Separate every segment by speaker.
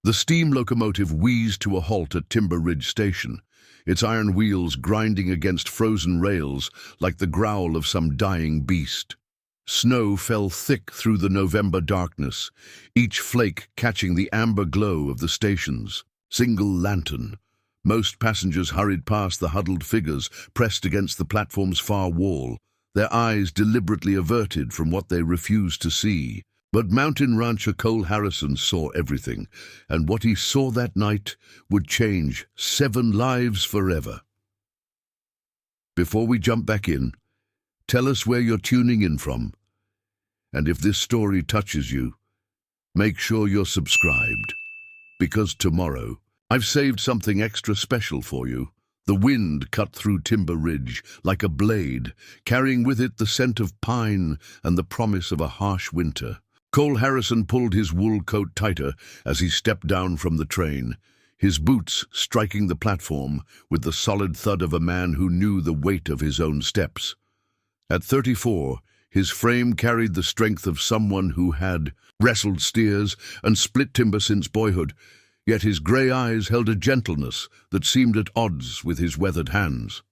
Speaker 1: The steam locomotive wheezed to a halt at Timber Ridge Station, its iron wheels grinding against frozen rails like the growl of some dying beast. Snow fell thick through the November darkness, each flake catching the amber glow of the station's single lantern. Most passengers hurried past the huddled figures pressed against the platform's far wall, their eyes deliberately averted from what they refused to see. But mountain rancher Cole Harrison saw everything, and what he saw that night would change 7 lives forever. Before we jump back in, tell us where you're tuning in from. And if this story touches you, make sure you're subscribed, because tomorrow, I've saved something extra special for you. The wind cut through Timber Ridge like a blade, carrying with it the scent of pine and the promise of a harsh winter. Cole Harrison pulled his wool coat tighter as he stepped down from the train, his boots striking the platform with the solid thud of a man who knew the weight of his own steps. At 34, his frame carried the strength of someone who had wrestled steers and split timber since boyhood, yet his grey eyes held a gentleness that seemed at odds with his weathered hands.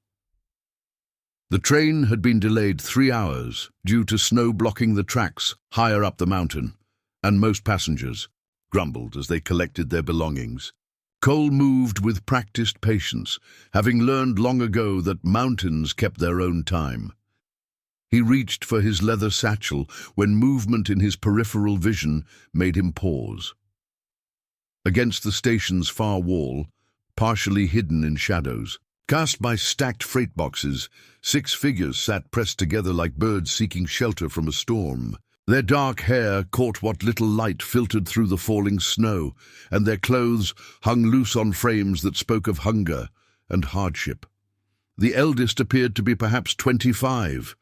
Speaker 1: The train had been delayed 3 hours due to snow blocking the tracks higher up the mountain, and most passengers grumbled as they collected their belongings. Cole moved with practiced patience, having learned long ago that mountains kept their own time. He reached for his leather satchel when movement in his peripheral vision made him pause. Against the station's far wall, partially hidden in shadows, cast by stacked freight boxes, 6 figures sat pressed together like birds seeking shelter from a storm. Their dark hair caught what little light filtered through the falling snow, and their clothes hung loose on frames that spoke of hunger and hardship. The eldest appeared to be perhaps 25,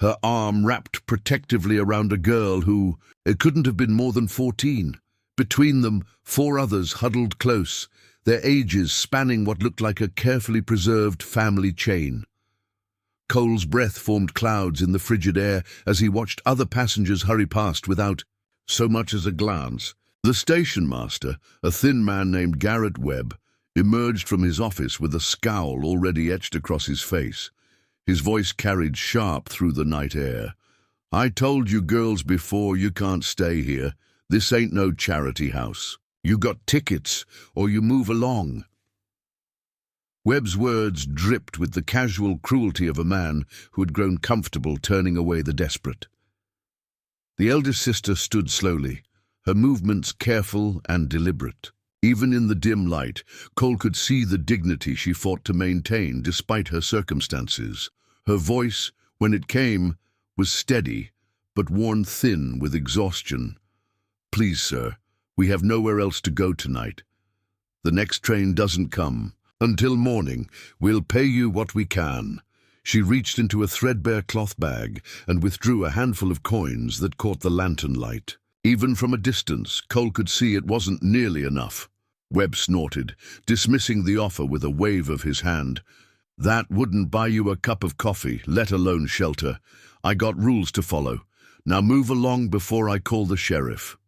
Speaker 1: her arm wrapped protectively around a girl who, it couldn't have been more than 14. Between them, 4 others huddled close, their ages spanning what looked like a carefully preserved family chain. Cole's breath formed clouds in the frigid air as he watched other passengers hurry past without so much as a glance. The station master, a thin man named Garrett Webb, emerged from his office with a scowl already etched across his face. His voice carried sharp through the night air. "I told you girls before, you can't stay here. This ain't no charity house. You got tickets, or you move along." Webb's words dripped with the casual cruelty of a man who had grown comfortable turning away the desperate. The eldest sister stood slowly, her movements careful and deliberate. Even in the dim light, Cole could see the dignity she fought to maintain despite her circumstances. Her voice, when it came, was steady, but worn thin with exhaustion. "Please, sir, we have nowhere else to go tonight. The next train doesn't come. Until morning, we'll pay you what we can." She reached into a threadbare cloth bag and withdrew a handful of coins that caught the lantern light. Even from a distance, Cole could see it wasn't nearly enough. Webb snorted, dismissing the offer with a wave of his hand. "That wouldn't buy you a cup of coffee, let alone shelter. I got rules to follow. Now move along before I call the sheriff."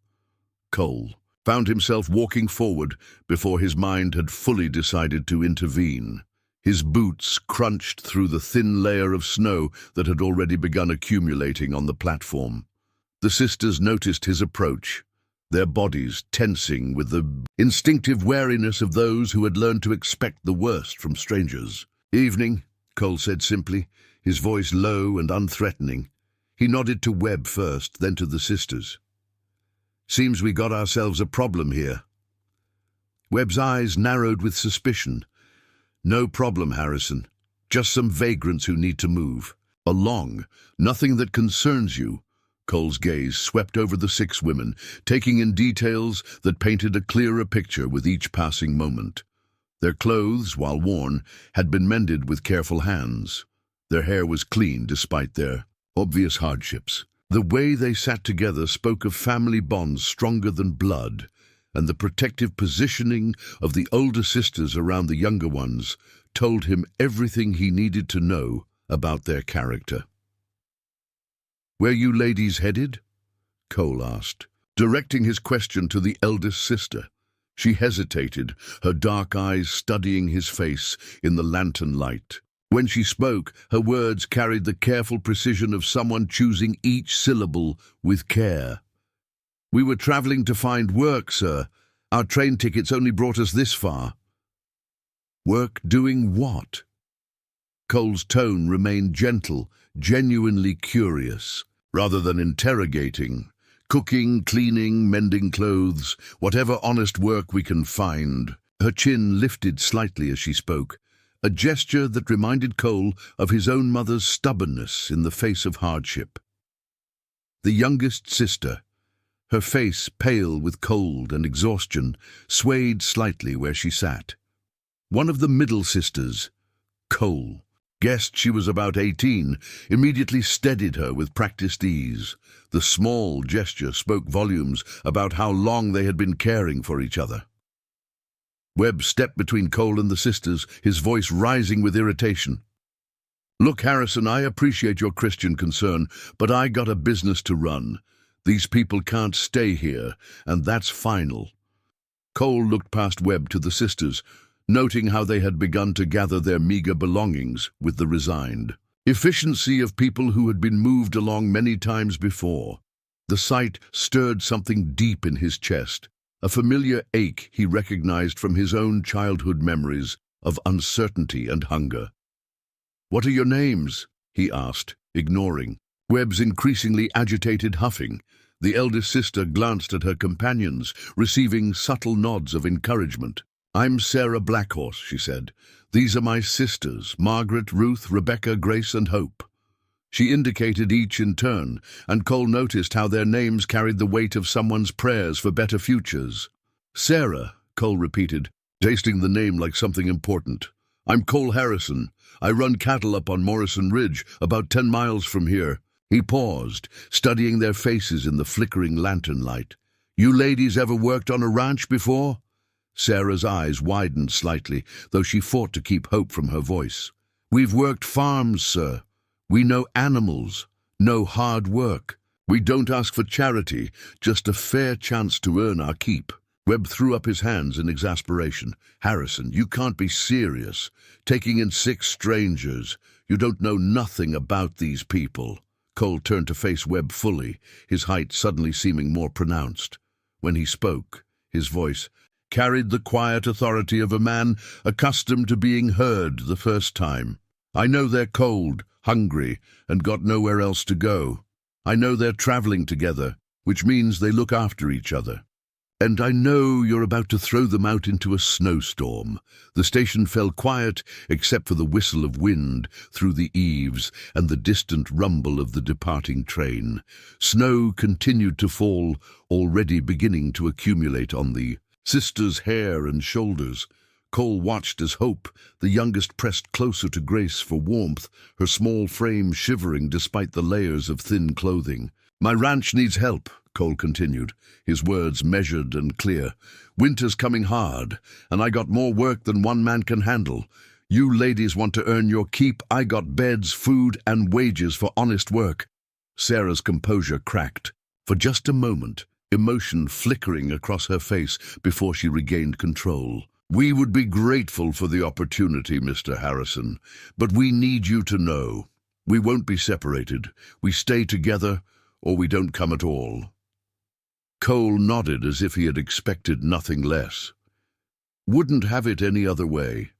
Speaker 1: Cole found himself walking forward before his mind had fully decided to intervene. His boots crunched through the thin layer of snow that had already begun accumulating on the platform. The sisters noticed his approach, their bodies tensing with the instinctive wariness of those who had learned to expect the worst from strangers. "Evening," Cole said simply, his voice low and unthreatening. He nodded to Webb first, then to the sisters. "Seems we got ourselves a problem here." Webb's eyes narrowed with suspicion. "No problem, Harrison. Just some vagrants who need to move. Along. Nothing that concerns you." Cole's gaze swept over the 6 women, taking in details that painted a clearer picture with each passing moment. Their clothes, while worn, had been mended with careful hands. Their hair was clean despite their obvious hardships. The way they sat together spoke of family bonds stronger than blood, and the protective positioning of the older sisters around the younger ones told him everything he needed to know about their character. "Where you ladies headed?" Cole asked, directing his question to the eldest sister. She hesitated, her dark eyes studying his face in the lantern light. When she spoke, her words carried the careful precision of someone choosing each syllable with care. "We were traveling to find work, sir. Our train tickets only brought us this far." "Work doing what?" Cole's tone remained gentle, genuinely curious, rather than interrogating. "Cooking, cleaning, mending clothes, whatever honest work we can find." Her chin lifted slightly as she spoke, a gesture that reminded Cole of his own mother's stubbornness in the face of hardship. The youngest sister, her face pale with cold and exhaustion, swayed slightly where she sat. One of the middle sisters, Cole, guessed she was about 18, immediately steadied her with practiced ease. The small gesture spoke volumes about how long they had been caring for each other. Webb stepped between Cole and the sisters, his voice rising with irritation. "Look, Harrison, I appreciate your Christian concern, but I got a business to run. These people can't stay here, and that's final." Cole looked past Webb to the sisters, noting how they had begun to gather their meager belongings with the resigned efficiency of people who had been moved along many times before. The sight stirred something deep in his chest, a familiar ache he recognized from his own childhood memories of uncertainty and hunger. "What are your names?" he asked, ignoring Webb's increasingly agitated huffing. The eldest sister glanced at her companions, receiving subtle nods of encouragement. "I'm Sarah Blackhorse," she said. "These are my sisters, Margaret, Ruth, Rebecca, Grace, and Hope." She indicated each in turn, and Cole noticed how their names carried the weight of someone's prayers for better futures. "Sarah," Cole repeated, tasting the name like something important. "I'm Cole Harrison. I run cattle up on Morrison Ridge, about 10 miles from here." He paused, studying their faces in the flickering lantern light. "You ladies ever worked on a ranch before?" Sarah's eyes widened slightly, though she fought to keep hope from her voice. "We've worked farms, sir. We know animals, know hard work. We don't ask for charity, just a fair chance to earn our keep." Webb threw up his hands in exasperation. "Harrison, you can't be serious. Taking in 6 strangers. You don't know nothing about these people." Cole turned to face Webb fully, his height suddenly seeming more pronounced. When he spoke, his voice carried the quiet authority of a man accustomed to being heard the first time. "I know they're cold, hungry, and got nowhere else to go. I know they're traveling together, which means they look after each other. And I know you're about to throw them out into a snowstorm." The station fell quiet except for the whistle of wind through the eaves and the distant rumble of the departing train. Snow continued to fall, already beginning to accumulate on the sisters' hair and shoulders. Cole watched as Hope, the youngest, pressed closer to Grace for warmth, her small frame shivering despite the layers of thin clothing. "My ranch needs help," Cole continued, his words measured and clear. "Winter's coming hard, and I got more work than one man can handle. You ladies want to earn your keep. I got beds, food, and wages for honest work." Sarah's composure cracked. For just a moment, emotion flickering across her face before she regained control. "We would be grateful for the opportunity, Mr. Harrison, but we need you to know. We won't be separated. We stay together, or we don't come at all." Cole nodded as if he had expected nothing less. "Wouldn't have it any other way.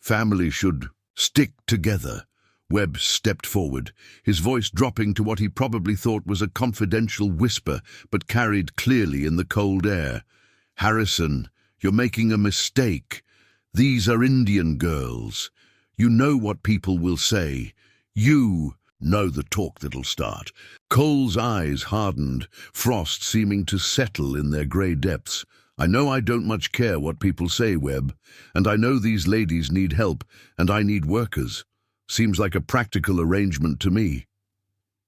Speaker 1: Family should stick together." Webb stepped forward, his voice dropping to what he probably thought was a confidential whisper, but carried clearly in the cold air. "Harrison, you're making a mistake. These are Indian girls. You know what people will say. You know the talk that'll start." Cole's eyes hardened, frost seeming to settle in their grey depths. "I know I don't much care what people say, Webb, and I know these ladies need help, and I need workers. Seems like a practical arrangement to me."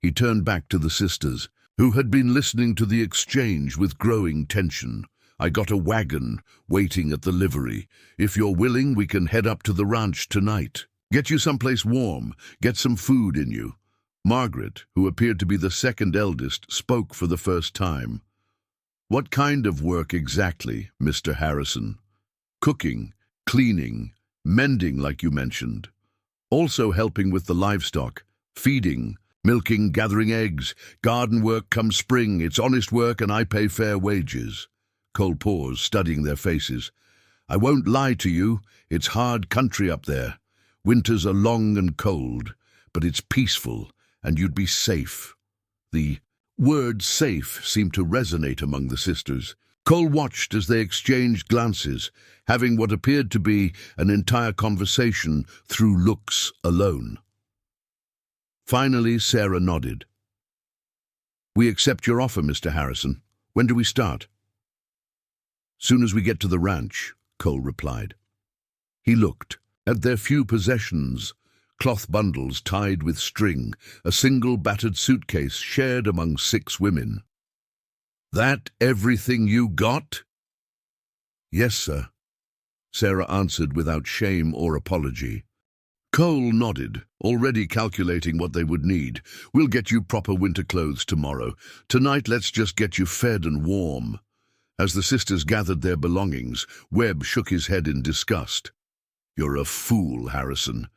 Speaker 1: He turned back to the sisters, who had been listening to the exchange with growing tension. "I got a wagon waiting at the livery. If you're willing, we can head up to the ranch tonight. Get you someplace warm, get some food in you." Margaret, who appeared to be the second eldest, spoke for the first time. What kind of work exactly, Mr. Harrison? Cooking, cleaning, mending like you mentioned. Also helping with the livestock, feeding, milking, gathering eggs, garden work come spring. It's honest work and I pay fair wages. Cole paused, studying their faces. I won't lie to you, it's hard country up there. Winters are long and cold, but it's peaceful and you'd be safe. The word safe seemed to resonate among the sisters. Cole watched as they exchanged glances, having what appeared to be an entire conversation through looks alone. Finally, Sarah nodded. We accept your offer, Mr. Harrison. When do we start? Soon as we get to the ranch, Cole replied. He looked at their few possessions, cloth bundles tied with string, a single battered suitcase shared among 6 women. That everything you got? Yes, sir, Sarah answered without shame or apology. Cole nodded, already calculating what they would need. We'll get you proper winter clothes tomorrow. Tonight, let's just get you fed and warm. As the sisters gathered their belongings, Webb shook his head in disgust. You're a fool, Harrison.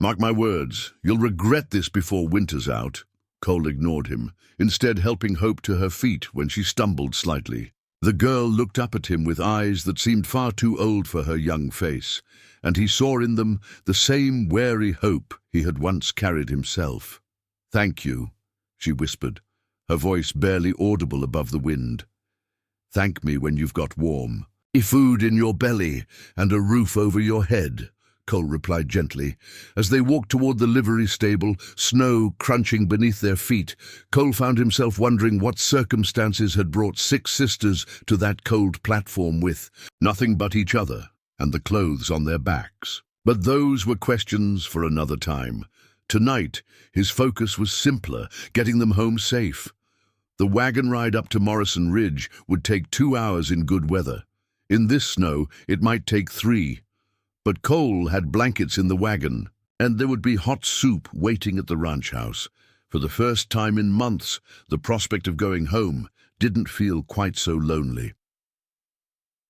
Speaker 1: Mark my words, you'll regret this before winter's out. Cole ignored him, instead helping Hope to her feet when she stumbled slightly. The girl looked up at him with eyes that seemed far too old for her young face, and he saw in them the same wary hope he had once carried himself. Thank you, she whispered, her voice barely audible above the wind. Thank me when you've got warm. Food in your belly and a roof over your head, Cole replied gently. As they walked toward the livery stable, snow crunching beneath their feet, Cole found himself wondering what circumstances had brought 6 sisters to that cold platform with nothing but each other and the clothes on their backs. But those were questions for another time. Tonight, his focus was simpler, getting them home safe. The wagon ride up to Morrison Ridge would take 2 hours in good weather. In this snow, it might take 3. But Cole had blankets in the wagon, and there would be hot soup waiting at the ranch house. For the first time in months, the prospect of going home didn't feel quite so lonely.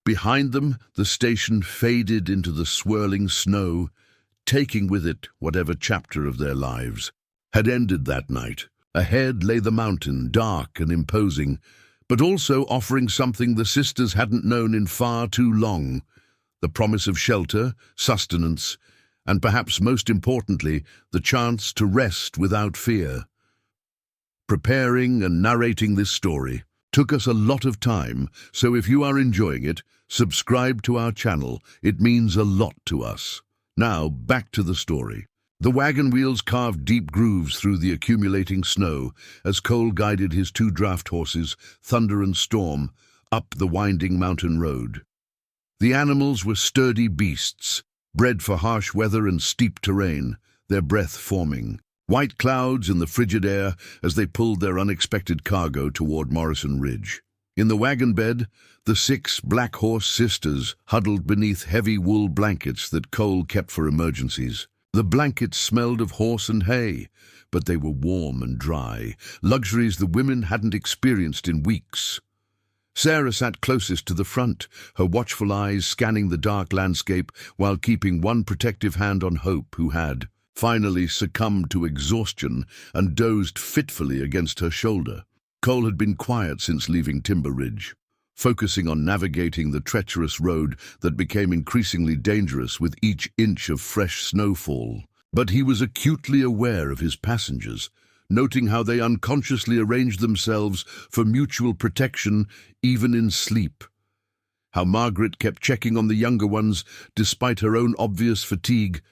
Speaker 1: Behind them, the station faded into the swirling snow, taking with it whatever chapter of their lives had ended that night. Ahead lay the mountain, dark and imposing, but also offering something the sisters hadn't known in far too long. The promise of shelter, sustenance, and perhaps most importantly, the chance to rest without fear. Preparing and narrating this story took us a lot of time, so if you are enjoying it, subscribe to our channel. It means a lot to us. Now, back to the story. The wagon wheels carved deep grooves through the accumulating snow as Cole guided his 2 draft horses, Thunder and Storm, up the winding mountain road. The animals were sturdy beasts, bred for harsh weather and steep terrain, their breath forming white clouds in the frigid air as they pulled their unexpected cargo toward Morrison Ridge. In the wagon bed, the 6 Black Horse sisters huddled beneath heavy wool blankets that Cole kept for emergencies. The blankets smelled of horse and hay, but they were warm and dry, luxuries the women hadn't experienced in weeks. Sarah sat closest to the front, her watchful eyes scanning the dark landscape while keeping one protective hand on Hope, who had finally succumbed to exhaustion and dozed fitfully against her shoulder. Cole had been quiet since leaving Timber Ridge, focusing on navigating the treacherous road that became increasingly dangerous with each inch of fresh snowfall. But he was acutely aware of his passengers, noting how they unconsciously arranged themselves for mutual protection even in sleep. How Margaret kept checking on the younger ones despite her own obvious fatigue.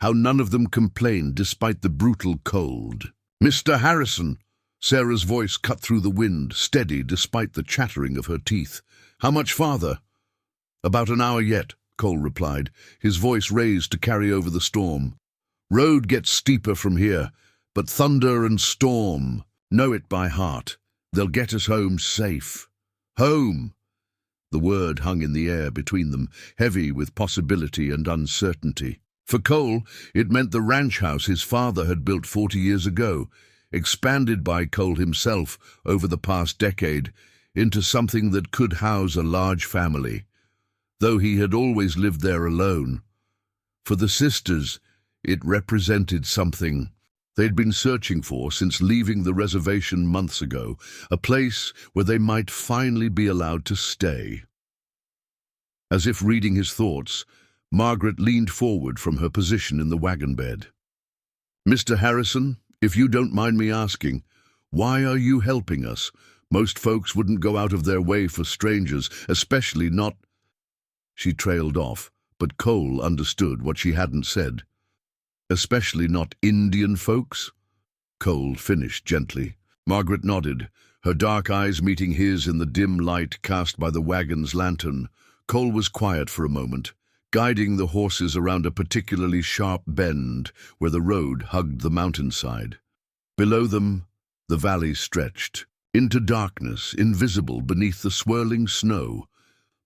Speaker 1: How none of them complained despite the brutal cold. "Mr. Harrison!" Sarah's voice cut through the wind, steady despite the chattering of her teeth. "How much farther?" "About an hour yet," Cole replied, his voice raised to carry over the storm. "Road gets steeper from here, but Thunder and Storm know it by heart. They'll get us home safe." "Home!" The word hung in the air between them, heavy with possibility and uncertainty. For Cole, it meant the ranch house his father had built 40 years ago, expanded by Cole himself over the past decade. into something that could house a large family, though he had always lived there alone. For the sisters, it represented something they'd been searching for since leaving the reservation months ago, a place where they might finally be allowed to stay. As if reading his thoughts, Margaret leaned forward from her position in the wagon bed. "Mr. Harrison, if you don't mind me asking, why are you helping us? Most folks wouldn't go out of their way for strangers, especially not—" She trailed off, but Cole understood what she hadn't said. "Especially not Indian folks?" Cole finished gently. Margaret nodded, her dark eyes meeting his in the dim light cast by the wagon's lantern. Cole was quiet for a moment, guiding the horses around a particularly sharp bend where the road hugged the mountainside. Below them, the valley stretched into darkness, invisible beneath the swirling snow.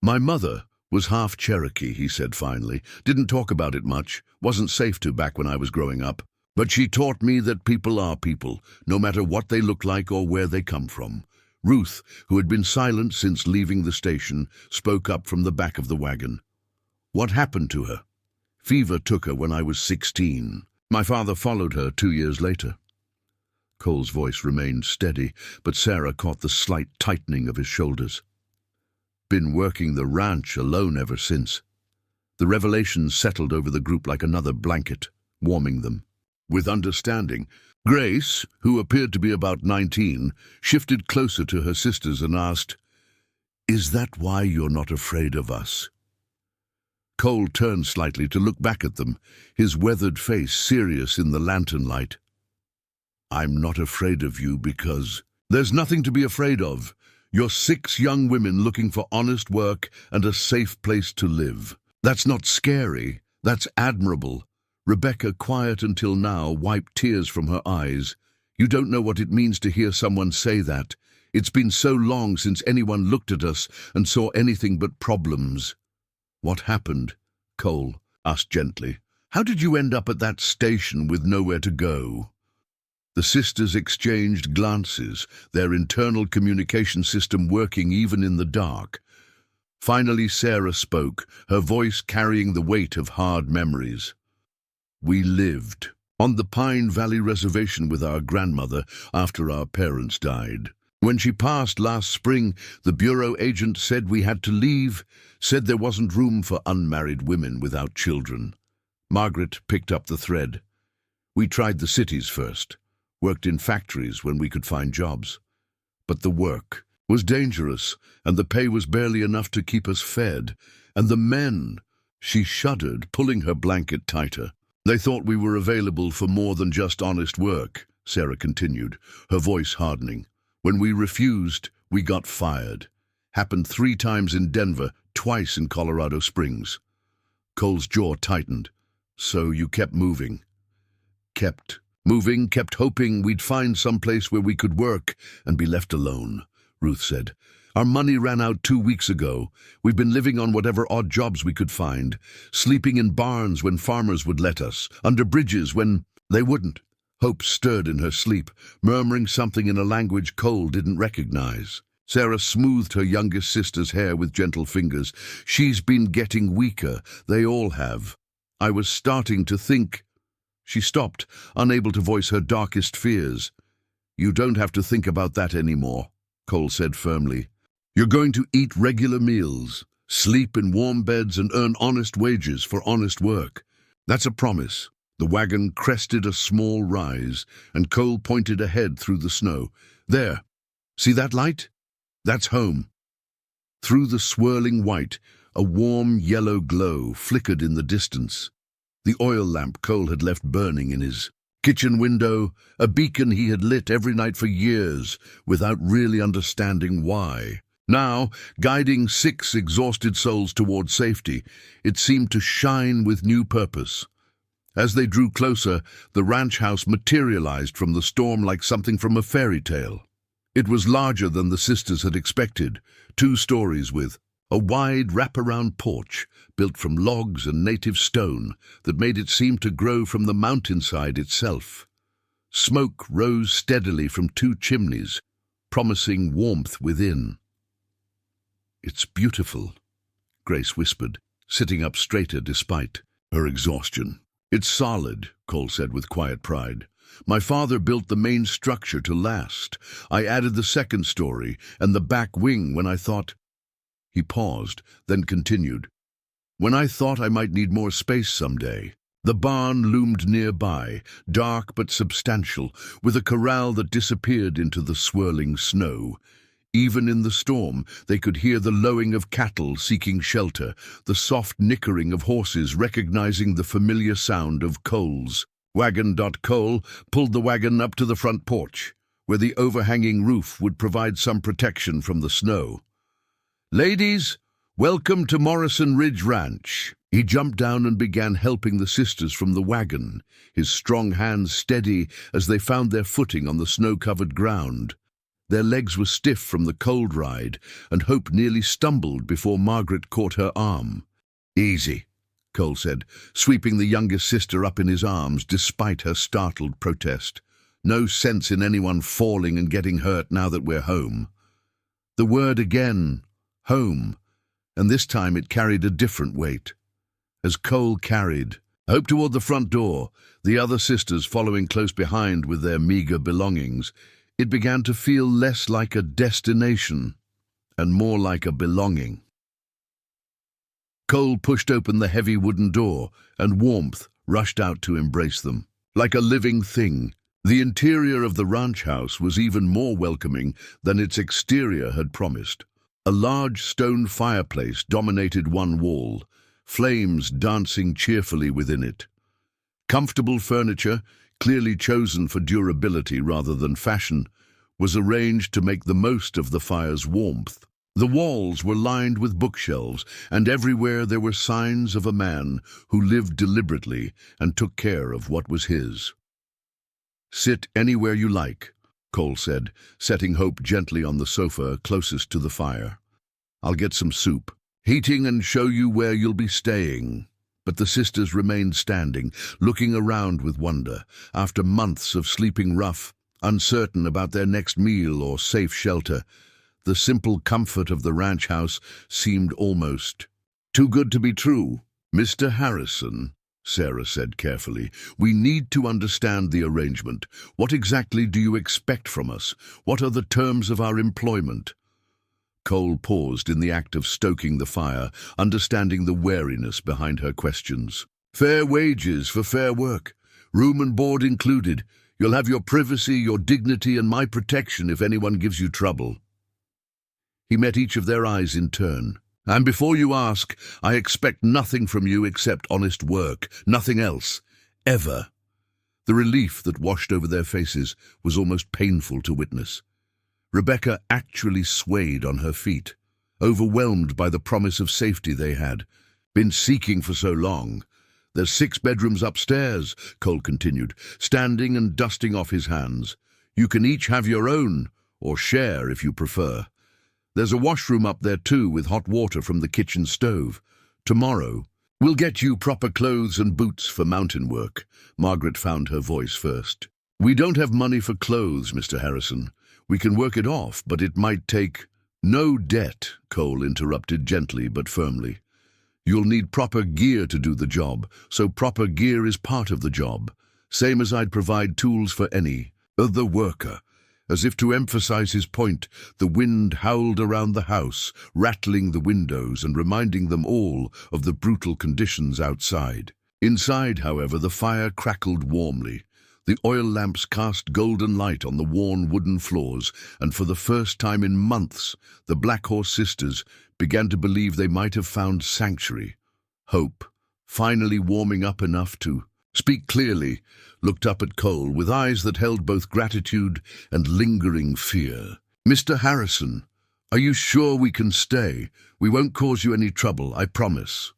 Speaker 1: "My mother was half Cherokee," he said finally. "Didn't talk about it much. Wasn't safe to back when I was growing up. But she taught me that people are people, no matter what they look like or where they come from." Ruth, who had been silent since leaving the station, spoke up from the back of the wagon. "What happened to her?" "Fever took her when I was 16. My father followed her 2 years later." Cole's voice remained steady, but Sarah caught the slight tightening of his shoulders. "Been working the ranch alone ever since." The revelation settled over the group like another blanket, warming them. With understanding, Grace, who appeared to be about 19, shifted closer to her sisters and asked, "Is that why you're not afraid of us?" Cole turned slightly to look back at them, his weathered face serious in the lantern light. "I'm not afraid of you because—" "There's nothing to be afraid of. You're 6 young women looking for honest work and a safe place to live. That's not scary, that's admirable." Rebecca, quiet until now, wiped tears from her eyes. "You don't know what it means to hear someone say that. It's been so long since anyone looked at us and saw anything but problems." "What happened?" Cole asked gently. "How did you end up at that station with nowhere to go?" The sisters exchanged glances, their internal communication system working even in the dark. Finally Sarah spoke, her voice carrying the weight of hard memories. "We lived on the Pine Valley Reservation with our grandmother after our parents died. When she passed last spring, the bureau agent said we had to leave, said there wasn't room for unmarried women without children." Margaret picked up the thread. "We tried the cities first, worked in factories when we could find jobs. But the work was dangerous, and the pay was barely enough to keep us fed. And the men—" She shuddered, pulling her blanket tighter. "They thought we were available for more than just honest work," Sarah continued, her voice hardening. "When we refused, we got fired. Happened 3 times in Denver, twice in Colorado Springs." Cole's jaw tightened. "So you kept moving?" "Kept moving, kept hoping we'd find some place where we could work and be left alone," Ruth said. "Our money ran out 2 weeks ago. We've been living on whatever odd jobs we could find, sleeping in barns when farmers would let us, under bridges when they wouldn't." Hope stirred in her sleep, murmuring something in a language Cole didn't recognize. Sarah smoothed her youngest sister's hair with gentle fingers. "She's been getting weaker. They all have. I was starting to think—" She stopped, unable to voice her darkest fears. "You don't have to think about that anymore," Cole said firmly. "You're going to eat regular meals, sleep in warm beds, and earn honest wages for honest work. That's a promise." The wagon crested a small rise, and Cole pointed ahead through the snow. "There. See that light? That's home." Through the swirling white, a warm yellow glow flickered in the distance. The oil lamp Cole had left burning in his kitchen window, a beacon he had lit every night for years, without really understanding why. Now, guiding 6 exhausted souls toward safety, it seemed to shine with new purpose. As they drew closer, the ranch house materialized from the storm like something from a fairy tale. It was larger than the sisters had expected, 2 stories with a wide wraparound porch built from logs and native stone that made it seem to grow from the mountainside itself. Smoke rose steadily from 2 chimneys, promising warmth within. It's beautiful, Grace whispered, sitting up straighter despite her exhaustion. It's solid, Cole said with quiet pride. My father built the main structure to last. I added the second story and the back wing when I thought... He paused, then continued. When I thought I might need more space someday. The barn loomed nearby, dark but substantial, with a corral that disappeared into the swirling snow. Even in the storm, they could hear the lowing of cattle seeking shelter, the soft nickering of horses recognizing the familiar sound of Cole's. Cole pulled the wagon up to the front porch, where the overhanging roof would provide some protection from the snow. Ladies, welcome to Morrison Ridge Ranch. He jumped down and began helping the sisters from the wagon, his strong hands steady as they found their footing on the snow-covered ground. Their legs were stiff from the cold ride, and Hope nearly stumbled before Margaret caught her arm. Easy, Cole said, sweeping the youngest sister up in his arms despite her startled protest. No sense in anyone falling and getting hurt now that we're home. The word again, home, and this time it carried a different weight. As Cole carried Hope toward the front door, the other sisters following close behind with their meager belongings, it began to feel less like a destination and more like a belonging. Cole pushed open the heavy wooden door, and warmth rushed out to embrace them. Like a living thing, the interior of the ranch house was even more welcoming than its exterior had promised. A large stone fireplace dominated one wall, flames dancing cheerfully within it. Comfortable furniture, clearly chosen for durability rather than fashion, was arranged to make the most of the fire's warmth. The walls were lined with bookshelves, and everywhere there were signs of a man who lived deliberately and took care of what was his. Sit anywhere you like, Cole said, setting Hope gently on the sofa closest to the fire. I'll get some soup, heating, and show you where you'll be staying. But the sisters remained standing, looking around with wonder. After months of sleeping rough, uncertain about their next meal or safe shelter, the simple comfort of the ranch house seemed almost too good to be true. Mr. Harrison, Sarah said carefully, we need to understand the arrangement. What exactly do you expect from us? What are the terms of our employment? Cole paused in the act of stoking the fire, understanding the wariness behind her questions. Fair wages for fair work, room and board included. You'll have your privacy, your dignity, and my protection if anyone gives you trouble. He met each of their eyes in turn. And before you ask, I expect nothing from you except honest work, nothing else, ever. The relief that washed over their faces was almost painful to witness. Rebecca actually swayed on her feet, overwhelmed by the promise of safety they had been seeking for so long. There's 6 bedrooms upstairs, Cole continued, standing and dusting off his hands. You can each have your own, or share if you prefer. There's a washroom up there too, with hot water from the kitchen stove. Tomorrow, we'll get you proper clothes and boots for mountain work. Margaret found her voice first. We don't have money for clothes, Mr. Harrison. We can work it off, but it might take... No debt, Cole interrupted gently but firmly. You'll need proper gear to do the job, so proper gear is part of the job. Same as I'd provide tools for any other worker. As if to emphasize his point, the wind howled around the house, rattling the windows and reminding them all of the brutal conditions outside. Inside, however, the fire crackled warmly. The oil lamps cast golden light on the worn wooden floors, and for the first time in months, the Black Horse sisters began to believe they might have found sanctuary. Hope, finally warming up enough to speak clearly, looked up at Cole with eyes that held both gratitude and lingering fear. Mr. Harrison, are you sure we can stay? We won't cause you any trouble, I promise.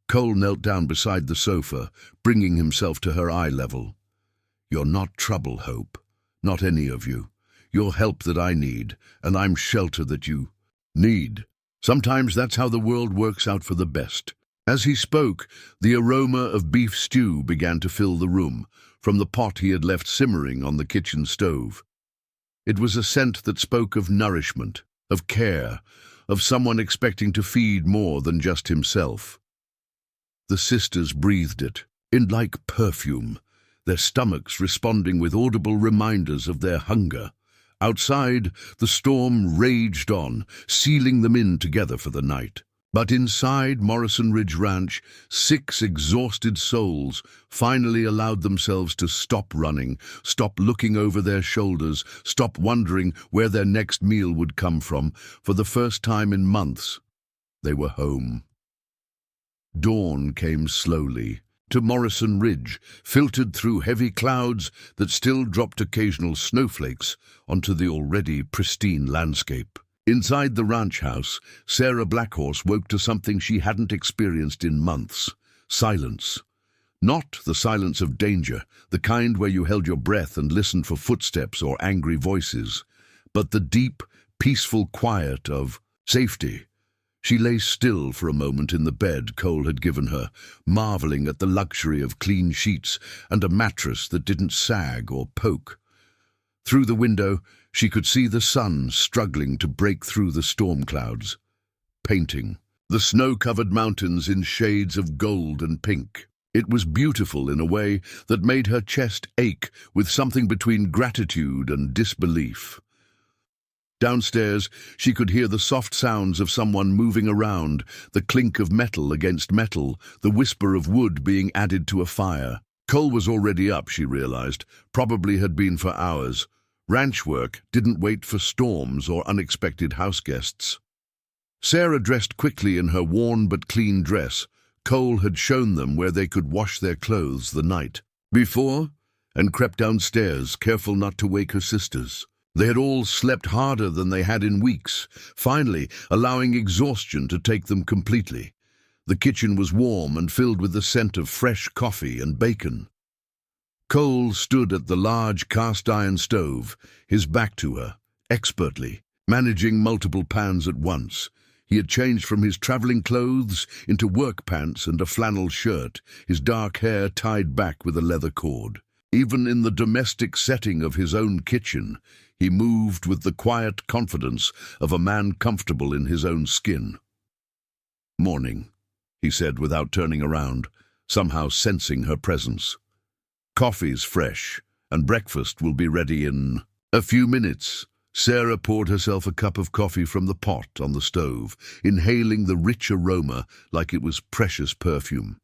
Speaker 1: Cole knelt down beside the sofa, bringing himself to her eye level. You're not trouble, Hope. Not any of you. You're help that I need, and I'm shelter that you need. Sometimes that's how the world works out for the best. As he spoke, the aroma of beef stew began to fill the room, from the pot he had left simmering on the kitchen stove. It was a scent that spoke of nourishment, of care, of someone expecting to feed more than just himself. The sisters breathed it, in like perfume, their stomachs responding with audible reminders of their hunger. Outside, the storm raged on, sealing them in together for the night. But inside Morrison Ridge Ranch, 6 exhausted souls finally allowed themselves to stop running, stop looking over their shoulders, stop wondering where their next meal would come from. For the first time in months, they were home. Dawn came slowly to Morrison Ridge, filtered through heavy clouds that still dropped occasional snowflakes onto the already pristine landscape. Inside the ranch house, Sarah Blackhorse woke to something she hadn't experienced in months: silence. Not the silence of danger, the kind where you held your breath and listened for footsteps or angry voices, but the deep, peaceful quiet of safety. She lay still for a moment in the bed Cole had given her, marveling at the luxury of clean sheets and a mattress that didn't sag or poke. Through the window, she could see the sun struggling to break through the storm clouds, painting the snow-covered mountains in shades of gold and pink. It was beautiful in a way that made her chest ache with something between gratitude and disbelief. Downstairs, she could hear the soft sounds of someone moving around, the clink of metal against metal, the whisper of wood being added to a fire. Cole was already up, she realized, probably had been for hours. Ranch work didn't wait for storms or unexpected house guests. Sarah dressed quickly in her worn but clean dress. Cole had shown them where they could wash their clothes the night before, and crept downstairs, careful not to wake her sisters. They had all slept harder than they had in weeks, finally allowing exhaustion to take them completely. The kitchen was warm and filled with the scent of fresh coffee and bacon. Cole stood at the large cast-iron stove, his back to her, expertly, managing multiple pans at once. He had changed from his traveling clothes into work pants and a flannel shirt, his dark hair tied back with a leather cord. Even in the domestic setting of his own kitchen, he moved with the quiet confidence of a man comfortable in his own skin. "Morning," he said without turning around, somehow sensing her presence. "Coffee's fresh, and breakfast will be ready in a few minutes." Sarah poured herself a cup of coffee from the pot on the stove, inhaling the rich aroma like it was precious perfume.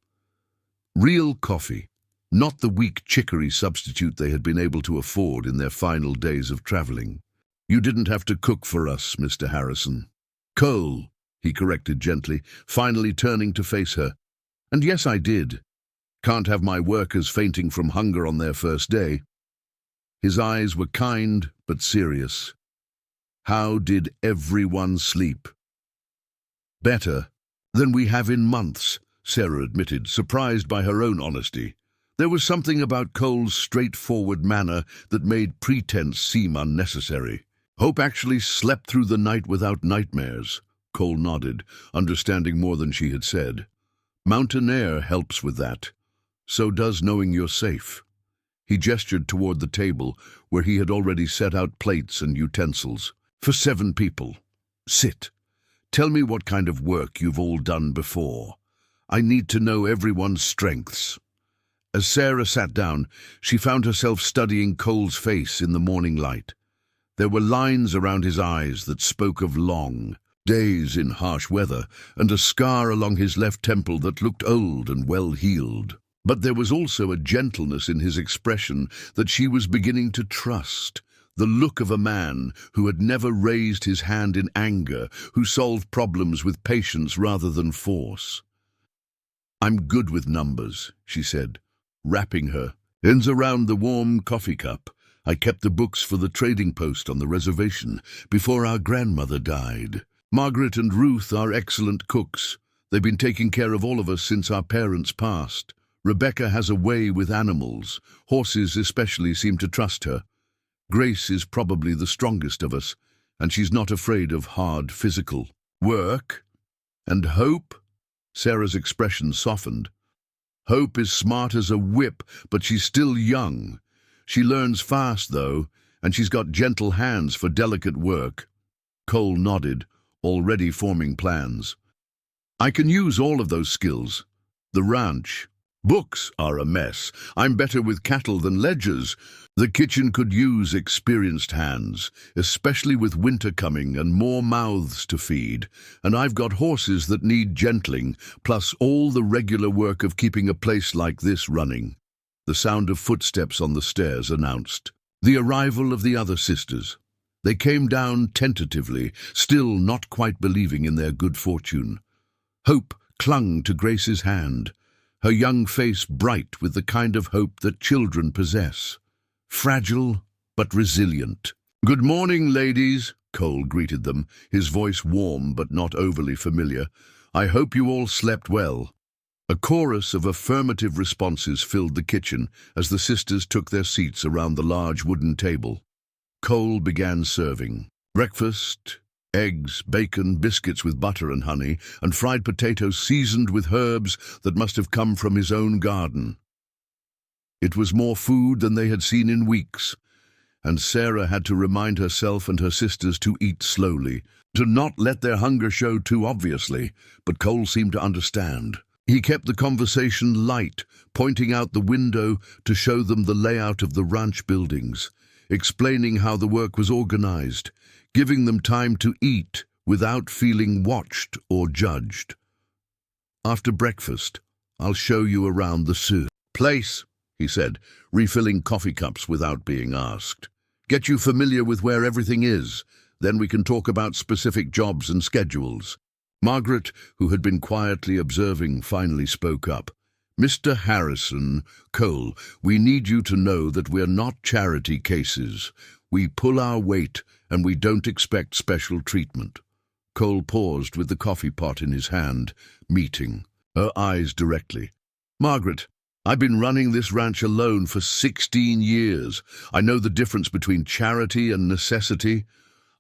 Speaker 1: Real coffee, not the weak chicory substitute they had been able to afford in their final days of traveling. "You didn't have to cook for us, Mr. Harrison." "Cole," he corrected gently, finally turning to face her. "And yes, I did. Can't have my workers fainting from hunger on their first day." His eyes were kind but serious. "How did everyone sleep?" "Better than we have in months," Sarah admitted, surprised by her own honesty. There was something about Cole's straightforward manner that made pretense seem unnecessary. "Hope actually slept through the night without nightmares." Cole nodded, understanding more than she had said. "Mountain air helps with that. So does knowing you're safe." He gestured toward the table where he had already set out plates and utensils. "For 7 people. Sit. Tell me what kind of work you've all done before. I need to know everyone's strengths." As Sarah sat down, she found herself studying Cole's face in the morning light. There were lines around his eyes that spoke of long days in harsh weather, and a scar along his left temple that looked old and well-healed. But there was also a gentleness in his expression that she was beginning to trust, the look of a man who had never raised his hand in anger, who solved problems with patience rather than force. "I'm good with numbers," she said, wrapping her hands around the warm coffee cup. "I kept the books for the trading post on the reservation before our grandmother died. Margaret and Ruth are excellent cooks. They've been taking care of all of us since our parents passed. Rebecca has a way with animals. Horses especially seem to trust her. Grace is probably the strongest of us, and she's not afraid of hard physical work. And Hope?" Sarah's expression softened. "Hope is smart as a whip, but she's still young. She learns fast, though, and she's got gentle hands for delicate work." Cole nodded, already forming plans. I can use all of those skills. The ranch. Books are a mess. I'm better with cattle than ledgers. The kitchen could use experienced hands, especially with winter coming and more mouths to feed. And I've got horses that need gentling, plus all the regular work of keeping a place like this running. The sound of footsteps on the stairs announced the arrival of the other sisters. They came down tentatively, still not quite believing in their good fortune. Hope clung to Grace's hand, her young face bright with the kind of hope that children possess. Fragile, but resilient. "Good morning, ladies," Cole greeted them, his voice warm but not overly familiar. "I hope you all slept well." A chorus of affirmative responses filled the kitchen as the sisters took their seats around the large wooden table. Cole began serving. Breakfast, eggs, bacon, biscuits with butter and honey, and fried potatoes seasoned with herbs that must have come from his own garden. It was more food than they had seen in weeks, and Sarah had to remind herself and her sisters to eat slowly, to not let their hunger show too obviously, but Cole seemed to understand. He kept the conversation light, pointing out the window to show them the layout of the ranch buildings, explaining how the work was organized, giving them time to eat without feeling watched or judged. "After breakfast, I'll show you around the place," he said, refilling coffee cups without being asked. "Get you familiar with where everything is, then we can talk about specific jobs and schedules." Margaret, who had been quietly observing, finally spoke up. "Mr. Harrison, Cole, we need you to know that we're not charity cases. We pull our weight, and we don't expect special treatment." Cole paused with the coffee pot in his hand, meeting her eyes directly. "Margaret, I've been running this ranch alone for 16 years. I know the difference between charity and necessity.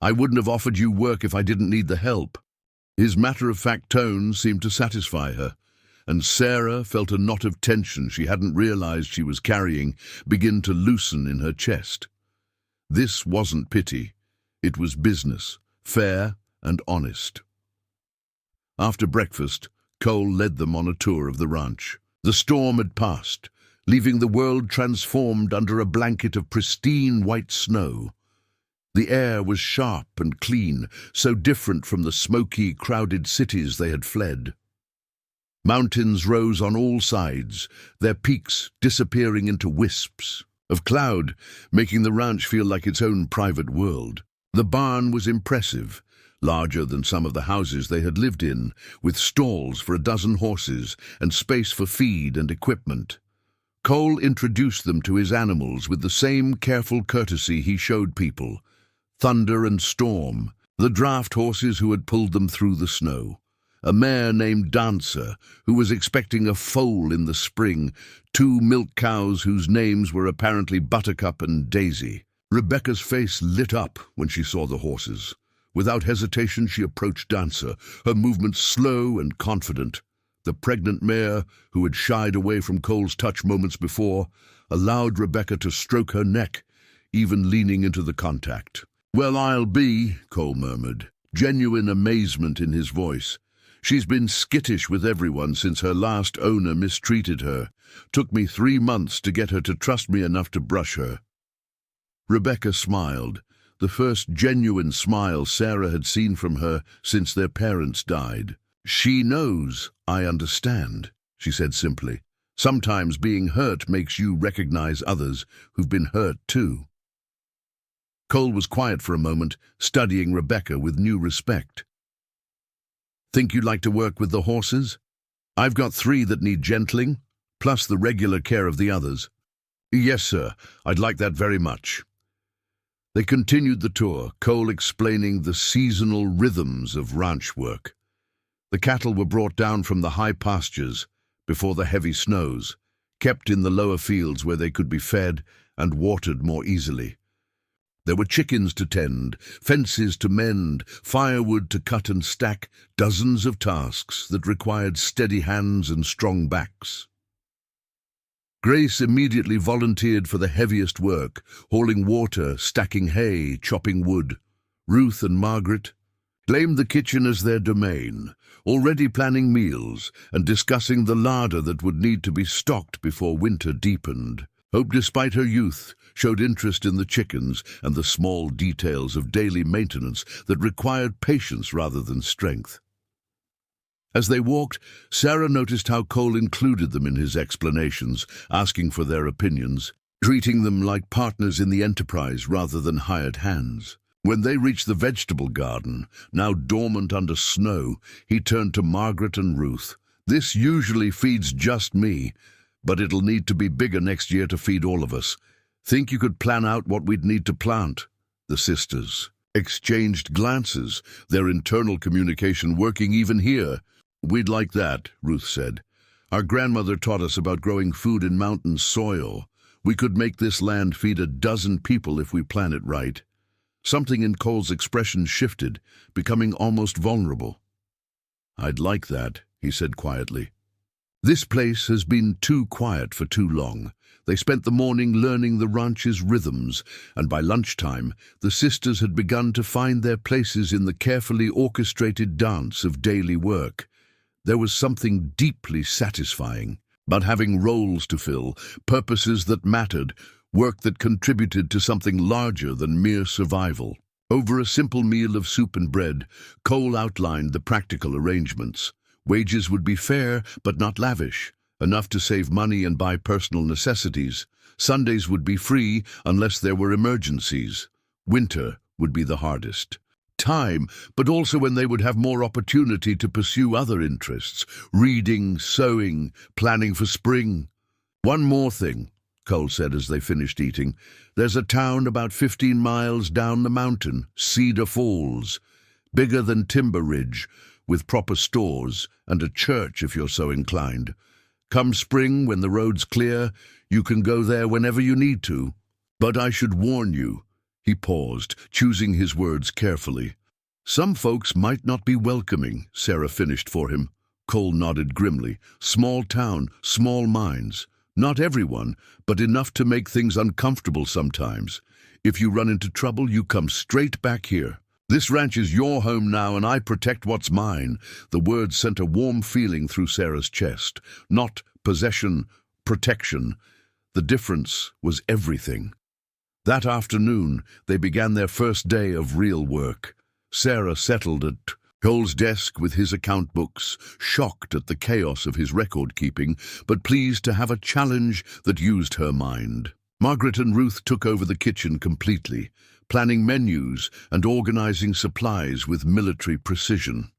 Speaker 1: I wouldn't have offered you work if I didn't need the help." His matter-of-fact tone seemed to satisfy her, and Sarah felt a knot of tension she hadn't realized she was carrying begin to loosen in her chest. This wasn't pity. It was business, fair and honest. After breakfast, Cole led them on a tour of the ranch. The storm had passed, leaving the world transformed under a blanket of pristine white snow. The air was sharp and clean, so different from the smoky, crowded cities they had fled. Mountains rose on all sides, their peaks disappearing into wisps of cloud, making the ranch feel like its own private world. The barn was impressive, larger than some of the houses they had lived in, with stalls for a dozen horses and space for feed and equipment. Cole introduced them to his animals with the same careful courtesy he showed people. Thunder and Storm, the draft horses who had pulled them through the snow. A mare named Dancer, who was expecting a foal in the spring. 2 milk cows whose names were apparently Buttercup and Daisy. Rebecca's face lit up when she saw the horses. Without hesitation, she approached Dancer, her movements slow and confident. The pregnant mare, who had shied away from Cole's touch moments before, allowed Rebecca to stroke her neck, even leaning into the contact. "Well, I'll be," Cole murmured, genuine amazement in his voice. "She's been skittish with everyone since her last owner mistreated her. Took me 3 months to get her to trust me enough to brush her." Rebecca smiled, the first genuine smile Sarah had seen from her since their parents died. "She knows, I understand," she said simply. "Sometimes being hurt makes you recognize others who've been hurt too." Cole was quiet for a moment, studying Rebecca with new respect. "Think you'd like to work with the horses? I've got 3 that need gentling, plus the regular care of the others." "Yes, sir. I'd like that very much." They continued the tour, Cole explaining the seasonal rhythms of ranch work. The cattle were brought down from the high pastures before the heavy snows, kept in the lower fields where they could be fed and watered more easily. There were chickens to tend, fences to mend, firewood to cut and stack, dozens of tasks that required steady hands and strong backs. Grace immediately volunteered for the heaviest work, hauling water, stacking hay, chopping wood. Ruth and Margaret claimed the kitchen as their domain, already planning meals and discussing the larder that would need to be stocked before winter deepened. Hope, despite her youth, showed interest in the chickens and the small details of daily maintenance that required patience rather than strength. As they walked, Sarah noticed how Cole included them in his explanations, asking for their opinions, treating them like partners in the enterprise rather than hired hands. When they reached the vegetable garden, now dormant under snow, he turned to Margaret and Ruth. "This usually feeds just me, but it'll need to be bigger next year to feed all of us. Think you could plan out what we'd need to plant?" The sisters exchanged glances, their internal communication working even here. "We'd like that," Ruth said. "Our grandmother taught us about growing food in mountain soil. We could make this land feed a dozen people if we plan it right." Something in Cole's expression shifted, becoming almost vulnerable. "I'd like that," he said quietly. This place has been too quiet for too long. They spent the morning learning the ranch's rhythms, and by lunchtime, the sisters had begun to find their places in the carefully orchestrated dance of daily work. There was something deeply satisfying about having roles to fill, purposes that mattered, work that contributed to something larger than mere survival. Over a simple meal of soup and bread, Cole outlined the practical arrangements. Wages would be fair, but not lavish, enough to save money and buy personal necessities. Sundays would be free unless there were emergencies. Winter would be the hardest. Time, but also when they would have more opportunity to pursue other interests, reading, sewing, planning for spring. "One more thing," Cole said as they finished eating. "There's a town about 15 miles down the mountain, Cedar Falls, bigger than Timber Ridge, with proper stores and a church if you're so inclined. Come spring, when the road's clear, you can go there whenever you need to. But I should warn you," he paused, choosing his words carefully. "Some folks might not be welcoming," Sarah finished for him. Cole nodded grimly. "Small town, small minds. Not everyone, but enough to make things uncomfortable sometimes. If you run into trouble, you come straight back here. This ranch is your home now, and I protect what's mine." The words sent a warm feeling through Sarah's chest. Not possession, protection. The difference was everything. That afternoon, they began their first day of real work. Sarah settled at Cole's desk with his account books, shocked at the chaos of his record-keeping, but pleased to have a challenge that used her mind. Margaret and Ruth took over the kitchen completely, planning menus and organizing supplies with military precision.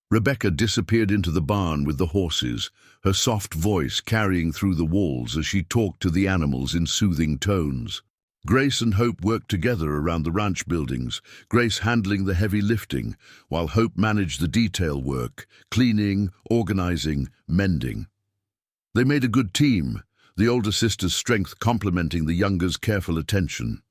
Speaker 1: Rebecca disappeared into the barn with the horses, her soft voice carrying through the walls as she talked to the animals in soothing tones. Grace and Hope worked together around the ranch buildings, Grace handling the heavy lifting, while Hope managed the detail work, cleaning, organizing, mending. They made a good team, the older sister's strength complementing the younger's careful attention.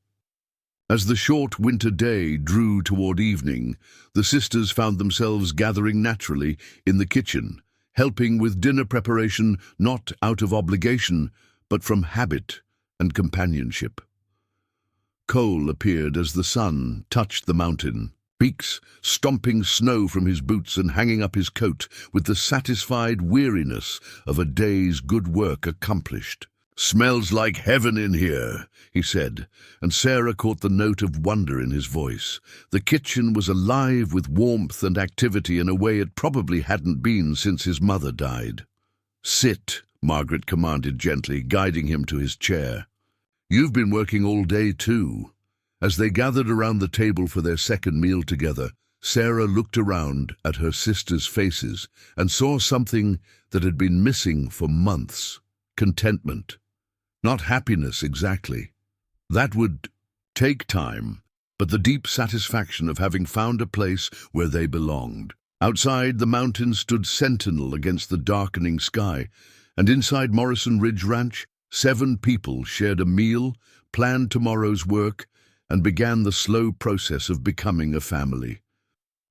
Speaker 1: As the short winter day drew toward evening, the sisters found themselves gathering naturally in the kitchen, helping with dinner preparation not out of obligation, but from habit and companionship. Cole appeared as the sun touched the mountain peaks, stomping snow from his boots and hanging up his coat with the satisfied weariness of a day's good work accomplished. "Smells like heaven in here," he said, and Sarah caught the note of wonder in his voice. The kitchen was alive with warmth and activity in a way it probably hadn't been since his mother died. "Sit," Margaret commanded gently, guiding him to his chair. "You've been working all day too." As they gathered around the table for their second meal together, Sarah looked around at her sisters' faces and saw something that had been missing for months: contentment. Not happiness exactly. That would take time, but the deep satisfaction of having found a place where they belonged. Outside, the mountains stood sentinel against the darkening sky, and inside Morrison Ridge Ranch, 7 people shared a meal, planned tomorrow's work, and began the slow process of becoming a family.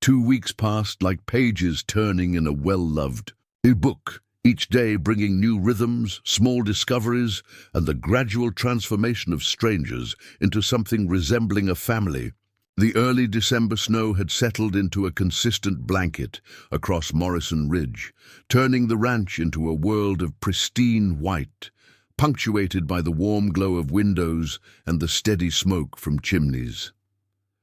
Speaker 1: 2 weeks passed like pages turning in a well-loved book, each day bringing new rhythms, small discoveries, and the gradual transformation of strangers into something resembling a family. The early December snow had settled into a consistent blanket across Morrison Ridge, turning the ranch into a world of pristine white, punctuated by the warm glow of windows and the steady smoke from chimneys.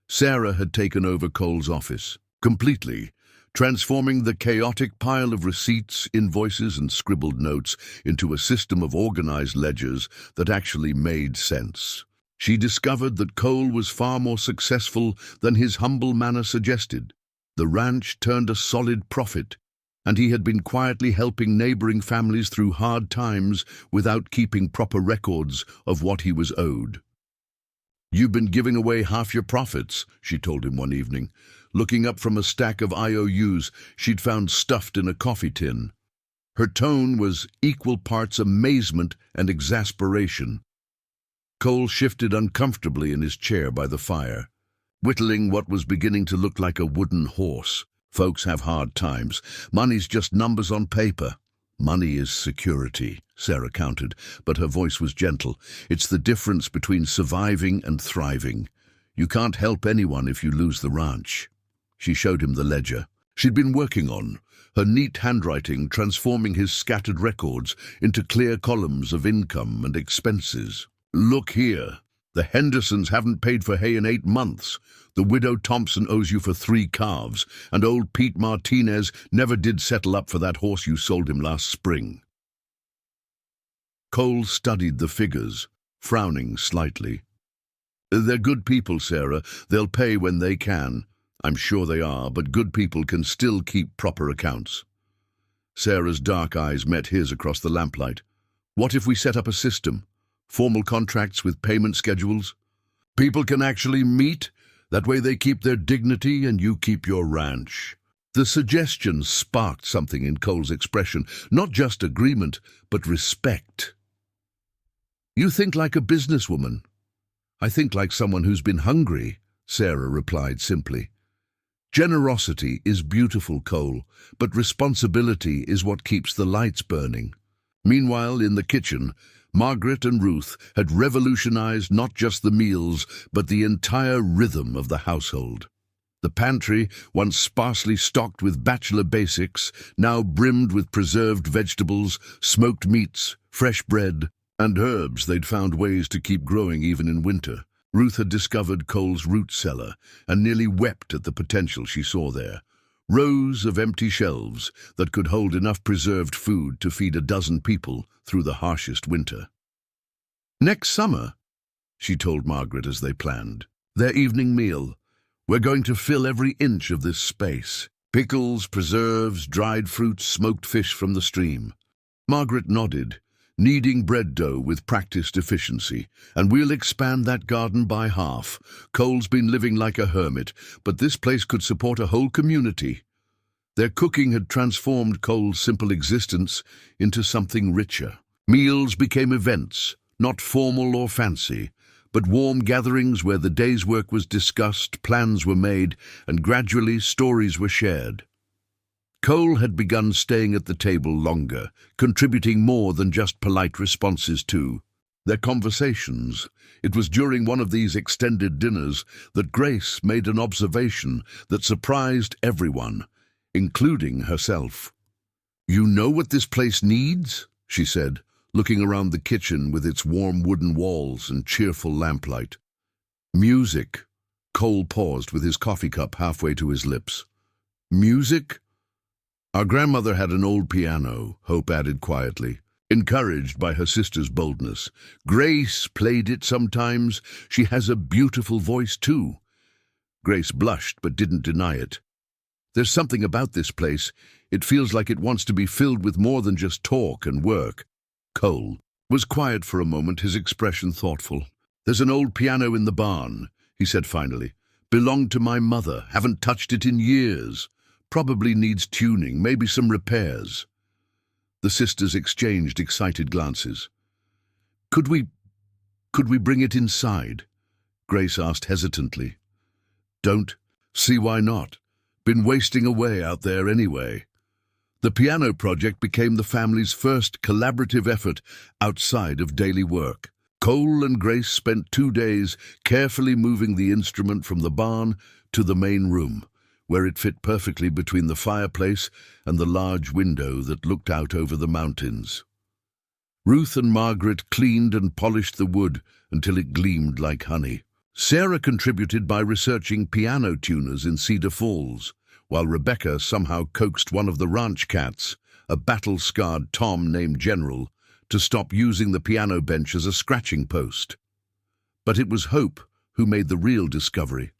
Speaker 1: Sarah had taken over Cole's office completely, transforming the chaotic pile of receipts, invoices, and scribbled notes into a system of organized ledgers that actually made sense. She discovered that Cole was far more successful than his humble manner suggested. The ranch turned a solid profit, and he had been quietly helping neighboring families through hard times without keeping proper records of what he was owed. "You've been giving away half your profits," she told him one evening, looking up from a stack of IOUs she'd found stuffed in a coffee tin. Her tone was equal parts amazement and exasperation. Cole shifted uncomfortably in his chair by the fire, whittling what was beginning to look like a wooden horse. "Folks have hard times. Money's just numbers on paper." "Money is security," Sarah countered, but her voice was gentle. "It's the difference between surviving and thriving. You can't help anyone if you lose the ranch." She showed him the ledger she'd been working on, her neat handwriting transforming his scattered records into clear columns of income and expenses. "Look here. The Hendersons haven't paid for hay in 8 months. The widow Thompson owes you for 3 calves, and old Pete Martinez never did settle up for that horse you sold him last spring." Cole studied the figures, frowning slightly. "They're good people, Sarah. They'll pay when they can. I'm sure they are, but good people can still keep proper accounts." Sarah's dark eyes met his across the lamplight. "What if we set up a system? Formal contracts with payment schedules? People can actually meet? That way they keep their dignity and you keep your ranch." The suggestion sparked something in Cole's expression, not just agreement, but respect. "You think like a businesswoman." "I think like someone who's been hungry," Sarah replied simply. "Generosity is beautiful, Cole, but responsibility is what keeps the lights burning." Meanwhile, in the kitchen, Margaret and Ruth had revolutionized not just the meals, but the entire rhythm of the household. The pantry, once sparsely stocked with bachelor basics, now brimmed with preserved vegetables, smoked meats, fresh bread, and herbs they'd found ways to keep growing even in winter. Ruth had discovered Cole's root cellar and nearly wept at the potential she saw there. Rows of empty shelves that could hold enough preserved food to feed a dozen people through the harshest winter. "Next summer," she told Margaret as they planned, their evening meal, "we're going to fill every inch of this space. Pickles, preserves, dried fruits, smoked fish from the stream." Margaret nodded, kneading bread dough with practiced efficiency. "And we'll expand that garden by half. Cole's been living like a hermit, but this place could support a whole community." Their cooking had transformed Cole's simple existence into something richer. Meals became events, not formal or fancy, but warm gatherings where the day's work was discussed, plans were made, and gradually stories were shared. Cole had begun staying at the table longer, contributing more than just polite responses to their conversations. It was during one of these extended dinners that Grace made an observation that surprised everyone, including herself. "You know what this place needs?" she said, looking around the kitchen with its warm wooden walls and cheerful lamplight. "Music." Cole paused with his coffee cup halfway to his lips. "Music?" "Our grandmother had an old piano," Hope added quietly, encouraged by her sister's boldness. "Grace played it sometimes. She has a beautiful voice, too." Grace blushed but didn't deny it. "There's something about this place. It feels like it wants to be filled with more than just talk and work." Cole was quiet for a moment, his expression thoughtful. "There's an old piano in the barn," he said finally. "Belonged to my mother. Haven't touched it in years. Probably needs tuning, maybe some repairs." The sisters exchanged excited glances. Could we bring it inside?" Grace asked hesitantly. "Don't see why not. Been wasting away out there anyway." The piano project became the family's first collaborative effort outside of daily work. Cole and Grace spent 2 days carefully moving the instrument from the barn to the main room, where it fit perfectly between the fireplace and the large window that looked out over the mountains. Ruth and Margaret cleaned and polished the wood until it gleamed like honey. Sarah contributed by researching piano tuners in Cedar Falls, while Rebecca somehow coaxed one of the ranch cats, a battle-scarred Tom named General, to stop using the piano bench as a scratching post. But it was Hope who made the real discovery.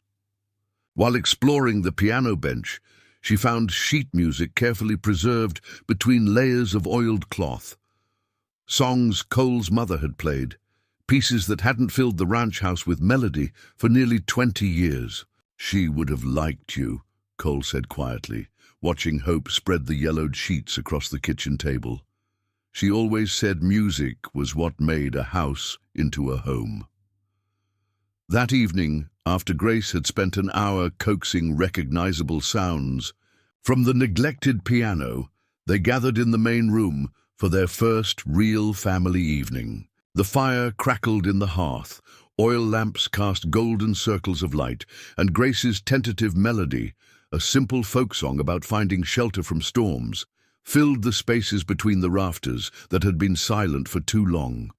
Speaker 1: While exploring the piano bench, she found sheet music carefully preserved between layers of oiled cloth. Songs Cole's mother had played, pieces that hadn't filled the ranch house with melody for nearly 20 years. "She would have liked you," Cole said quietly, watching Hope spread the yellowed sheets across the kitchen table. "She always said music was what made a house into a home." That evening, after Grace had spent an hour coaxing recognizable sounds from the neglected piano, they gathered in the main room for their first real family evening. The fire crackled in the hearth, oil lamps cast golden circles of light, and Grace's tentative melody, a simple folk song about finding shelter from storms, filled the spaces between the rafters that had been silent for too long.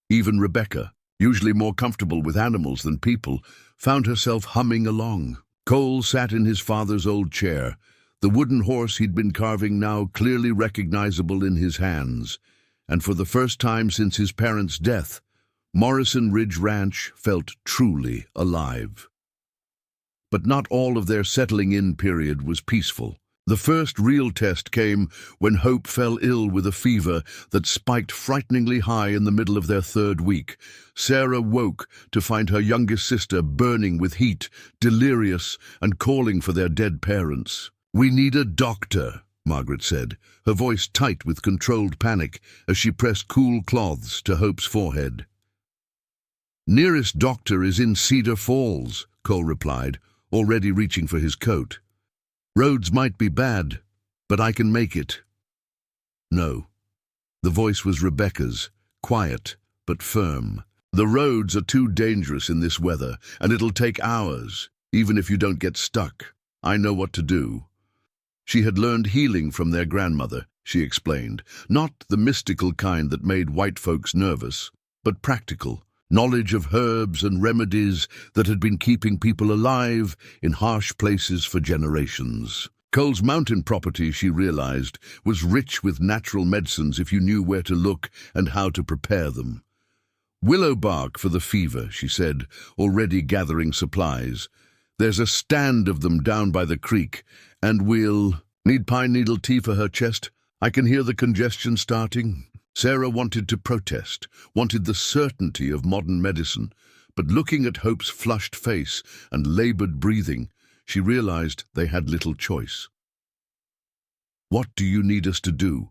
Speaker 1: Even Rebecca, usually more comfortable with animals than people, found herself humming along. Cole sat in his father's old chair, the wooden horse he'd been carving now clearly recognizable in his hands, and for the first time since his parents' death, Morrison Ridge Ranch felt truly alive. But not all of their settling-in period was peaceful. The first real test came when Hope fell ill with a fever that spiked frighteningly high in the middle of their 3rd week. Sarah woke to find her youngest sister burning with heat, delirious, and calling for their dead parents. "We need a doctor," Margaret said, her voice tight with controlled panic as she pressed cool cloths to Hope's forehead. "Nearest doctor is in Cedar Falls," Cole replied, already reaching for his coat. "Roads might be bad, but I can make it." "No." The voice was Rebecca's, quiet but firm. "The roads are too dangerous in this weather, and it'll take hours, even if you don't get stuck. I know what to do." She had learned healing from their grandmother, she explained, not the mystical kind that made white folks nervous, but practical, knowledge of herbs and remedies that had been keeping people alive in harsh places for generations. Cole's mountain property, she realized, was rich with natural medicines if you knew where to look and how to prepare them. "Willow bark for the fever," she said, already gathering supplies. "There's a stand of them down by the creek, and we'll need pine needle tea for her chest. I can hear the congestion starting." Sarah wanted to protest, wanted the certainty of modern medicine, but looking at Hope's flushed face and labored breathing, she realized they had little choice. "What do you need us to do?"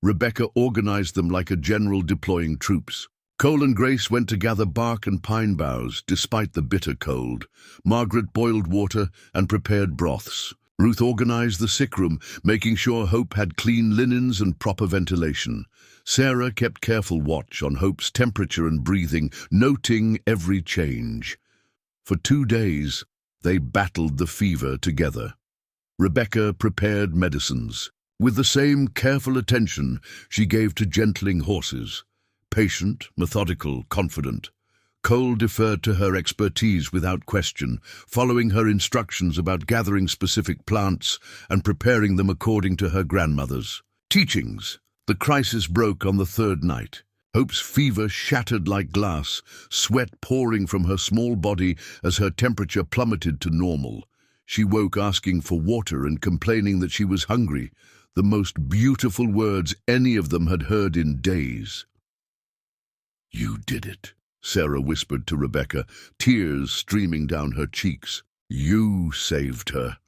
Speaker 1: Rebecca organized them like a general deploying troops. Cole and Grace went to gather bark and pine boughs, despite the bitter cold. Margaret boiled water and prepared broths. Ruth organized the sick room, making sure Hope had clean linens and proper ventilation. Sarah kept careful watch on Hope's temperature and breathing, noting every change. For 2 days, they battled the fever together. Rebecca prepared medicines. With the same careful attention she gave to gentling horses. Patient, methodical, confident. Cole deferred to her expertise without question, following her instructions about gathering specific plants and preparing them according to her grandmother's teachings. The crisis broke on the 3rd night. Hope's fever shattered like glass, sweat pouring from her small body as her temperature plummeted to normal. She woke asking for water and complaining that she was hungry, the most beautiful words any of them had heard in days. "You did it," Sarah whispered to Rebecca, tears streaming down her cheeks. "You saved her."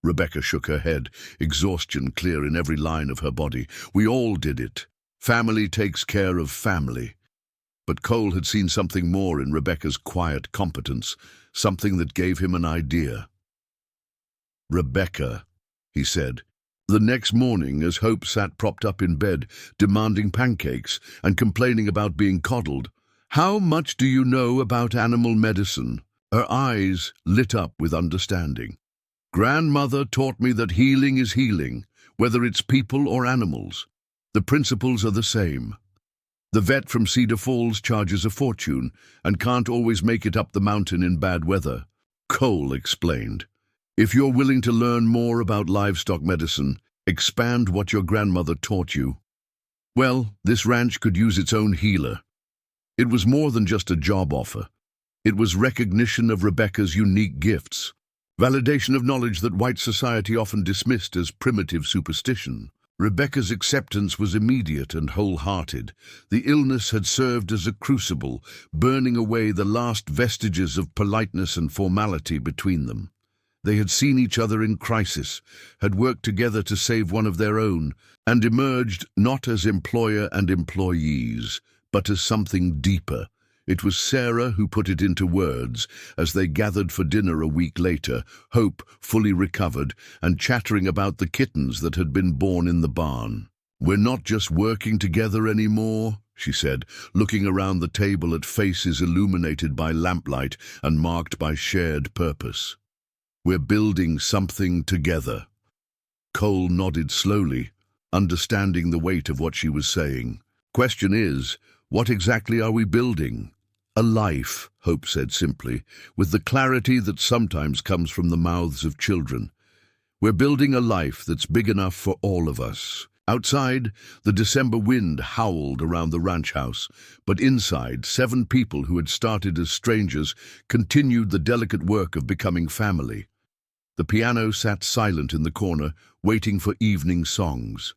Speaker 1: Rebecca shook her head, exhaustion clear in every line of her body. "We all did it. Family takes care of family." But Cole had seen something more in Rebecca's quiet competence, something that gave him an idea. "Rebecca," he said. The next morning, as Hope sat propped up in bed, demanding pancakes and complaining about being coddled, How much do you know about animal medicine? Her eyes lit up with understanding. Grandmother taught me that healing is healing, whether it's people or animals. The principles are the same. The vet from Cedar Falls charges a fortune and can't always make it up the mountain in bad weather. Cole explained. If you're willing to learn more about livestock medicine, expand what your grandmother taught you. Well, this ranch could use its own healer. It was more than just a job offer. It was recognition of Rebecca's unique gifts, validation of knowledge that white society often dismissed as primitive superstition. Rebecca's acceptance was immediate and wholehearted. The illness had served as a crucible, burning away the last vestiges of politeness and formality between them. They had seen each other in crisis, had worked together to save one of their own, and emerged not as employer and employees, but as something deeper. It was Sarah who put it into words as they gathered for dinner a week later, Hope fully recovered and chattering about the kittens that had been born in the barn. "We're not just working together anymore," she said, looking around the table at faces illuminated by lamplight and marked by shared purpose. "We're building something together." Cole nodded slowly, understanding the weight of what she was saying. "Question is, what exactly are we building?" "A life," Hope said simply, with the clarity that sometimes comes from the mouths of children. "We're building a life that's big enough for all of us." Outside, the December wind howled around the ranch house, but inside, 7 people who had started as strangers continued the delicate work of becoming family. The piano sat silent in the corner, waiting for evening songs.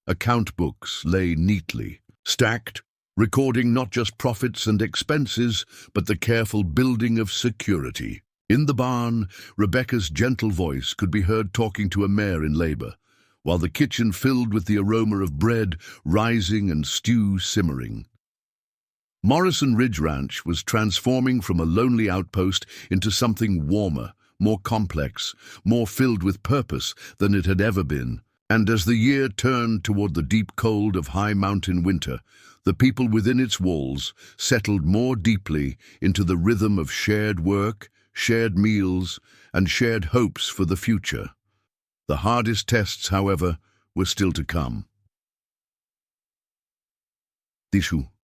Speaker 1: Account books lay neatly, stacked, recording not just profits and expenses, but the careful building of security. In the barn, Rebecca's gentle voice could be heard talking to a mare in labor, while the kitchen filled with the aroma of bread rising and stew simmering. Morrison Ridge Ranch was transforming from a lonely outpost into something warmer, more complex, more filled with purpose than it had ever been. And as the year turned toward the deep cold of high mountain winter, the people within its walls settled more deeply into the rhythm of shared work, shared meals, and shared hopes for the future. The hardest tests, however, were still to come.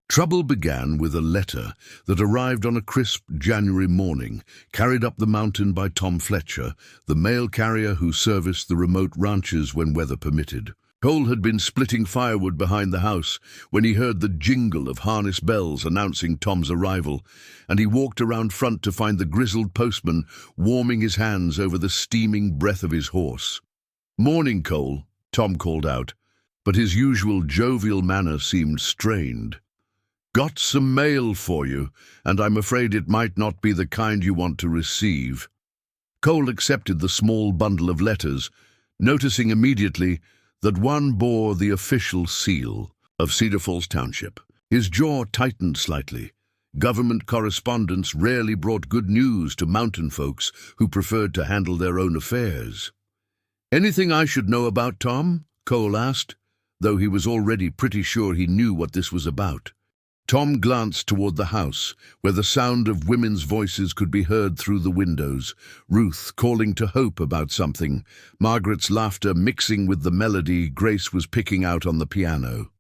Speaker 1: Trouble began with a letter that arrived on a crisp January morning, carried up the mountain by Tom Fletcher, the mail carrier who serviced the remote ranches when weather permitted. Cole had been splitting firewood behind the house when he heard the jingle of harness bells announcing Tom's arrival, and he walked around front to find the grizzled postman warming his hands over the steaming breath of his horse. "Morning, Cole," Tom called out, but his usual jovial manner seemed strained. "Got some mail for you, and I'm afraid it might not be the kind you want to receive." Cole accepted the small bundle of letters, noticing immediately that one bore the official seal of Cedar Falls Township. His jaw tightened slightly. Government correspondence rarely brought good news to mountain folks who preferred to handle their own affairs. "Anything I should know about, Tom?" Cole asked, though he was already pretty sure he knew what this was about. Tom glanced toward the house, where the sound of women's voices could be heard through the windows, Ruth calling to Hope about something, Margaret's laughter mixing with the melody Grace was picking out on the piano.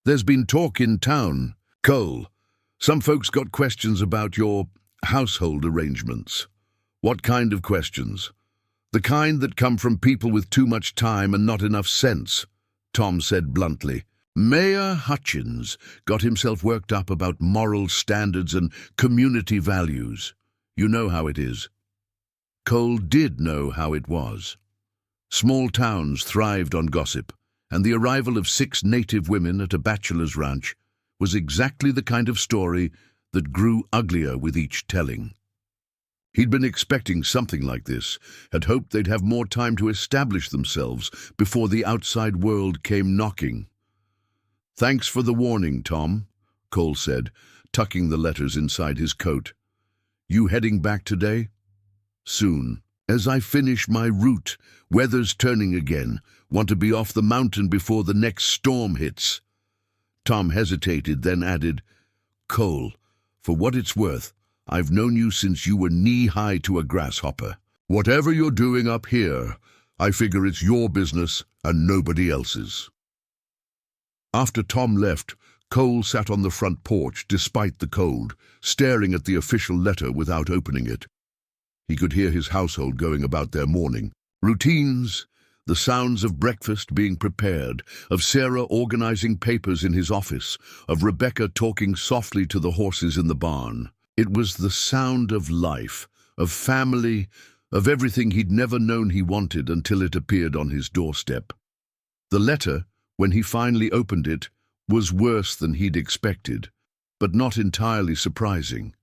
Speaker 1: "There's been talk in town, Cole. Some folks got questions about your household arrangements." "What kind of questions?" "The kind that come from people with too much time and not enough sense," Tom said bluntly. Mayor Hutchins got himself worked up about moral standards and community values. You know how it is. Cole did know how it was. Small towns thrived on gossip, and the arrival of 6 native women at a bachelor's ranch was exactly the kind of story that grew uglier with each telling. He'd been expecting something like this, had hoped they'd have more time to establish themselves before the outside world came knocking. "Thanks for the warning, Tom," Cole said, tucking the letters inside his coat. "You heading back today?" "Soon. As I finish my route, weather's turning again. Want to be off the mountain before the next storm hits." Tom hesitated, then added, Cole, for what it's worth, I've known you since you were knee-high to a grasshopper. Whatever you're doing up here, I figure it's your business and nobody else's." After Tom left, Cole sat on the front porch despite the cold, staring at the official letter without opening it. He could hear his household going about their morning routines, the sounds of breakfast being prepared, of Sarah organizing papers in his office, of Rebecca talking softly to the horses in the barn. It was the sound of life, of family, of everything he'd never known he wanted until it appeared on his doorstep. The letter, when he finally opened it, was worse than he'd expected, but not entirely surprising.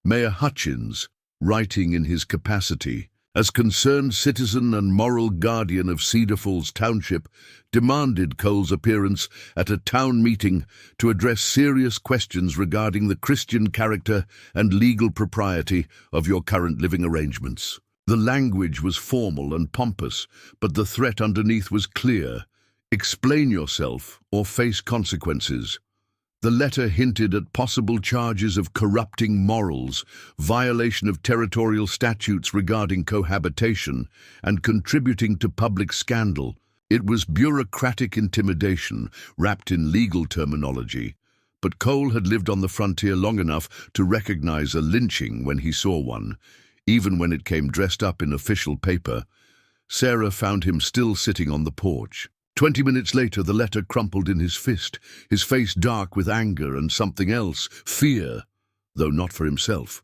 Speaker 1: Mayor Hutchins, writing in his capacity as concerned citizen and moral guardian of Cedar Falls Township, demanded Cole's appearance at a town meeting to address serious questions regarding the Christian character and legal propriety of your current living arrangements. The language was formal and pompous, but the threat underneath was clear. Explain yourself or face consequences. The letter hinted at possible charges of corrupting morals, violation of territorial statutes regarding cohabitation, and contributing to public scandal. It was bureaucratic intimidation wrapped in legal terminology, but Cole had lived on the frontier long enough to recognize a lynching when he saw one, even when it came dressed up in official paper. Sarah found him still sitting on the porch. 20 minutes later, the letter crumpled in his fist, his face dark with anger and something else, fear, though not for himself.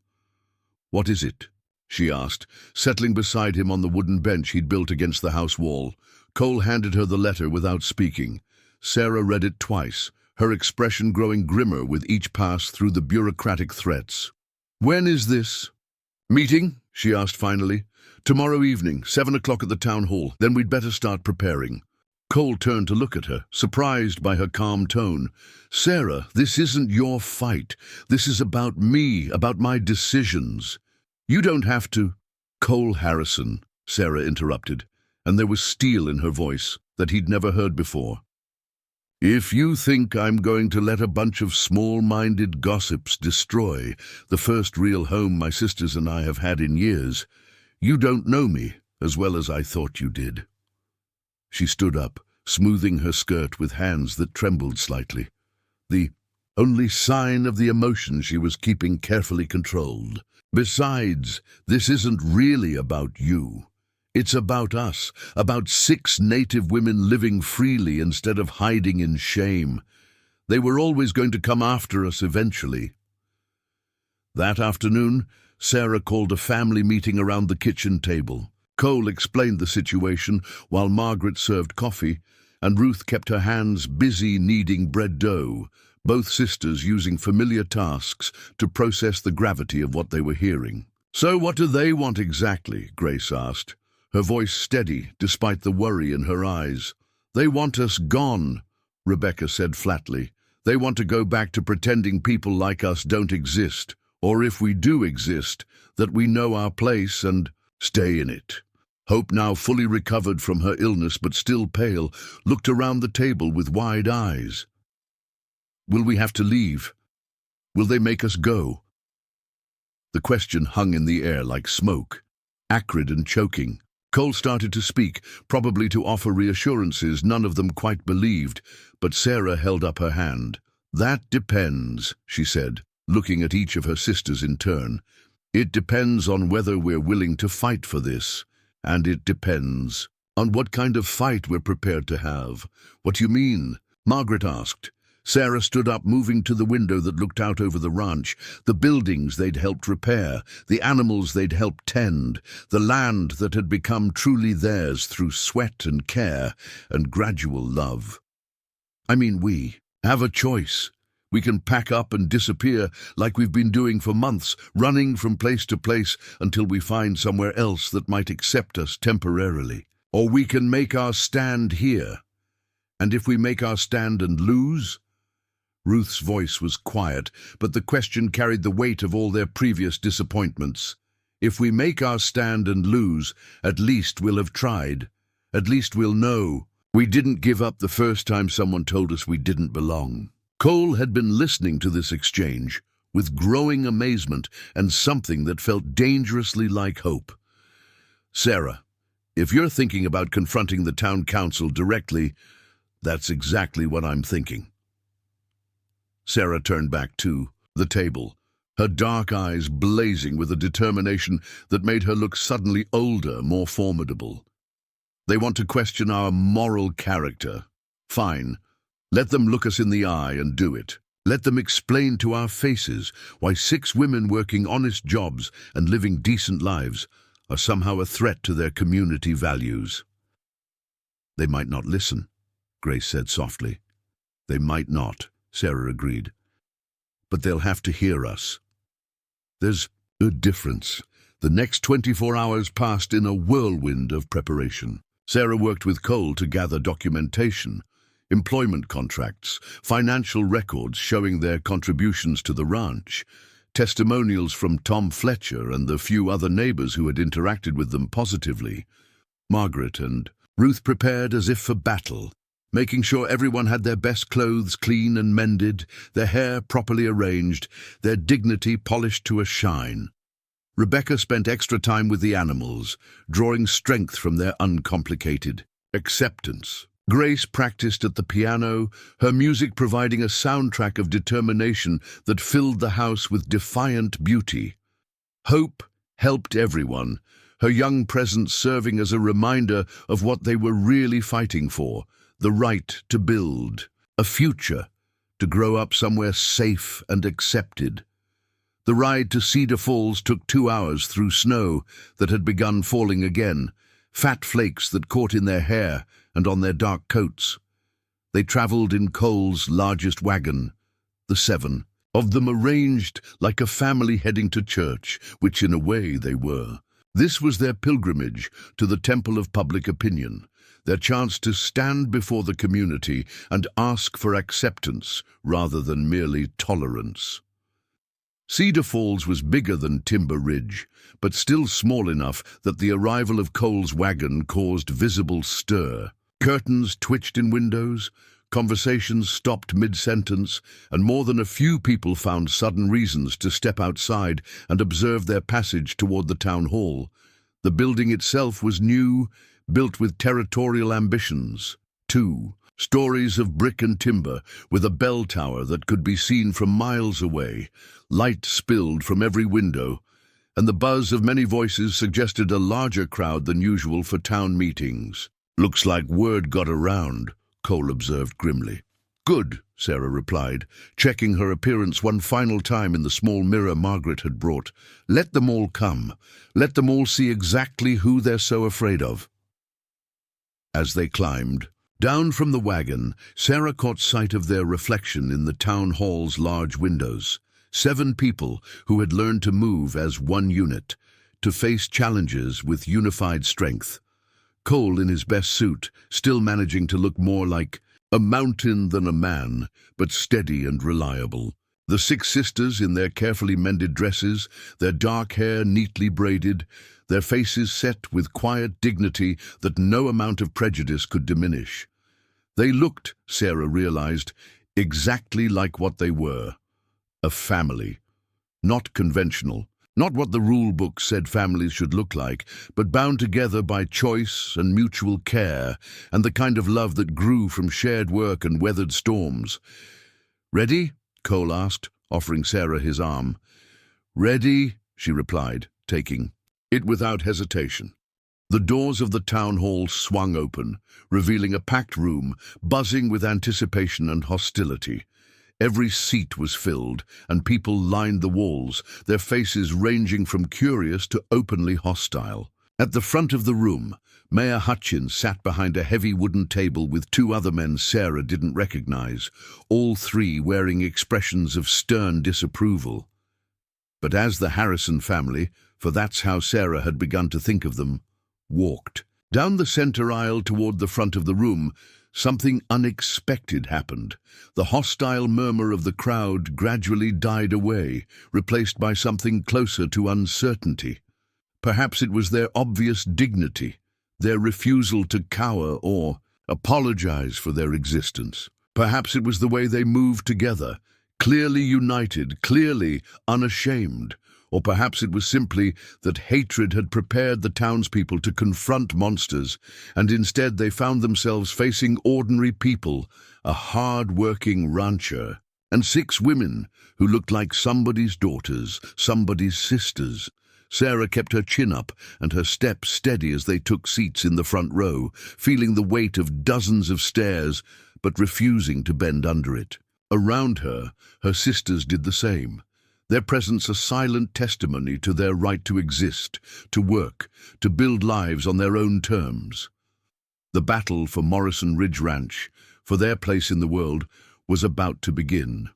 Speaker 1: "What is it?" she asked, settling beside him on the wooden bench he'd built against the house wall. Cole handed her the letter without speaking. Sarah read it twice, her expression growing grimmer with each pass through the bureaucratic threats. "When is this meeting?" she asked finally. "Tomorrow evening, 7 o'clock at the town hall. Then we'd better start preparing." Cole turned to look at her, surprised by her calm tone. "Sarah, this isn't your fight. This is about me, about my decisions. You don't have to—" "Cole Harrison," Sarah interrupted, and there was steel in her voice that he'd never heard before. "If you think I'm going to let a bunch of small-minded gossips destroy the first real home my sisters and I have had in years, you don't know me as well as I thought you did." She stood up, smoothing her skirt with hands that trembled slightly, the only sign of the emotion she was keeping carefully controlled. "Besides, this isn't really about you. It's about us, about 6 Native women living freely instead of hiding in shame. They were always going to come after us eventually." That afternoon, Sarah called a family meeting around the kitchen table. Cole explained the situation while Margaret served coffee, and Ruth kept her hands busy kneading bread dough, both sisters using familiar tasks to process the gravity of what they were hearing. "So what do they want exactly?" Grace asked, her voice steady despite the worry in her eyes. "They want us gone," Rebecca said flatly. "They want to go back to pretending people like us don't exist, or if we do exist, that we know our place and stay in it." Hope, now fully recovered from her illness but still pale, looked around the table with wide eyes. "Will we have to leave? Will they make us go?" The question hung in the air like smoke, acrid and choking. Cole started to speak, probably to offer reassurances none of them quite believed, but Sarah held up her hand. "That depends," she said, looking at each of her sisters in turn. "It depends on whether we're willing to fight for this. And it depends on what kind of fight we're prepared to have." "What do you mean?" Margaret asked. Sarah stood up, moving to the window that looked out over the ranch, the buildings they'd helped repair, the animals they'd helped tend, the land that had become truly theirs through sweat and care and gradual love. "I mean, we have a choice. We can pack up and disappear like we've been doing for months, running from place to place until we find somewhere else that might accept us temporarily. Or we can make our stand here. And if we make our stand and lose?" Ruth's voice was quiet, but the question carried the weight of all their previous disappointments. "If we make our stand and lose, at least we'll have tried. At least we'll know we didn't give up the first time someone told us we didn't belong." Cole had been listening to this exchange with growing amazement and something that felt dangerously like hope. Sarah, if you're thinking about confronting the town council directly, that's exactly what I'm thinking. Sarah turned back to the table, her dark eyes blazing with a determination that made her look suddenly older, more formidable. They want to question our moral character. Fine. Let them look us in the eye and do it. Let them explain to our faces why 6 women working honest jobs and living decent lives are somehow a threat to their community values. They might not listen, Grace said softly. They might not, Sarah agreed. But they'll have to hear us. There's a difference. The next 24 hours passed in a whirlwind of preparation. Sarah worked with Cole to gather documentation, employment contracts, financial records showing their contributions to the ranch, testimonials from Tom Fletcher and the few other neighbors who had interacted with them positively. Margaret and Ruth prepared as if for battle, making sure everyone had their best clothes clean and mended, their hair properly arranged, their dignity polished to a shine. Rebecca spent extra time with the animals, drawing strength from their uncomplicated acceptance. Grace practiced at the piano, her music providing a soundtrack of determination that filled the house with defiant beauty. Hope helped everyone, her young presence serving as a reminder of what they were really fighting for, the right to build, a future, to grow up somewhere safe and accepted. The ride to Cedar Falls took 2 hours through snow that had begun falling again, fat flakes that caught in their hair and on their dark coats. They traveled in Cole's largest wagon, the 7, of them arranged like a family heading to church, which in a way they were. This was their pilgrimage to the temple of public opinion, their chance to stand before the community and ask for acceptance rather than merely tolerance. Cedar Falls was bigger than Timber Ridge, but still small enough that the arrival of Cole's wagon caused visible stir. Curtains twitched in windows, conversations stopped mid-sentence, and more than a few people found sudden reasons to step outside and observe their passage toward the town hall. The building itself was new, built with territorial ambitions. 2 stories of brick and timber, with a bell tower that could be seen from miles away. Light spilled from every window, and the buzz of many voices suggested a larger crowd than usual for town meetings. "Looks like word got around," Cole observed grimly. "Good," Sarah replied, checking her appearance one final time in the small mirror Margaret had brought. "Let them all come. Let them all see exactly who they're so afraid of." As they climbed down from the wagon, Sarah caught sight of their reflection in the town hall's large windows. 7 people who had learned to move as one unit, to face challenges with unified strength. Cole in his best suit, still managing to look more like a mountain than a man, but steady and reliable. The 6 sisters in their carefully mended dresses, their dark hair neatly braided, their faces set with quiet dignity that no amount of prejudice could diminish. They looked, Sarah realized, exactly like what they were. A family. Not conventional. Not what the rule book said families should look like, but bound together by choice and mutual care, and the kind of love that grew from shared work and weathered storms. "Ready?" Cole asked, offering Sarah his arm. "Ready," she replied, taking it without hesitation. The doors of the town hall swung open, revealing a packed room, buzzing with anticipation and hostility. Every seat was filled, and people lined the walls, their faces ranging from curious to openly hostile. At the front of the room, Mayor Hutchins sat behind a heavy wooden table with 2 other men Sarah didn't recognize, all 3 wearing expressions of stern disapproval. But as the Harrison family, for that's how Sarah had begun to think of them, walked down the center aisle toward the front of the room, something unexpected happened. The hostile murmur of the crowd gradually died away, replaced by something closer to uncertainty. Perhaps it was their obvious dignity, their refusal to cower or apologize for their existence. Perhaps it was the way they moved together, clearly united, clearly unashamed. Or perhaps it was simply that hatred had prepared the townspeople to confront monsters, and instead they found themselves facing ordinary people, a hard-working rancher, and 6 women who looked like somebody's daughters, somebody's sisters. Sarah kept her chin up and her step steady as they took seats in the front row, feeling the weight of dozens of stares, but refusing to bend under it. Around her, her sisters did the same, their presence a silent testimony to their right to exist, to work, to build lives on their own terms. The battle for Morrison Ridge Ranch, for their place in the world, was about to begin.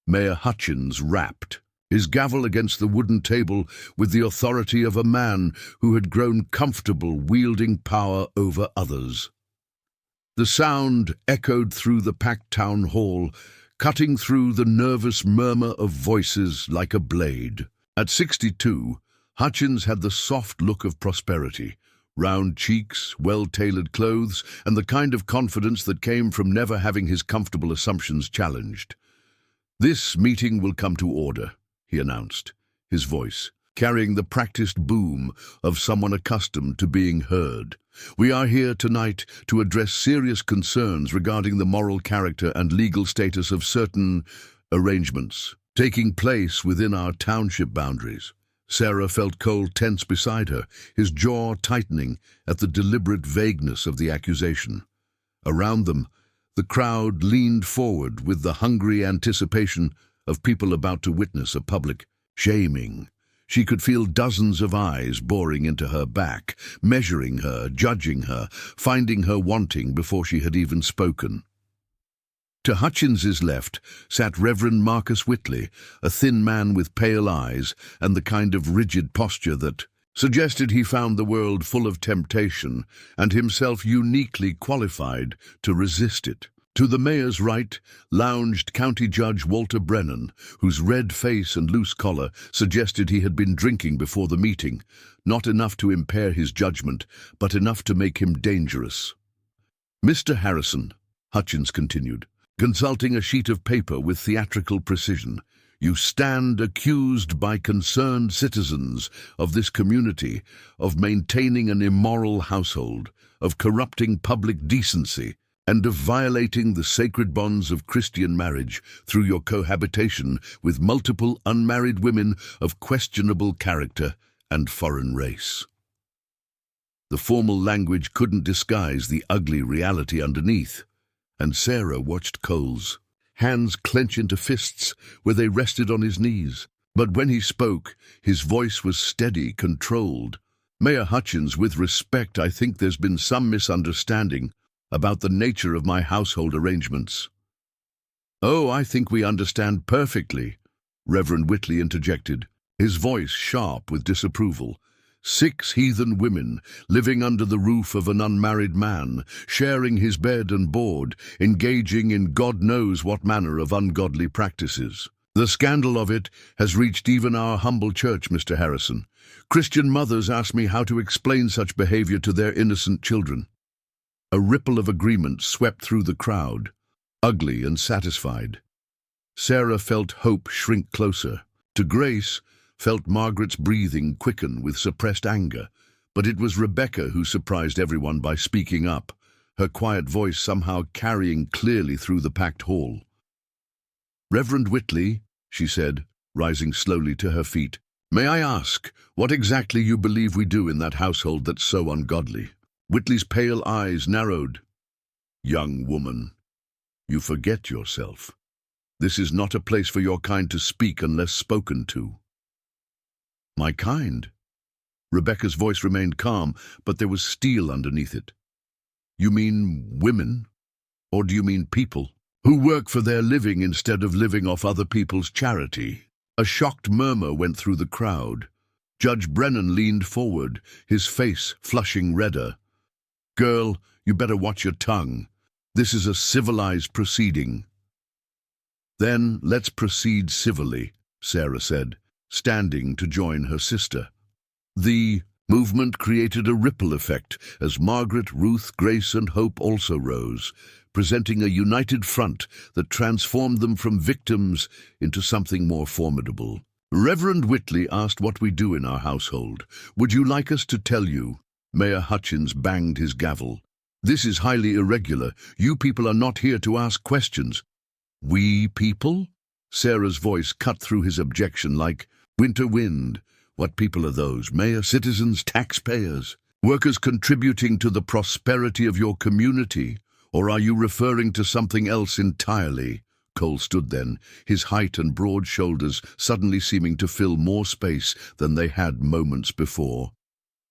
Speaker 1: Mayor Hutchins rapped, his gavel against the wooden table with the authority of a man who had grown comfortable wielding power over others. The sound echoed through the packed town hall, cutting through the nervous murmur of voices like a blade. At 62, Hutchins had the soft look of prosperity, round cheeks, well-tailored clothes, and the kind of confidence that came from never having his comfortable assumptions challenged. "This meeting will come to order," he announced, his voice carrying the practiced boom of someone accustomed to being heard. "We are here tonight to address serious concerns regarding the moral character and legal status of certain arrangements taking place within our township boundaries." Sarah felt Cole tense beside her, his jaw tightening at the deliberate vagueness of the accusation. Around them, the crowd leaned forward with the hungry anticipation of people about to witness a public shaming. She could feel dozens of eyes boring into her back, measuring her, judging her, finding her wanting before she had even spoken. To Hutchins's left sat Reverend Marcus Whitley, a thin man with pale eyes and the kind of rigid posture that suggested he found the world full of temptation and himself uniquely qualified to resist it. To the mayor's right lounged County Judge Walter Brennan, whose red face and loose collar suggested he had been drinking before the meeting, not enough to impair his judgment, but enough to make him dangerous. "Mr. Harrison," Hutchins continued, consulting a sheet of paper with theatrical precision, "you stand accused by concerned citizens of this community of maintaining an immoral household, of corrupting public decency, and of violating the sacred bonds of Christian marriage through your cohabitation with multiple unmarried women of questionable character and foreign race." The formal language couldn't disguise the ugly reality underneath, and Sarah watched Cole's hands clench into fists where they rested on his knees. But when he spoke, his voice was steady, controlled. "Mayor Hutchins, with respect, I think there's been some misunderstanding about the nature of my household arrangements." "Oh, I think we understand perfectly," Reverend Whitley interjected, his voice sharp with disapproval. 6 heathen women living under the roof of an unmarried man, sharing his bed and board, engaging in God knows what manner of ungodly practices. The scandal of it has reached even our humble church, Mr. Harrison. Christian mothers ask me how to explain such behavior to their innocent children." A ripple of agreement swept through the crowd, ugly and satisfied. Sarah felt hope shrink closer. To Grace felt Margaret's breathing quicken with suppressed anger, but it was Rebecca who surprised everyone by speaking up, her quiet voice somehow carrying clearly through the packed hall. "Reverend Whitley," she said, rising slowly to her feet, "may I ask what exactly you believe we do in that household that's so ungodly?" Whitley's pale eyes narrowed. "Young woman, you forget yourself. This is not a place for your kind to speak unless spoken to." "My kind?" Rebecca's voice remained calm, but there was steel underneath it. "You mean women? Or do you mean people who work for their living instead of living off other people's charity?" A shocked murmur went through the crowd. Judge Brennan leaned forward, his face flushing redder. "Girl, you better watch your tongue. This is a civilized proceeding." "Then let's proceed civilly," Sarah said, standing to join her sister. "The Movement created a ripple effect as Margaret, Ruth, Grace, and Hope also rose, presenting a united front that transformed them from victims into something more formidable. Reverend Whitley asked what we do in our household. Would you like us to tell you? Mayor Hutchins banged his gavel. This is highly irregular. You people are not here to ask questions. We people? Sarah's voice cut through his objection like winter wind. What people are those? Mayor, citizens, taxpayers? Workers contributing to the prosperity of your community? Or are you referring to something else entirely? Cole stood then, his height and broad shoulders suddenly seeming to fill more space than they had moments before.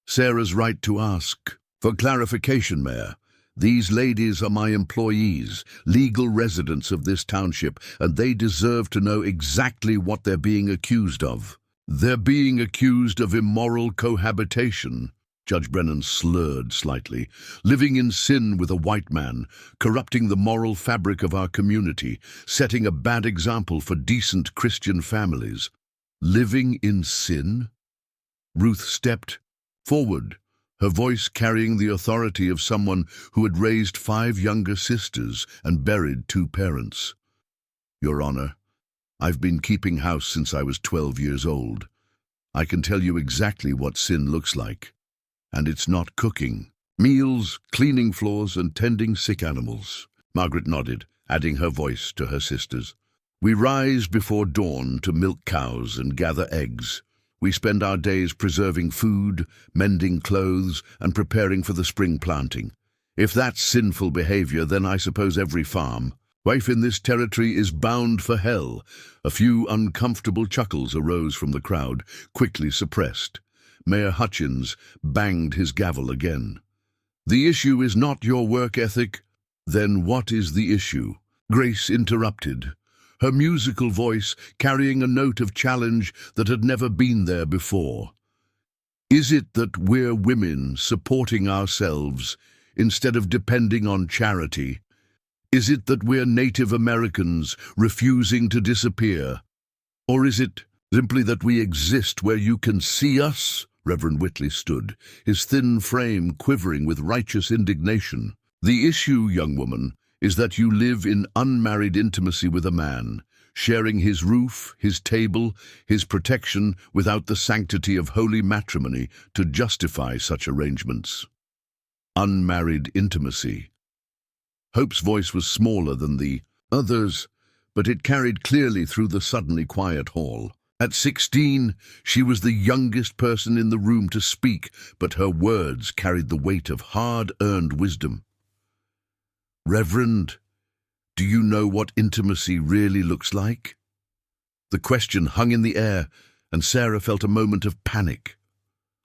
Speaker 1: Sarah's right to ask. For clarification, Mayor, these ladies are my employees, legal residents of this township, and they deserve to know exactly what they're being accused of. They're being accused of immoral cohabitation. Judge Brennan slurred slightly. Living in sin with a white man, corrupting the moral fabric of our community, setting a bad example for decent Christian families. Living in sin? Ruth stepped forward, her voice carrying the authority of someone who had raised 5 younger sisters and buried 2 parents. Your Honor, I've been keeping house since I was 12 years old. I can tell you exactly what sin looks like. And it's not cooking. Meals, cleaning floors, and tending sick animals. Margaret nodded, adding her voice to her sister's. We rise before dawn to milk cows and gather eggs. We spend our days preserving food, mending clothes, and preparing for the spring planting. If that's sinful behavior, then I suppose every wife in this territory is bound for hell. A few uncomfortable chuckles arose from the crowd, quickly suppressed. Mayor Hutchins banged his gavel again. The issue is not your work ethic. Then what is the issue? Grace interrupted, her musical voice carrying a note of challenge that had never been there before. Is it that we're women supporting ourselves instead of depending on charity? Is it that we're Native Americans refusing to disappear? Or is it simply that we exist where you can see us? Reverend Whitley stood, his thin frame quivering with righteous indignation. The issue, young woman, is that you live in unmarried intimacy with a man, sharing his roof, his table, his protection without the sanctity of holy matrimony to justify such arrangements. Unmarried intimacy. Hope's voice was smaller than the others, but it carried clearly through the suddenly quiet hall. At 16, she was the youngest person in the room to speak, but her words carried the weight of hard-earned wisdom. Reverend, do you know what intimacy really looks like? The question hung in the air, and Sarah felt a moment of panic.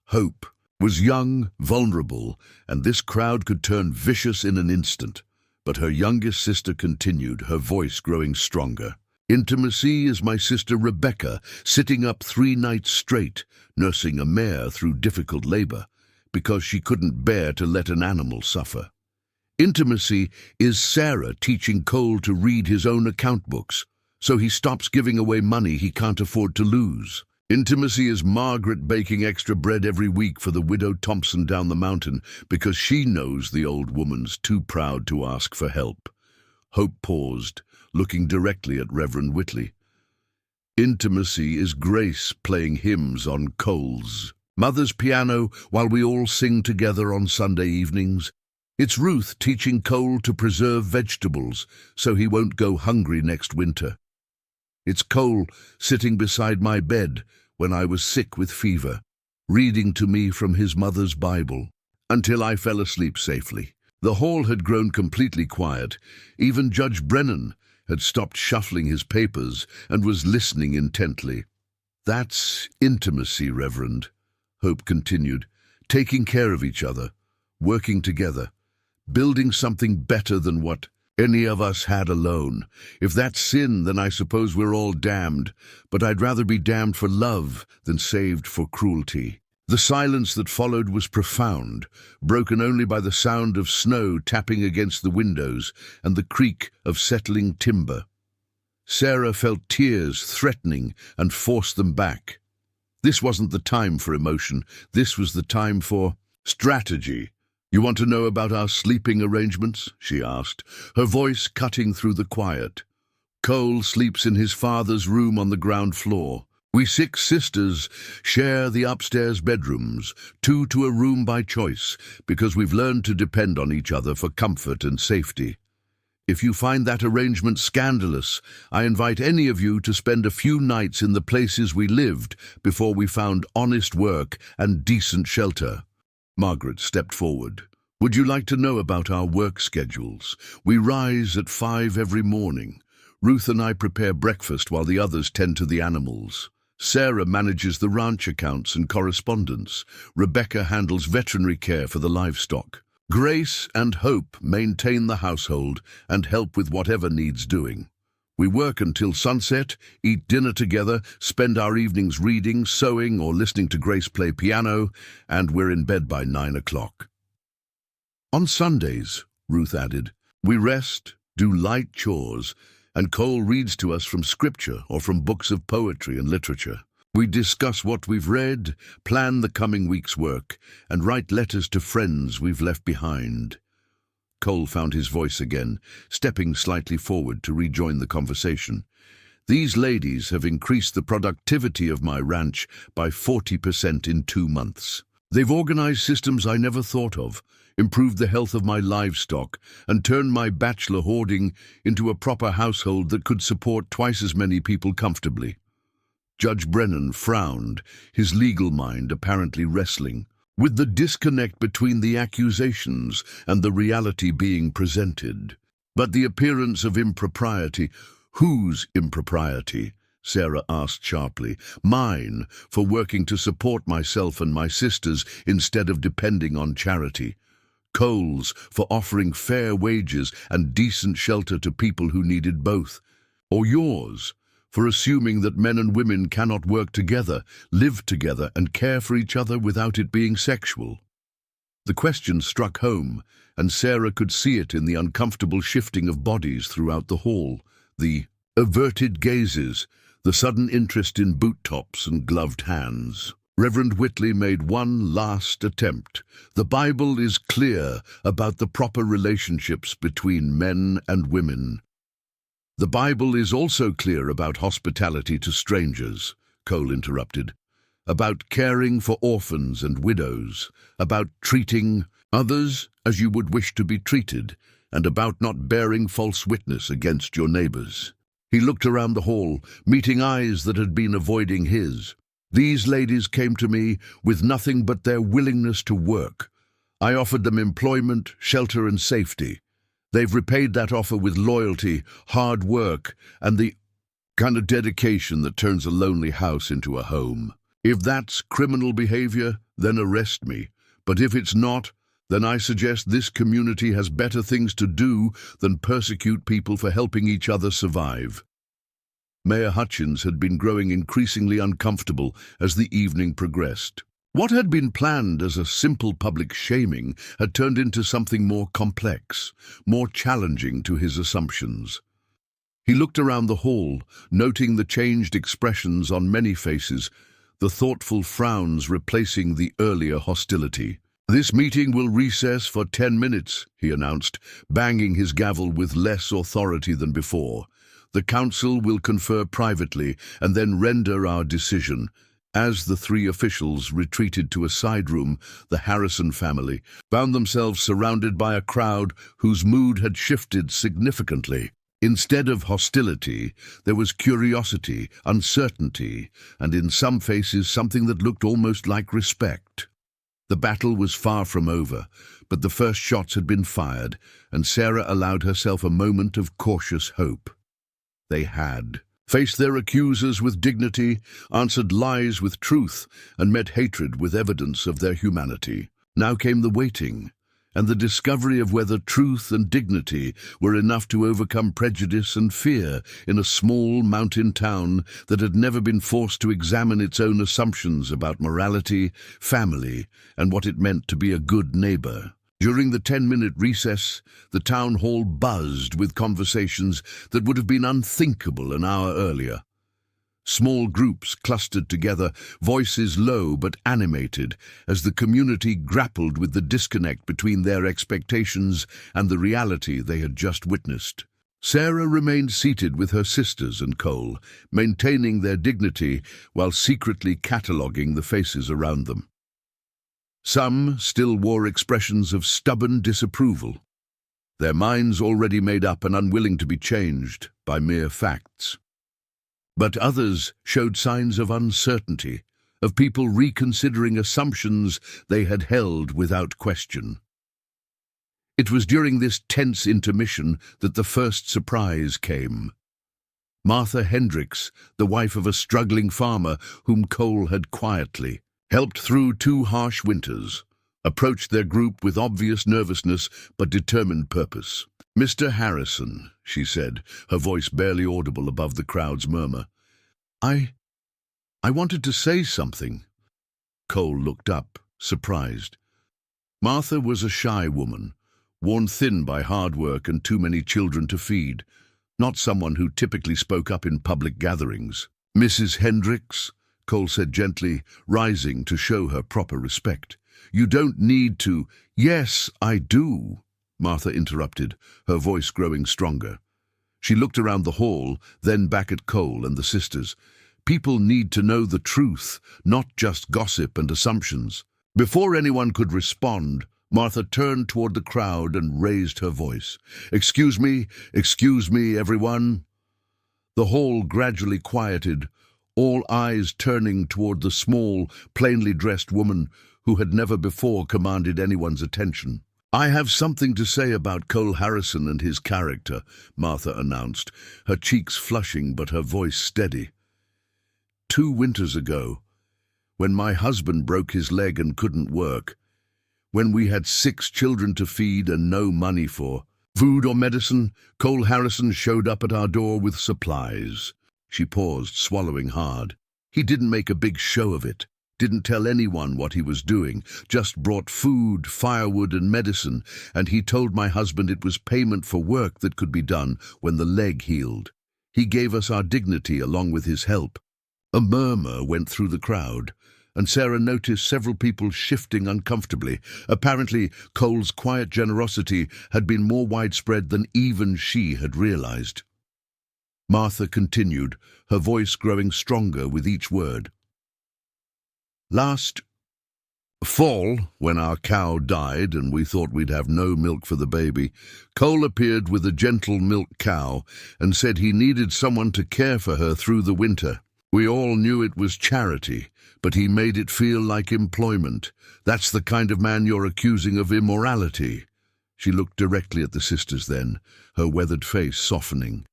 Speaker 1: Hope was young, vulnerable, and this crowd could turn vicious in an instant. But her youngest sister continued, her voice growing stronger. Intimacy is my sister Rebecca, sitting up 3 nights straight, nursing a mare through difficult labor, because she couldn't bear to let an animal suffer. Intimacy is Sarah teaching Cole to read his own account books, so he stops giving away money he can't afford to lose. Intimacy is Margaret baking extra bread every week for the widow Thompson down the mountain, because she knows the old woman's too proud to ask for help. Hope paused, looking directly at Reverend Whitley. Intimacy is Grace playing hymns on Cole's mother's piano while we all sing together on Sunday evenings. It's Ruth teaching Cole to preserve vegetables so he won't go hungry next winter. It's Cole sitting beside my bed when I was sick with fever, reading to me from his mother's Bible, until I fell asleep safely. The hall had grown completely quiet. Even Judge Brennan had stopped shuffling his papers and was listening intently. That's intimacy, Reverend, Hope continued, taking care of each other, working together, building something better than what any of us had alone. If that's sin, then I suppose we're all damned, but I'd rather be damned for love than saved for cruelty. The silence that followed was profound, broken only by the sound of snow tapping against the windows and the creak of settling timber. Sarah felt tears threatening and forced them back. This wasn't the time for emotion. This was the time for strategy. "You want to know about our sleeping arrangements?" she asked, her voice cutting through the quiet. "Cole sleeps in his father's room on the ground floor. We 6 sisters share the upstairs bedrooms, 2 to a room by choice, because we've learned to depend on each other for comfort and safety. If you find that arrangement scandalous, I invite any of you to spend a few nights in the places we lived before we found honest work and decent shelter." Margaret stepped forward. "Would you like to know about our work schedules? We rise at 5 every morning. Ruth and I prepare breakfast while the others tend to the animals. Sarah manages the ranch accounts and correspondence. Rebecca handles veterinary care for the livestock. Grace and Hope maintain the household and help with whatever needs doing. We work until sunset, eat dinner together, spend our evenings reading, sewing, or listening to Grace play piano, and we're in bed by 9 o'clock. On Sundays," Ruth added, "we rest, do light chores, and Cole reads to us from scripture or from books of poetry and literature. We discuss what we've read, plan the coming week's work, and write letters to friends we've left behind." Cole found his voice again, stepping slightly forward to rejoin the conversation. "These ladies have increased the productivity of my ranch by 40% in 2 months. They've organized systems I never thought of, improved the health of my livestock, and turned my bachelor hoarding into a proper household that could support twice as many people comfortably." Judge Brennan frowned, his legal mind apparently wrestling with the disconnect between the accusations and the reality being presented. "But the appearance of impropriety—" "Whose impropriety?" Sarah asked sharply. "Mine, for working to support myself and my sisters instead of depending on charity. Cole's, for offering fair wages and decent shelter to people who needed both. Or yours, for assuming that men and women cannot work together, live together, and care for each other without it being sexual." The question struck home, and Sarah could see it in the uncomfortable shifting of bodies throughout the hall, the averted gazes, the sudden interest in boot tops and gloved hands. Reverend Whitley made one last attempt. "The Bible is clear about the proper relationships between men and women." "The Bible is also clear about hospitality to strangers," Cole interrupted, "about caring for orphans and widows, about treating others as you would wish to be treated, and about not bearing false witness against your neighbors." He looked around the hall, meeting eyes that had been avoiding his. "These ladies came to me with nothing but their willingness to work. I offered them employment, shelter, and safety. They've repaid that offer with loyalty, hard work, and the kind of dedication that turns a lonely house into a home. If that's criminal behavior, then arrest me. But if it's not, then I suggest this community has better things to do than persecute people for helping each other survive." Mayor Hutchins had been growing increasingly uncomfortable as the evening progressed. What had been planned as a simple public shaming had turned into something more complex, more challenging to his assumptions. He looked around the hall, noting the changed expressions on many faces, the thoughtful frowns replacing the earlier hostility. "This meeting will recess for 10 minutes, he announced, banging his gavel with less authority than before. "The council will confer privately and then render our decision." As the 3 officials retreated to a side room, the Harrison family found themselves surrounded by a crowd whose mood had shifted significantly. Instead of hostility, there was curiosity, uncertainty, and in some faces something that looked almost like respect. The battle was far from over, but the first shots had been fired, and Sarah allowed herself a moment of cautious hope. They had faced their accusers with dignity, answered lies with truth, and met hatred with evidence of their humanity. Now came the waiting, and the discovery of whether truth and dignity were enough to overcome prejudice and fear in a small mountain town that had never been forced to examine its own assumptions about morality, family, and what it meant to be a good neighbor. During the 10-minute recess, the town hall buzzed with conversations that would have been unthinkable an hour earlier. Small groups clustered together, voices low but animated, as the community grappled with the disconnect between their expectations and the reality they had just witnessed. Sarah remained seated with her sisters and Cole, maintaining their dignity while secretly cataloguing the faces around them. Some still wore expressions of stubborn disapproval, their minds already made up and unwilling to be changed by mere facts. But others showed signs of uncertainty, of people reconsidering assumptions they had held without question. It was during this tense intermission that the first surprise came. Martha Hendricks, the wife of a struggling farmer whom Cole had quietly helped through 2 harsh winters, approached their group with obvious nervousness but determined purpose. "Mr. Harrison," she said, her voice barely audible above the crowd's murmur. I wanted to say something." Cole looked up, surprised. Martha was a shy woman, worn thin by hard work and too many children to feed, not someone who typically spoke up in public gatherings. "Mrs. Hendricks," Cole said gently, rising to show her proper respect. "You don't need to—" "Yes, I do," Martha interrupted, her voice growing stronger. She looked around the hall, then back at Cole and the sisters. "People need to know the truth, not just gossip and assumptions." Before anyone could respond, Martha turned toward the crowd and raised her voice. Excuse me, everyone." The hall gradually quieted, all eyes turning toward the small, plainly dressed woman who had never before commanded anyone's attention. "I have something to say about Cole Harrison and his character," Martha announced, her cheeks flushing but her voice steady. 2 winters ago, when my husband broke his leg and couldn't work, when we had 6 children to feed and no money for food or medicine, Cole Harrison showed up at our door with supplies. She paused, swallowing hard. He didn't make a big show of it, didn't tell anyone what he was doing, just brought food, firewood and medicine, and he told my husband it was payment for work that could be done when the leg healed. He gave us our dignity along with his help. A murmur went through the crowd, and Sarah noticed several people shifting uncomfortably. Apparently, Cole's quiet generosity had been more widespread than even she had realized. Martha continued, her voice growing stronger with each word. "Last fall, when our cow died and we thought we'd have no milk for the baby, Cole appeared with a gentle milk cow and said he needed someone to care for her through the winter. We all knew it was charity, but he made it feel like employment. That's the kind of man you're accusing of immorality." She looked directly at the sisters then, her weathered face softening.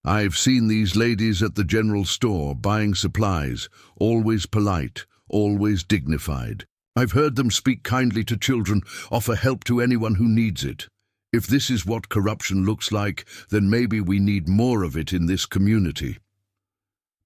Speaker 1: "I've seen these ladies at the general store, buying supplies, always polite, always dignified. I've heard them speak kindly to children, offer help to anyone who needs it. If this is what corruption looks like, then maybe we need more of it in this community."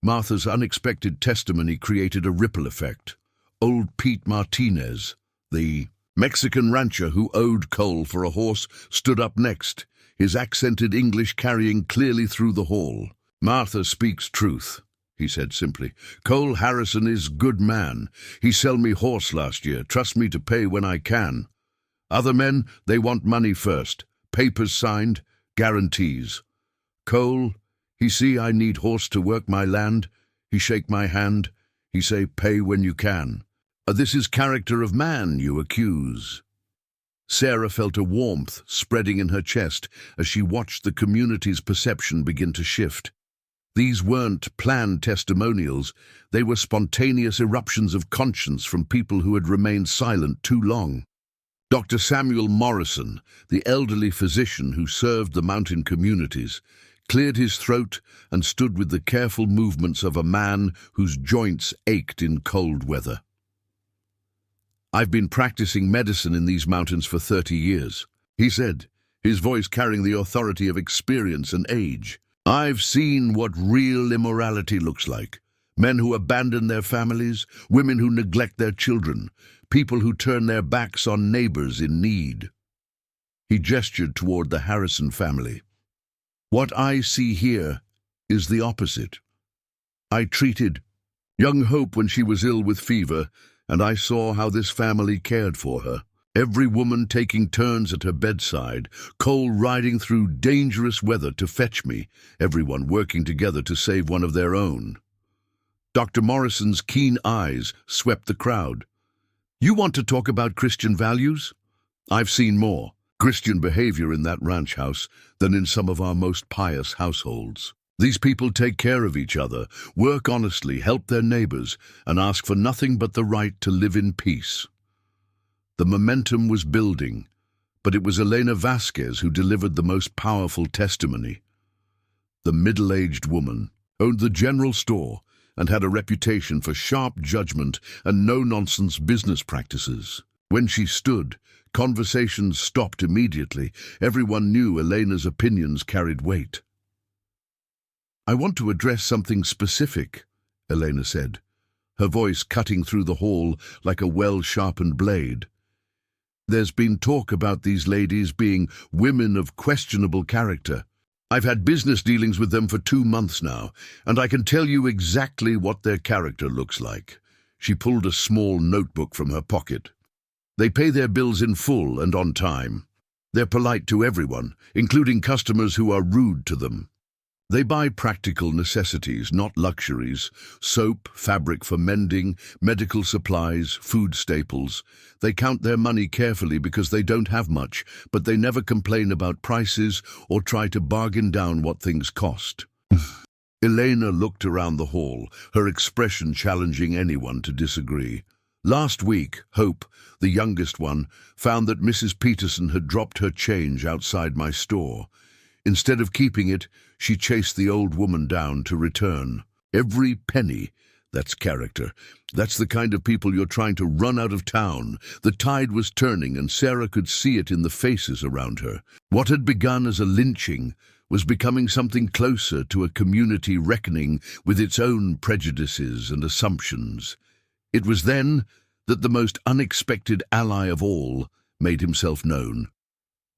Speaker 1: Martha's unexpected testimony created a ripple effect. Old Pete Martinez, the Mexican rancher who owed Cole for a horse, stood up next, his accented English carrying clearly through the hall. "Martha speaks truth," he said simply. "Cole Harrison is good man. He sell me horse last year, trust me to pay when I can. Other men, they want money first, papers signed, guarantees. Cole, he see I need horse to work my land, he shake my hand, he say pay when you can. This is character of man you accuse." Sarah felt a warmth spreading in her chest as she watched the community's perception begin to shift. These weren't planned testimonials, they were spontaneous eruptions of conscience from people who had remained silent too long. Dr. Samuel Morrison, the elderly physician who served the mountain communities, cleared his throat and stood with the careful movements of a man whose joints ached in cold weather. "I've been practicing medicine in these mountains for 30 years, he said, his voice carrying the authority of experience and age. "I've seen what real immorality looks like. Men who abandon their families, women who neglect their children, people who turn their backs on neighbors in need." He gestured toward the Harrison family. "What I see here is the opposite. I treated young Hope when she was ill with fever, and I saw how this family cared for her. Every woman taking turns at her bedside, Cole riding through dangerous weather to fetch me, everyone working together to save one of their own. Dr. Morrison's keen eyes swept the crowd. You want to talk about Christian values? I've seen more Christian behavior in that ranch house than in some of our most pious households. These people take care of each other, work honestly, help their neighbors, and ask for nothing but the right to live in peace. The momentum was building, but it was Elena Vasquez who delivered the most powerful testimony. The middle-aged woman owned the general store and had a reputation for sharp judgment and no-nonsense business practices. When she stood, conversations stopped immediately. Everyone knew Elena's opinions carried weight. I want to address something specific, Elena said, her voice cutting through the hall like a well-sharpened blade. There's been talk about these ladies being women of questionable character. I've had business dealings with them for 2 months now, and I can tell you exactly what their character looks like. She pulled a small notebook from her pocket. They pay their bills in full and on time. They're polite to everyone, including customers who are rude to them. They buy practical necessities, not luxuries: soap, fabric for mending, medical supplies, food staples. They count their money carefully because they don't have much, but they never complain about prices or try to bargain down what things cost. Elena looked around the hall, her expression challenging anyone to disagree. Last week, Hope, the youngest one, found that Mrs. Peterson had dropped her change outside my store. Instead of keeping it, she chased the old woman down to return. Every penny. That's character. That's the kind of people you're trying to run out of town. The tide was turning, and Sarah could see it in the faces around her. What had begun as a lynching was becoming something closer to a community reckoning with its own prejudices and assumptions. It was then that the most unexpected ally of all made himself known.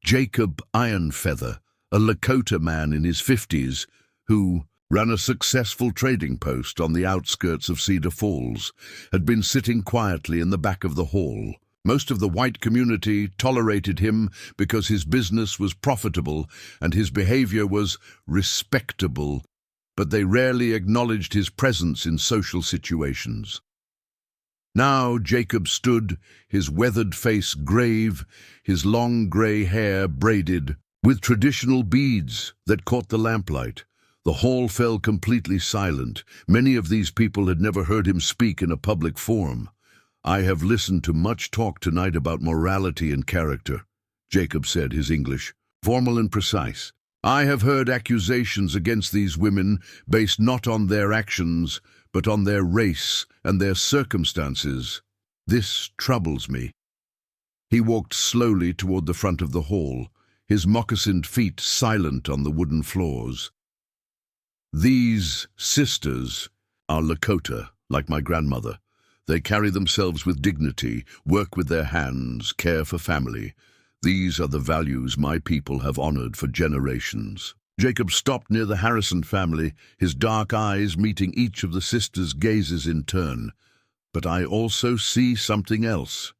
Speaker 1: Jacob Ironfeather, a Lakota man in his 50s, who ran a successful trading post on the outskirts of Cedar Falls, had been sitting quietly in the back of the hall. Most of the white community tolerated him because his business was profitable and his behavior was respectable, but they rarely acknowledged his presence in social situations. Now Jacob stood, his weathered face grave, his long grey hair braided with traditional beads that caught the lamplight. The hall fell completely silent. Many of these people had never heard him speak in a public forum. I have listened to much talk tonight about morality and character, Jacob said, his English formal and precise. I have heard accusations against these women based not on their actions, but on their race and their circumstances. This troubles me. He walked slowly toward the front of the hall, his moccasined feet silent on the wooden floors. These sisters are Lakota, like my grandmother. They carry themselves with dignity, work with their hands, care for family. These are the values my people have honored for generations. Jacob stopped near the Harrison family, his dark eyes meeting each of the sisters' gazes in turn. But I also see something else.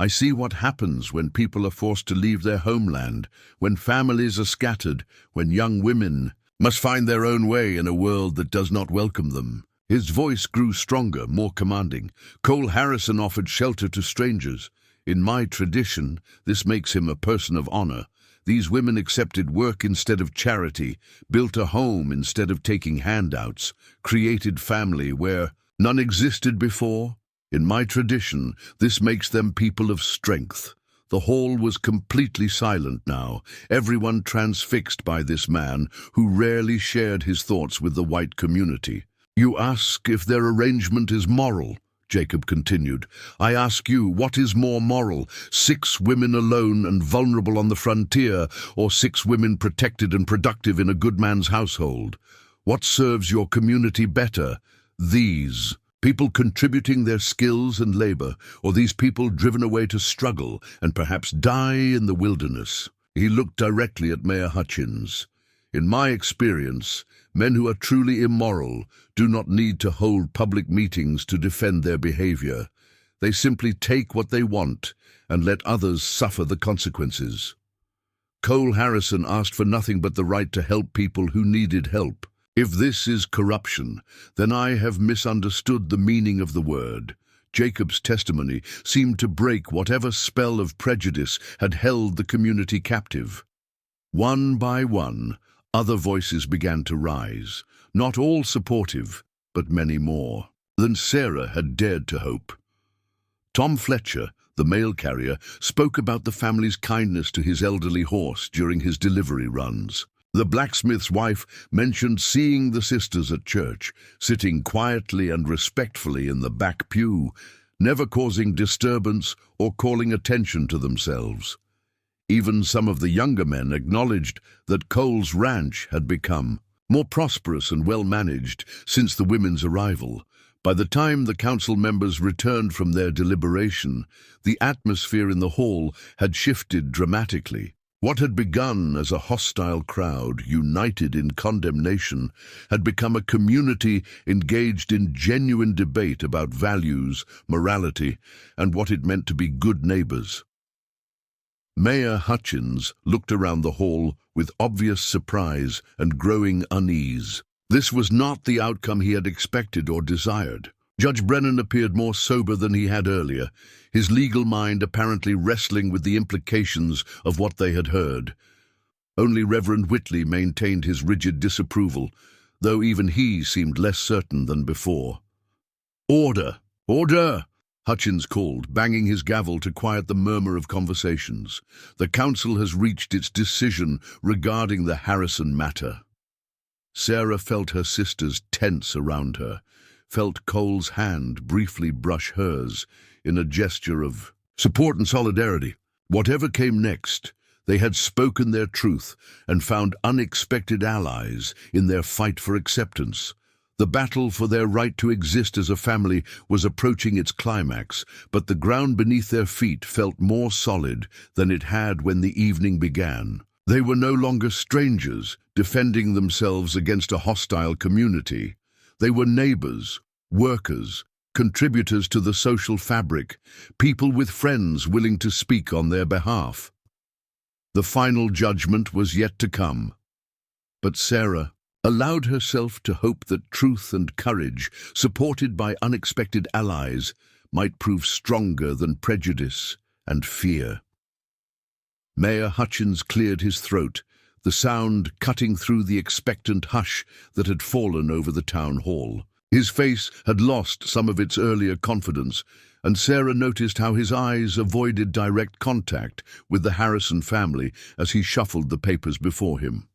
Speaker 1: I see what happens when people are forced to leave their homeland, when families are scattered, when young women must find their own way in a world that does not welcome them. His voice grew stronger, more commanding. Cole Harrison offered shelter to strangers. In my tradition, this makes him a person of honor. These women accepted work instead of charity, built a home instead of taking handouts, created family where none existed before. In my tradition, this makes them people of strength. The hall was completely silent now, everyone transfixed by this man who rarely shared his thoughts with the white community. You ask if their arrangement is moral, Jacob continued. I ask you, what is more moral, 6 women alone and vulnerable on the frontier, or 6 women protected and productive in a good man's household? What serves your community better? These people contributing their skills and labor, or these people driven away to struggle and perhaps die in the wilderness? He looked directly at Mayor Hutchins. In my experience, men who are truly immoral do not need to hold public meetings to defend their behavior. They simply take what they want and let others suffer the consequences. Cole Harrison asked for nothing but the right to help people who needed help. If this is corruption, then I have misunderstood the meaning of the word. Jacob's testimony seemed to break whatever spell of prejudice had held the community captive. One by one, other voices began to rise, not all supportive, but many more than Sarah had dared to hope. Tom Fletcher, the mail carrier, spoke about the family's kindness to his elderly horse during his delivery runs. The blacksmith's wife mentioned seeing the sisters at church, sitting quietly and respectfully in the back pew, never causing disturbance or calling attention to themselves. Even some of the younger men acknowledged that Cole's ranch had become more prosperous and well-managed since the women's arrival. By the time the council members returned from their deliberation, the atmosphere in the hall had shifted dramatically. What had begun as a hostile crowd united in condemnation had become a community engaged in genuine debate about values, morality, and what it meant to be good neighbors. Mayor Hutchins looked around the hall with obvious surprise and growing unease. This was not the outcome he had expected or desired. Judge Brennan appeared more sober than he had earlier, his legal mind apparently wrestling with the implications of what they had heard. Only Reverend Whitley maintained his rigid disapproval, though even he seemed less certain than before. "Order! Order!" Hutchins called, banging his gavel to quiet the murmur of conversations. "The council has reached its decision regarding the Harrison matter." Sarah felt her sisters tense around her, felt Cole's hand briefly brush hers in a gesture of support and solidarity. Whatever came next, they had spoken their truth and found unexpected allies in their fight for acceptance. The battle for their right to exist as a family was approaching its climax, but the ground beneath their feet felt more solid than it had when the evening began. They were no longer strangers, defending themselves against a hostile community. They were neighbors, workers, contributors to the social fabric, people with friends willing to speak on their behalf. The final judgment was yet to come. But Sarah allowed herself to hope that truth and courage, supported by unexpected allies, might prove stronger than prejudice and fear. Mayor Hutchins cleared his throat, the sound cutting through the expectant hush that had fallen over the town hall. His face had lost some of its earlier confidence, and Sarah noticed how his eyes avoided direct contact with the Harrison family as he shuffled the papers before him.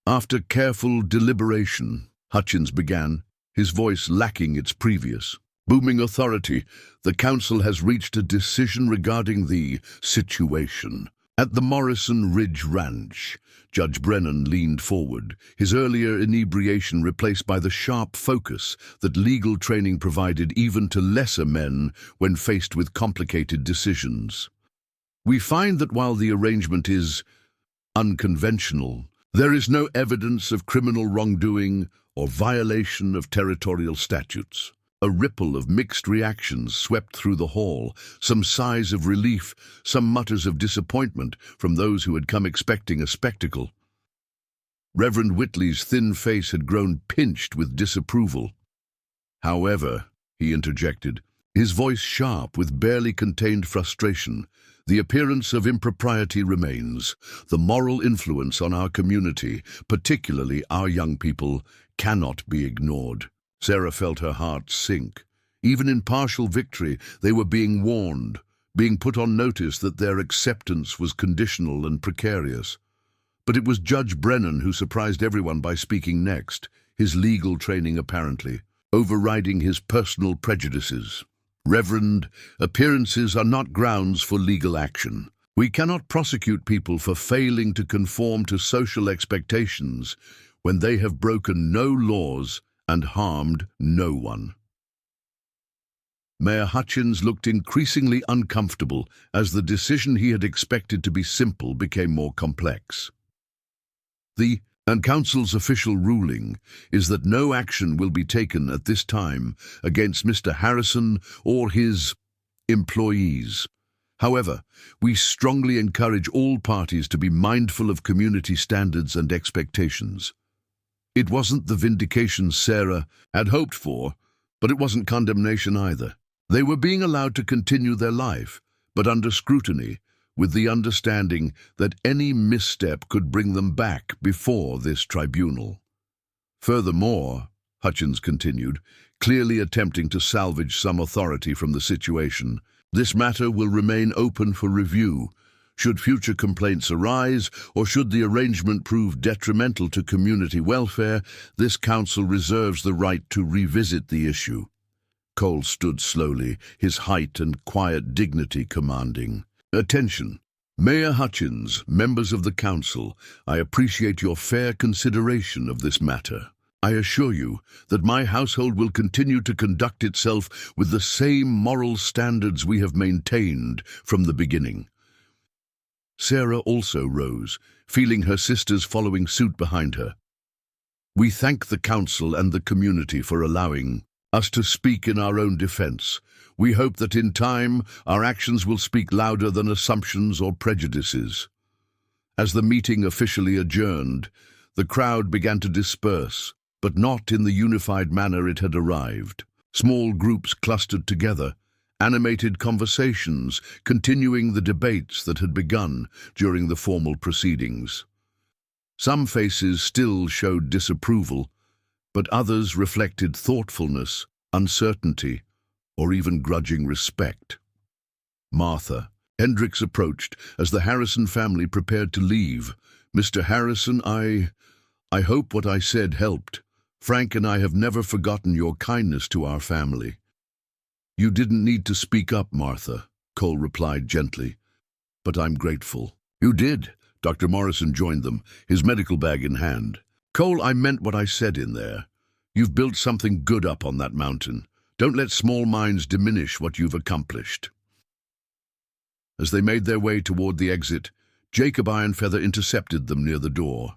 Speaker 1: "After careful deliberation," Hutchins began, his voice lacking its previous booming authority, "the council has reached a decision regarding the situation at the Morrison Ridge Ranch." Judge Brennan leaned forward, his earlier inebriation replaced by the sharp focus that legal training provided even to lesser men when faced with complicated decisions. "We find that while the arrangement is unconventional, there is no evidence of criminal wrongdoing or violation of territorial statutes." A ripple of mixed reactions swept through the hall, some sighs of relief, some mutters of disappointment from those who had come expecting a spectacle. Reverend Whitley's thin face had grown pinched with disapproval. "However," he interjected, his voice sharp with barely contained frustration, "the appearance of impropriety remains. The moral influence on our community, particularly our young people, cannot be ignored." Sarah felt her heart sink. Even in partial victory, they were being warned, being put on notice that their acceptance was conditional and precarious. But it was Judge Brennan who surprised everyone by speaking next, his legal training apparently overriding his personal prejudices. "Reverend, appearances are not grounds for legal action. We cannot prosecute people for failing to conform to social expectations when they have broken no laws and harmed no one." Mayor Hutchins looked increasingly uncomfortable as the decision he had expected to be simple became more complex. And Council's official ruling is that no action will be taken at this time against Mr. Harrison or his employees. However, we strongly encourage all parties to be mindful of community standards and expectations. It wasn't the vindication Sarah had hoped for, but it wasn't condemnation either. They were being allowed to continue their life, but under scrutiny, with the understanding that any misstep could bring them back before this tribunal. Furthermore, Hutchins continued, clearly attempting to salvage some authority from the situation, this matter will remain open for review. Should future complaints arise, or should the arrangement prove detrimental to community welfare, this council reserves the right to revisit the issue. Cole stood slowly, his height and quiet dignity commanding. Attention! Mayor Hutchins, members of the council, I appreciate your fair consideration of this matter. I assure you that my household will continue to conduct itself with the same moral standards we have maintained from the beginning. Sarah also rose, feeling her sisters following suit behind her. We thank the council and the community for allowing us to speak in our own defense. We hope that in time our actions will speak louder than assumptions or prejudices. As the meeting officially adjourned, the crowd began to disperse, but not in the unified manner it had arrived. Small groups clustered together, animated conversations continuing the debates that had begun during the formal proceedings. Some faces still showed disapproval, but others reflected thoughtfulness, uncertainty, or even grudging respect. Martha. Hendricks approached as the Harrison family prepared to leave. Mr. Harrison, I hope what I said helped. Frank and I have never forgotten your kindness to our family. You didn't need to speak up, Martha, Cole replied gently. But I'm grateful. You did. Dr. Morrison joined them, his medical bag in hand. Cole, I meant what I said in there. You've built something good up on that mountain. Don't let small minds diminish what you've accomplished. As they made their way toward the exit, Jacob Ironfeather intercepted them near the door.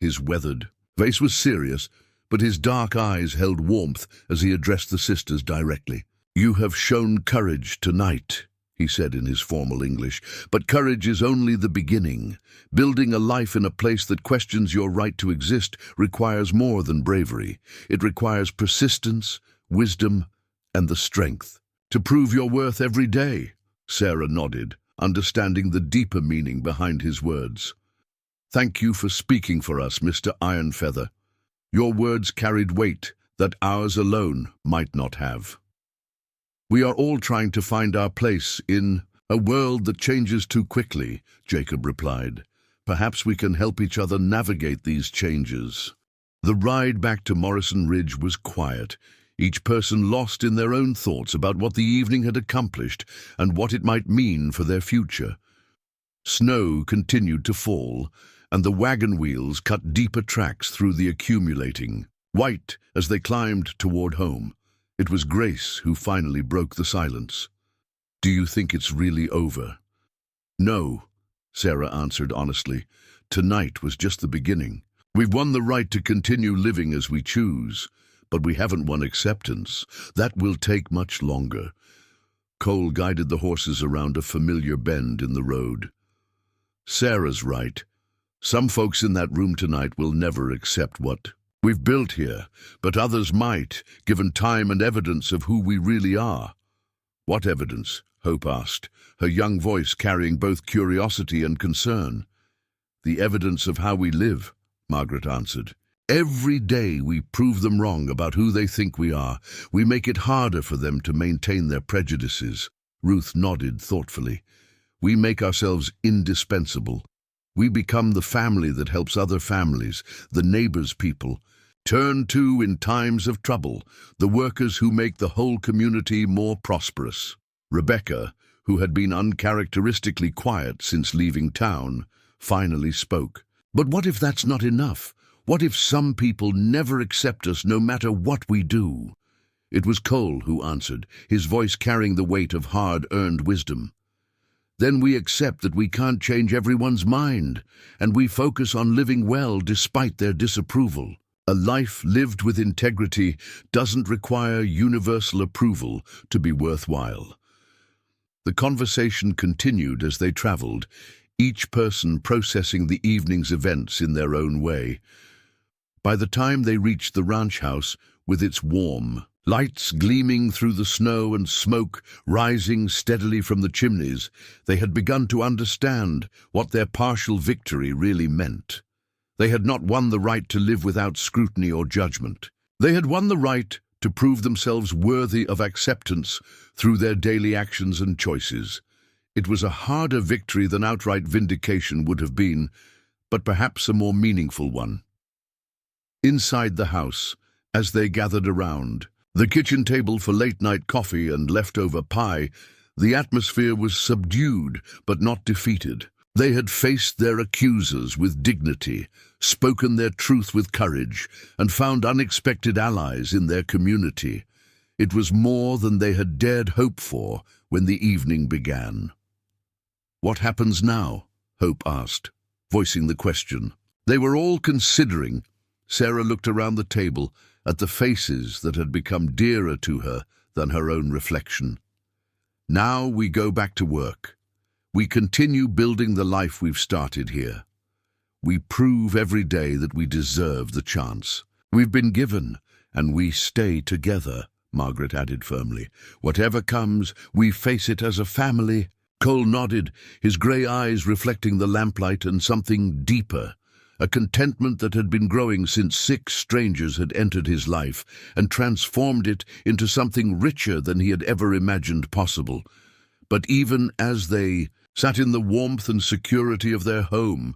Speaker 1: His weathered face was serious, but his dark eyes held warmth as he addressed the sisters directly. You have shown courage tonight, he said in his formal English, but courage is only the beginning. Building a life in a place that questions your right to exist requires more than bravery. It requires persistence, wisdom, and the strength to prove your worth every day. Sarah nodded, understanding the deeper meaning behind his words. Thank you for speaking for us, Mr. Ironfeather. Your words carried weight that ours alone might not have. We are all trying to find our place in a world that changes too quickly, Jacob replied. Perhaps we can help each other navigate these changes. The ride back to Morrison Ridge was quiet, each person lost in their own thoughts about what the evening had accomplished and what it might mean for their future. Snow continued to fall, and the wagon wheels cut deeper tracks through the accumulating white as they climbed toward home. It was Grace who finally broke the silence. Do you think it's really over? No, Sarah answered honestly. Tonight was just the beginning. We've won the right to continue living as we choose, but we haven't won acceptance. That will take much longer. Cole guided the horses around a familiar bend in the road. Sarah's right. Some folks in that room tonight will never accept what we've built here, but others might, given time and evidence of who we really are. What evidence? Hope asked, her young voice carrying both curiosity and concern. The evidence of how we live, Margaret answered. Every day we prove them wrong about who they think we are. We make it harder for them to maintain their prejudices. Ruth nodded thoughtfully. We make ourselves indispensable. We become the family that helps other families, the neighbors people turn to in times of trouble, the workers who make the whole community more prosperous. Rebecca, who had been uncharacteristically quiet since leaving town, finally spoke. But what if that's not enough? What if some people never accept us no matter what we do? It was Cole who answered, his voice carrying the weight of hard-earned wisdom. Then we accept that we can't change everyone's mind, and we focus on living well despite their disapproval. A life lived with integrity doesn't require universal approval to be worthwhile. The conversation continued as they traveled, each person processing the evening's events in their own way. By the time they reached the ranch house, with its warm lights gleaming through the snow and smoke rising steadily from the chimneys, they had begun to understand what their partial victory really meant. They had not won the right to live without scrutiny or judgment. They had won the right to prove themselves worthy of acceptance through their daily actions and choices. It was a harder victory than outright vindication would have been, but perhaps a more meaningful one. Inside the house, as they gathered around the kitchen table for late-night coffee and leftover pie, the atmosphere was subdued but not defeated. They had faced their accusers with dignity, spoken their truth with courage, and found unexpected allies in their community. It was more than they had dared hope for when the evening began. "What happens now?" Hope asked, voicing the question. They were all considering. Sarah looked around the table at the faces that had become dearer to her than her own reflection. "Now we go back to work. We continue building the life we've started here. We prove every day that we deserve the chance we've been given, and we stay together," Margaret added firmly. "Whatever comes, we face it as a family." Cole nodded, his grey eyes reflecting the lamplight and something deeper, a contentment that had been growing since 6 strangers had entered his life and transformed it into something richer than he had ever imagined possible. But even as they sat in the warmth and security of their home,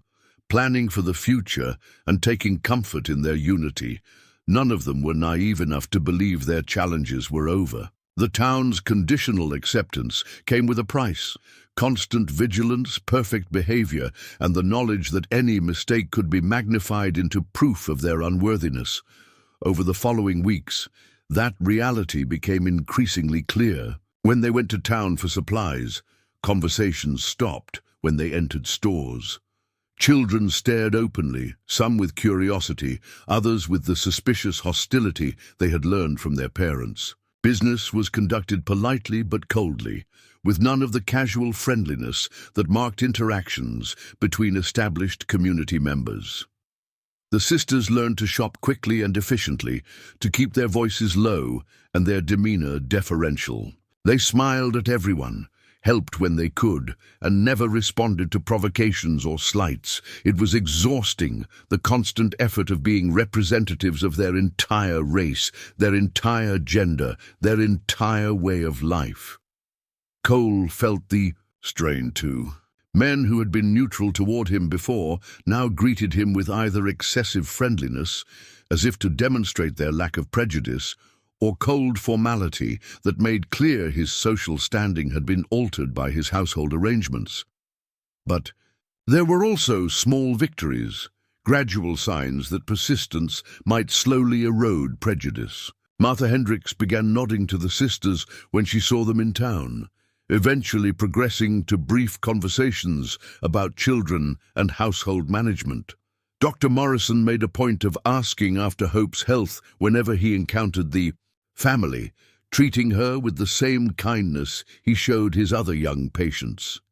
Speaker 1: planning for the future and taking comfort in their unity, none of them were naive enough to believe their challenges were over. The town's conditional acceptance came with a price: constant vigilance, perfect behavior, and the knowledge that any mistake could be magnified into proof of their unworthiness. Over the following weeks, that reality became increasingly clear. When they went to town for supplies, conversations stopped when they entered stores. Children stared openly, some with curiosity, others with the suspicious hostility they had learned from their parents. Business was conducted politely but coldly, with none of the casual friendliness that marked interactions between established community members. The sisters learned to shop quickly and efficiently, to keep their voices low and their demeanor deferential. They smiled at everyone, helped when they could, and never responded to provocations or slights. It was exhausting, the constant effort of being representatives of their entire race, their entire gender, their entire way of life. Cole felt the strain too. Men who had been neutral toward him before now greeted him with either excessive friendliness, as if to demonstrate their lack of prejudice, or cold formality that made clear his social standing had been altered by his household arrangements. But there were also small victories, gradual signs that persistence might slowly erode prejudice. Martha Hendricks began nodding to the sisters when she saw them in town, eventually progressing to brief conversations about children and household management. Dr. Morrison made a point of asking after Hope's health whenever he encountered the family, treating her with the same kindness he showed his other young patients.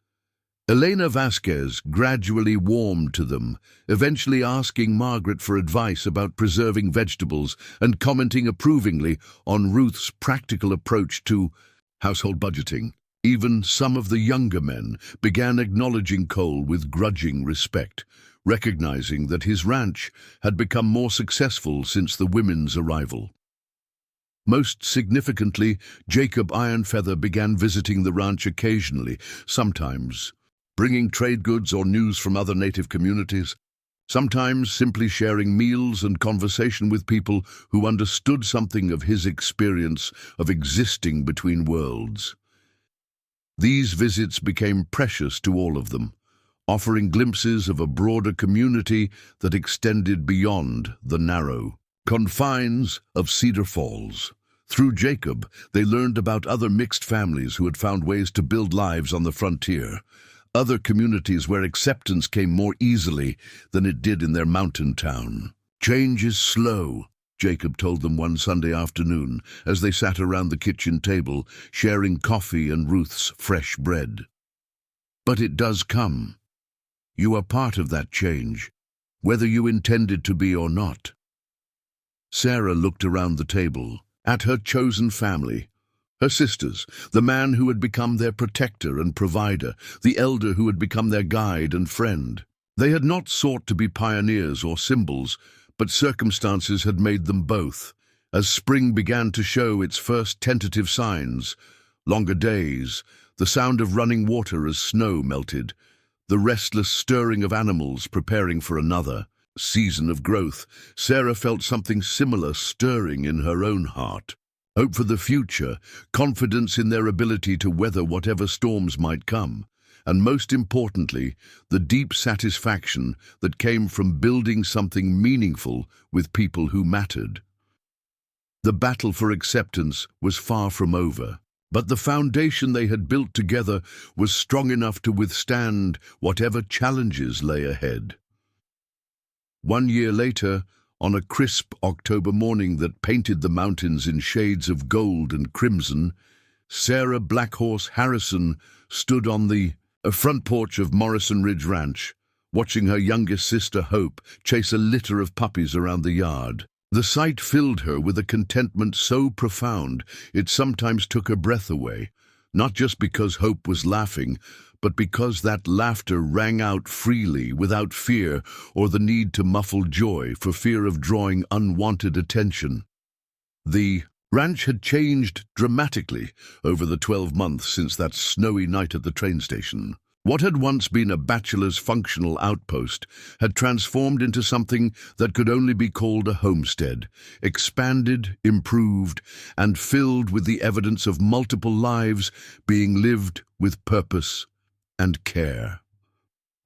Speaker 1: Elena Vasquez gradually warmed to them, eventually asking Margaret for advice about preserving vegetables and commenting approvingly on Ruth's practical approach to household budgeting. Even some of the younger men began acknowledging Cole with grudging respect, recognizing that his ranch had become more successful since the women's arrival. Most significantly, Jacob Ironfeather began visiting the ranch occasionally, sometimes bringing trade goods or news from other native communities, sometimes simply sharing meals and conversation with people who understood something of his experience of existing between worlds. These visits became precious to all of them, offering glimpses of a broader community that extended beyond the narrow confines of Cedar Falls. Through Jacob, they learned about other mixed families who had found ways to build lives on the frontier, other communities where acceptance came more easily than it did in their mountain town. "Change is slow," Jacob told them one Sunday afternoon as they sat around the kitchen table, sharing coffee and Ruth's fresh bread. "But it does come. You are part of that change, whether you intended to be or not." Sarah looked around the table, at her chosen family, her sisters, the man who had become their protector and provider, the elder who had become their guide and friend. They had not sought to be pioneers or symbols, but circumstances had made them both. As spring began to show its first tentative signs, longer days, the sound of running water as snow melted, the restless stirring of animals preparing for another season of growth, Sarah felt something similar stirring in her own heart. Hope for the future, confidence in their ability to weather whatever storms might come, and most importantly, the deep satisfaction that came from building something meaningful with people who mattered. The battle for acceptance was far from over, but the foundation they had built together was strong enough to withstand whatever challenges lay ahead. 1 year later, on a crisp October morning that painted the mountains in shades of gold and crimson, Sarah Blackhorse Harrison stood on the front porch of Morrison Ridge Ranch, watching her youngest sister Hope chase a litter of puppies around the yard. The sight filled her with a contentment so profound it sometimes took her breath away, not just because Hope was laughing, but because that laughter rang out freely without fear or the need to muffle joy for fear of drawing unwanted attention. The ranch had changed dramatically over the 12 months since that snowy night at the train station. What had once been a bachelor's functional outpost had transformed into something that could only be called a homestead, expanded, improved, and filled with the evidence of multiple lives being lived with purpose and care.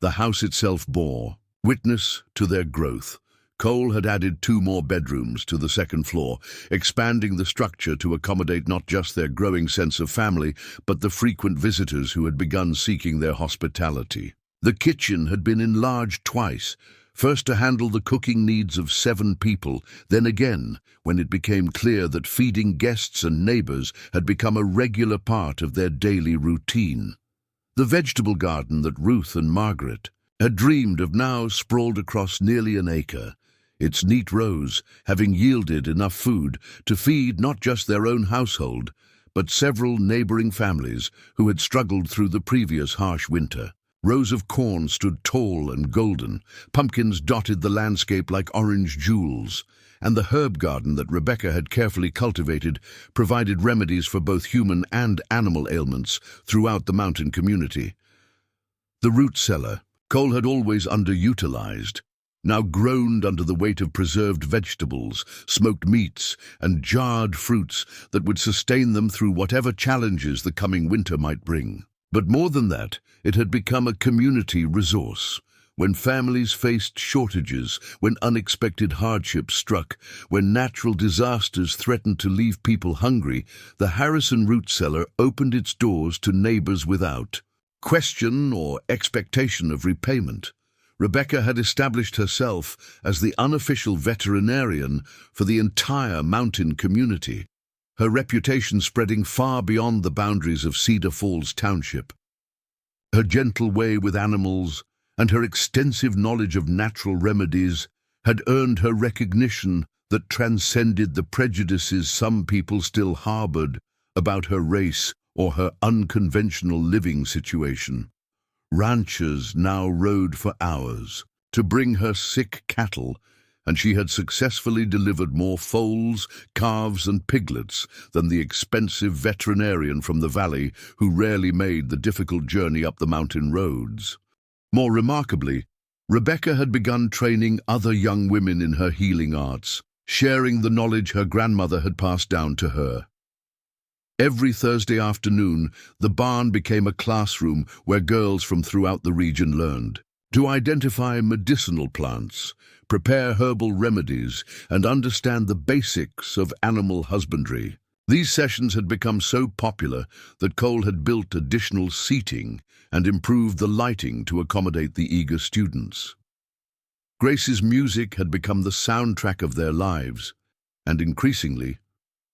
Speaker 1: The house itself bore witness to their growth. Cole had added 2 more bedrooms to the second floor, expanding the structure to accommodate not just their growing sense of family, but the frequent visitors who had begun seeking their hospitality. The kitchen had been enlarged twice, first to handle the cooking needs of 7 people, then again when it became clear that feeding guests and neighbors had become a regular part of their daily routine. The vegetable garden that Ruth and Margaret had dreamed of now sprawled across nearly an acre, its neat rows having yielded enough food to feed not just their own household, but several neighboring families who had struggled through the previous harsh winter. Rows of corn stood tall and golden, pumpkins dotted the landscape like orange jewels, and the herb garden that Rebecca had carefully cultivated provided remedies for both human and animal ailments throughout the mountain community. The root cellar, Cole had always underutilized, now groaned under the weight of preserved vegetables, smoked meats, and jarred fruits that would sustain them through whatever challenges the coming winter might bring. But more than that, it had become a community resource. When families faced shortages, when unexpected hardships struck, when natural disasters threatened to leave people hungry, the Harrison root cellar opened its doors to neighbors without question or expectation of repayment. Rebecca had established herself as the unofficial veterinarian for the entire mountain community, her reputation spreading far beyond the boundaries of Cedar Falls Township. Her gentle way with animals and her extensive knowledge of natural remedies had earned her recognition that transcended the prejudices some people still harbored about her race or her unconventional living situation. Ranchers now rode for hours to bring her sick cattle, and she had successfully delivered more foals, calves, and piglets than the expensive veterinarian from the valley who rarely made the difficult journey up the mountain roads. More remarkably, Rebecca had begun training other young women in her healing arts, sharing the knowledge her grandmother had passed down to her. Every Thursday afternoon, the barn became a classroom where girls from throughout the region learned to identify medicinal plants, prepare herbal remedies, and understand the basics of animal husbandry. These sessions had become so popular that Cole had built additional seating and improved the lighting to accommodate the eager students. Grace's music had become the soundtrack of their lives, and increasingly,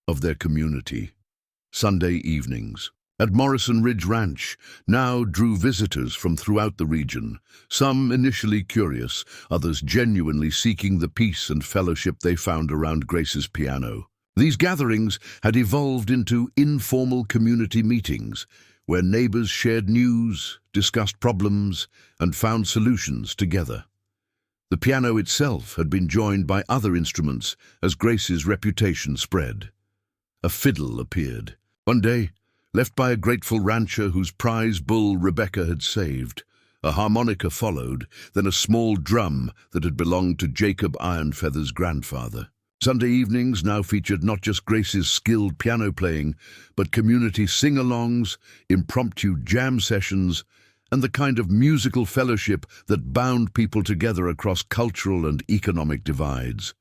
Speaker 1: of their community. Sunday evenings at Morrison Ridge Ranch now drew visitors from throughout the region, some initially curious, others genuinely seeking the peace and fellowship they found around Grace's piano. These gatherings had evolved into informal community meetings, where neighbors shared news, discussed problems, and found solutions together. The piano itself had been joined by other instruments as Grace's reputation spread. A fiddle appeared. One day, left by a grateful rancher whose prize bull Rebecca had saved. A harmonica followed, then a small drum that had belonged to Jacob Ironfeather's grandfather. Sunday evenings now featured not just Grace's skilled piano playing, but community sing-alongs, impromptu jam sessions, and the kind of musical fellowship that bound people together across cultural and economic divides.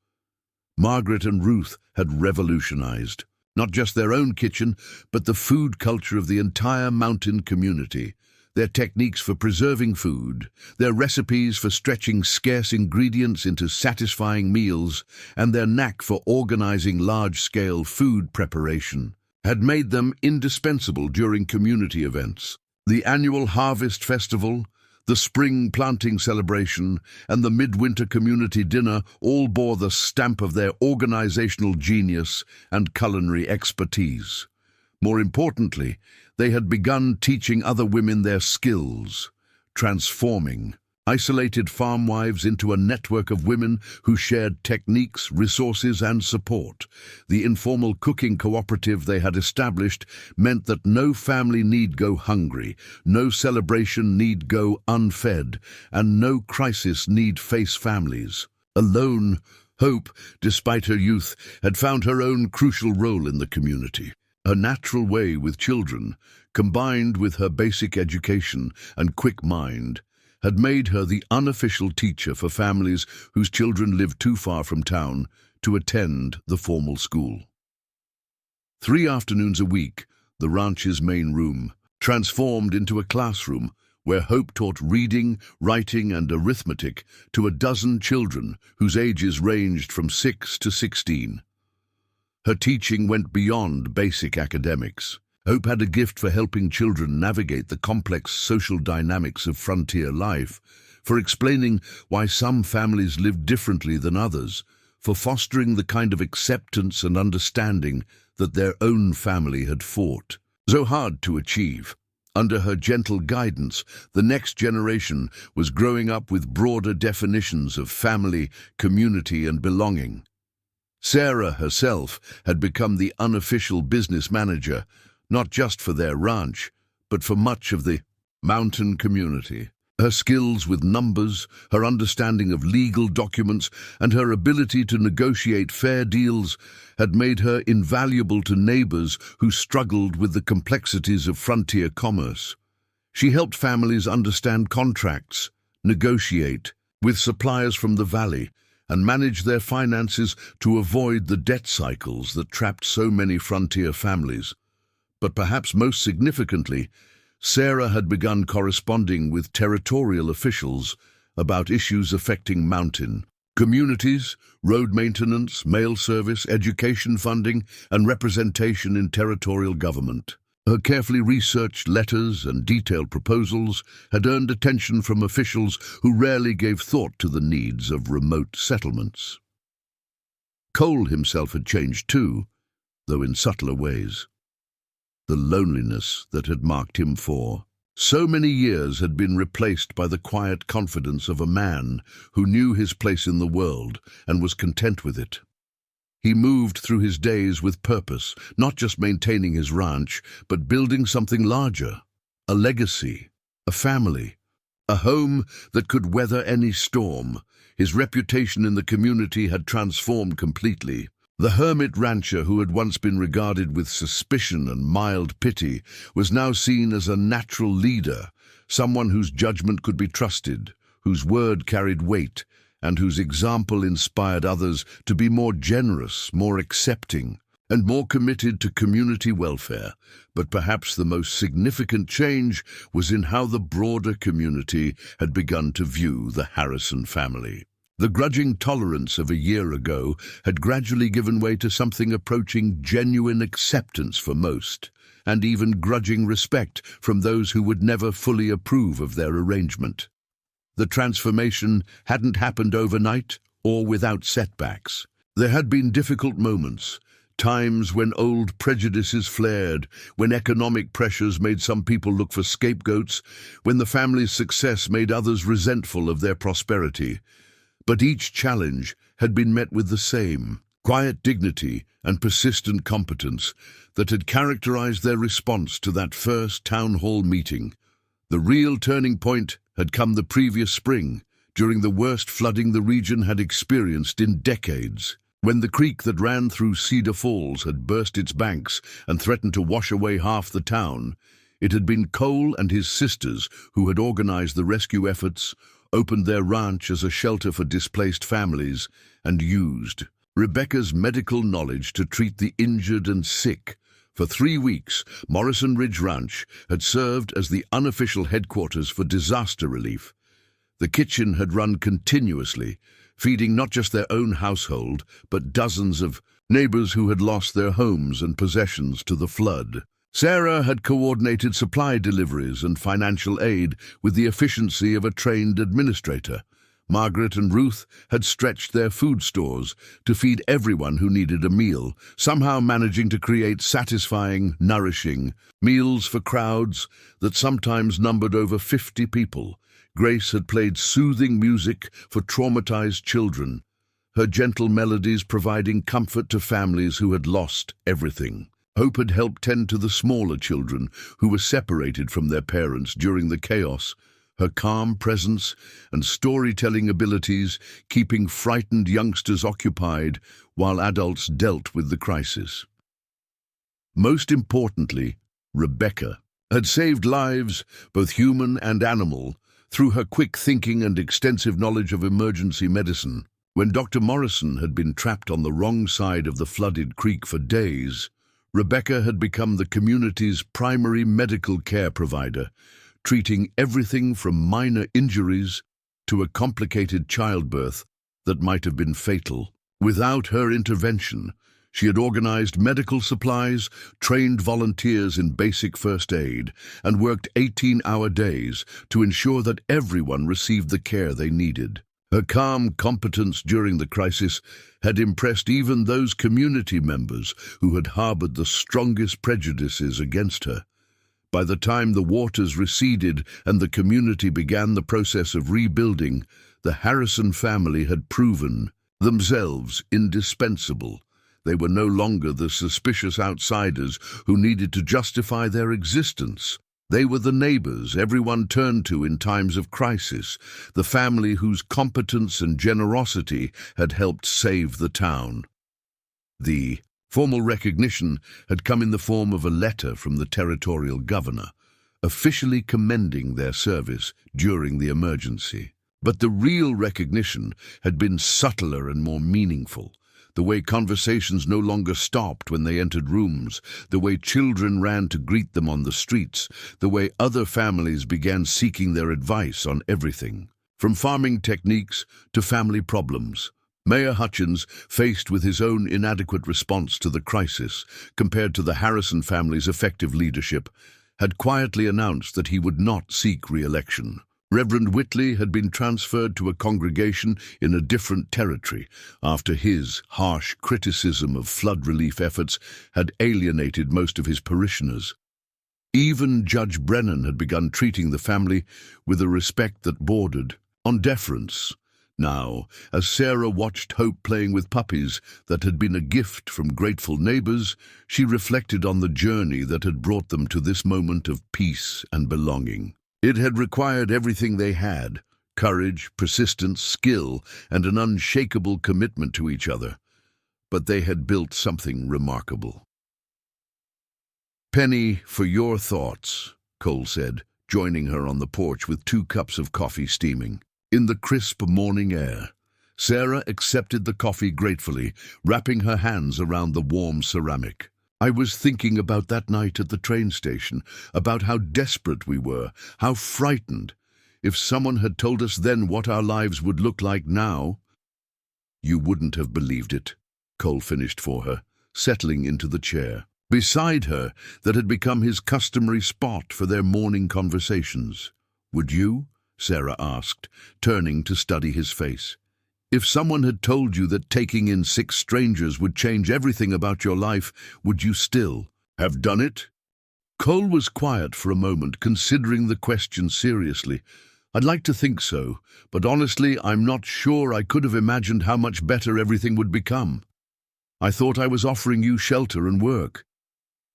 Speaker 1: Margaret and Ruth had revolutionized not just their own kitchen, but the food culture of the entire mountain community. Their techniques for preserving food, their recipes for stretching scarce ingredients into satisfying meals, and their knack for organizing large-scale food preparation had made them indispensable during community events. The annual Harvest Festival, the Spring Planting Celebration, and the Midwinter Community Dinner all bore the stamp of their organizational genius and culinary expertise. More importantly, they had begun teaching other women their skills, transforming isolated farm wives into a network of women who shared techniques, resources, and support. The informal cooking cooperative they had established meant that no family need go hungry, no celebration need go unfed, and no crisis need face families alone. Hope, despite her youth, had found her own crucial role in the community. Her natural way with children, combined with her basic education and quick mind, had made her the unofficial teacher for families whose children lived too far from town to attend the formal school. 3 afternoons a week, the ranch's main room transformed into a classroom where Hope taught reading, writing, and arithmetic to a dozen children whose ages ranged from 6 to 16. Her teaching went beyond basic academics. Hope had a gift for helping children navigate the complex social dynamics of frontier life, for explaining why some families lived differently than others, for fostering the kind of acceptance and understanding that their own family had fought so hard to achieve. Under her gentle guidance, the next generation was growing up with broader definitions of family, community, and belonging. Sarah herself had become the unofficial business manager, not just for their ranch, but for much of the mountain community. Her skills with numbers, her understanding of legal documents, and her ability to negotiate fair deals had made her invaluable to neighbors who struggled with the complexities of frontier commerce. She helped families understand contracts, negotiate with suppliers from the valley, and manage their finances to avoid the debt cycles that trapped so many frontier families. But perhaps most significantly, Sarah had begun corresponding with territorial officials about issues affecting mountain communities, road maintenance, mail service, education funding, and representation in territorial government. Her carefully researched letters and detailed proposals had earned attention from officials who rarely gave thought to the needs of remote settlements. Cole himself had changed too, though in subtler ways. The loneliness that had marked him for so many years had been replaced by the quiet confidence of a man who knew his place in the world and was content with it. He moved through his days with purpose, not just maintaining his ranch, but building something larger, a legacy, a family, a home that could weather any storm. His reputation in the community had transformed completely. The hermit rancher who had once been regarded with suspicion and mild pity was now seen as a natural leader, someone whose judgment could be trusted, whose word carried weight, and whose example inspired others to be more generous, more accepting. and more committed to community welfare. But perhaps the most significant change was in how the broader community had begun to view the Harrison family. The grudging tolerance of a year ago had gradually given way to something approaching genuine acceptance for most, and even grudging respect from those who would never fully approve of their arrangement. The transformation hadn't happened overnight or without setbacks. There had been difficult moments, times when old prejudices flared, when economic pressures made some people look for scapegoats, when the family's success made others resentful of their prosperity. But each challenge had been met with the same quiet dignity and persistent competence that had characterized their response to that first town hall meeting. The real turning point had come the previous spring, during the worst flooding the region had experienced in decades. When the creek that ran through Cedar Falls had burst its banks and threatened to wash away half the town, it had been Cole and his sisters who had organized the rescue efforts, opened their ranch as a shelter for displaced families, and used Rebecca's medical knowledge to treat the injured and sick. For 3 weeks, Morrison Ridge Ranch had served as the unofficial headquarters for disaster relief. The kitchen had run continuously, feeding not just their own household, but dozens of neighbors who had lost their homes and possessions to the flood. Sarah had coordinated supply deliveries and financial aid with the efficiency of a trained administrator. Margaret and Ruth had stretched their food stores to feed everyone who needed a meal, somehow managing to create satisfying, nourishing meals for crowds that sometimes numbered over 50 people. Grace had played soothing music for traumatized children, her gentle melodies providing comfort to families who had lost everything. Hope had helped tend to the smaller children who were separated from their parents during the chaos, her calm presence and storytelling abilities keeping frightened youngsters occupied while adults dealt with the crisis. Most importantly, Rebecca had saved lives, both human and animal, through her quick thinking and extensive knowledge of emergency medicine. When Dr. Morrison had been trapped on the wrong side of the flooded creek for days, Rebecca had become the community's primary medical care provider, treating everything from minor injuries to a complicated childbirth that might have been fatal. Without her intervention, she had organized medical supplies, trained volunteers in basic first aid, and worked 18-hour days to ensure that everyone received the care they needed. Her calm competence during the crisis had impressed even those community members who had harbored the strongest prejudices against her. By the time the waters receded and the community began the process of rebuilding, the Harrison family had proven themselves indispensable. They were no longer the suspicious outsiders who needed to justify their existence. They were the neighbors everyone turned to in times of crisis, the family whose competence and generosity had helped save the town. The formal recognition had come in the form of a letter from the territorial governor, officially commending their service during the emergency. But the real recognition had been subtler and more meaningful. The way conversations no longer stopped when they entered rooms, the way children ran to greet them on the streets, the way other families began seeking their advice on everything, from farming techniques to family problems. Mayor Hutchins, faced with his own inadequate response to the crisis compared to the Harrison family's effective leadership, had quietly announced that he would not seek re-election. Reverend Whitley had been transferred to a congregation in a different territory after his harsh criticism of flood relief efforts had alienated most of his parishioners. Even Judge Brennan had begun treating the family with a respect that bordered on deference. Now, as Sarah watched Hope playing with puppies that had been a gift from grateful neighbors, she reflected on the journey that had brought them to this moment of peace and belonging. It had required everything they had: courage, persistence, skill, and an unshakable commitment to each other. But they had built something remarkable. "Penny, for your thoughts," Cole said, joining her on the porch with 2 cups of coffee steaming. In the crisp morning air, Sarah accepted the coffee gratefully, wrapping her hands around the warm ceramic. I was thinking about that night at the train station, about how desperate we were, how frightened. If someone had told us then what our lives would look like now, you wouldn't have believed it, Cole finished for her, settling into the chair beside her that had become his customary spot for their morning conversations. Would you? Sarah asked, turning to study his face. If someone had told you that taking in 6 strangers would change everything about your life, would you still have done it? Cole was quiet for a moment, considering the question seriously. I'd like to think so, but honestly, I'm not sure I could have imagined how much better everything would become. I thought I was offering you shelter and work.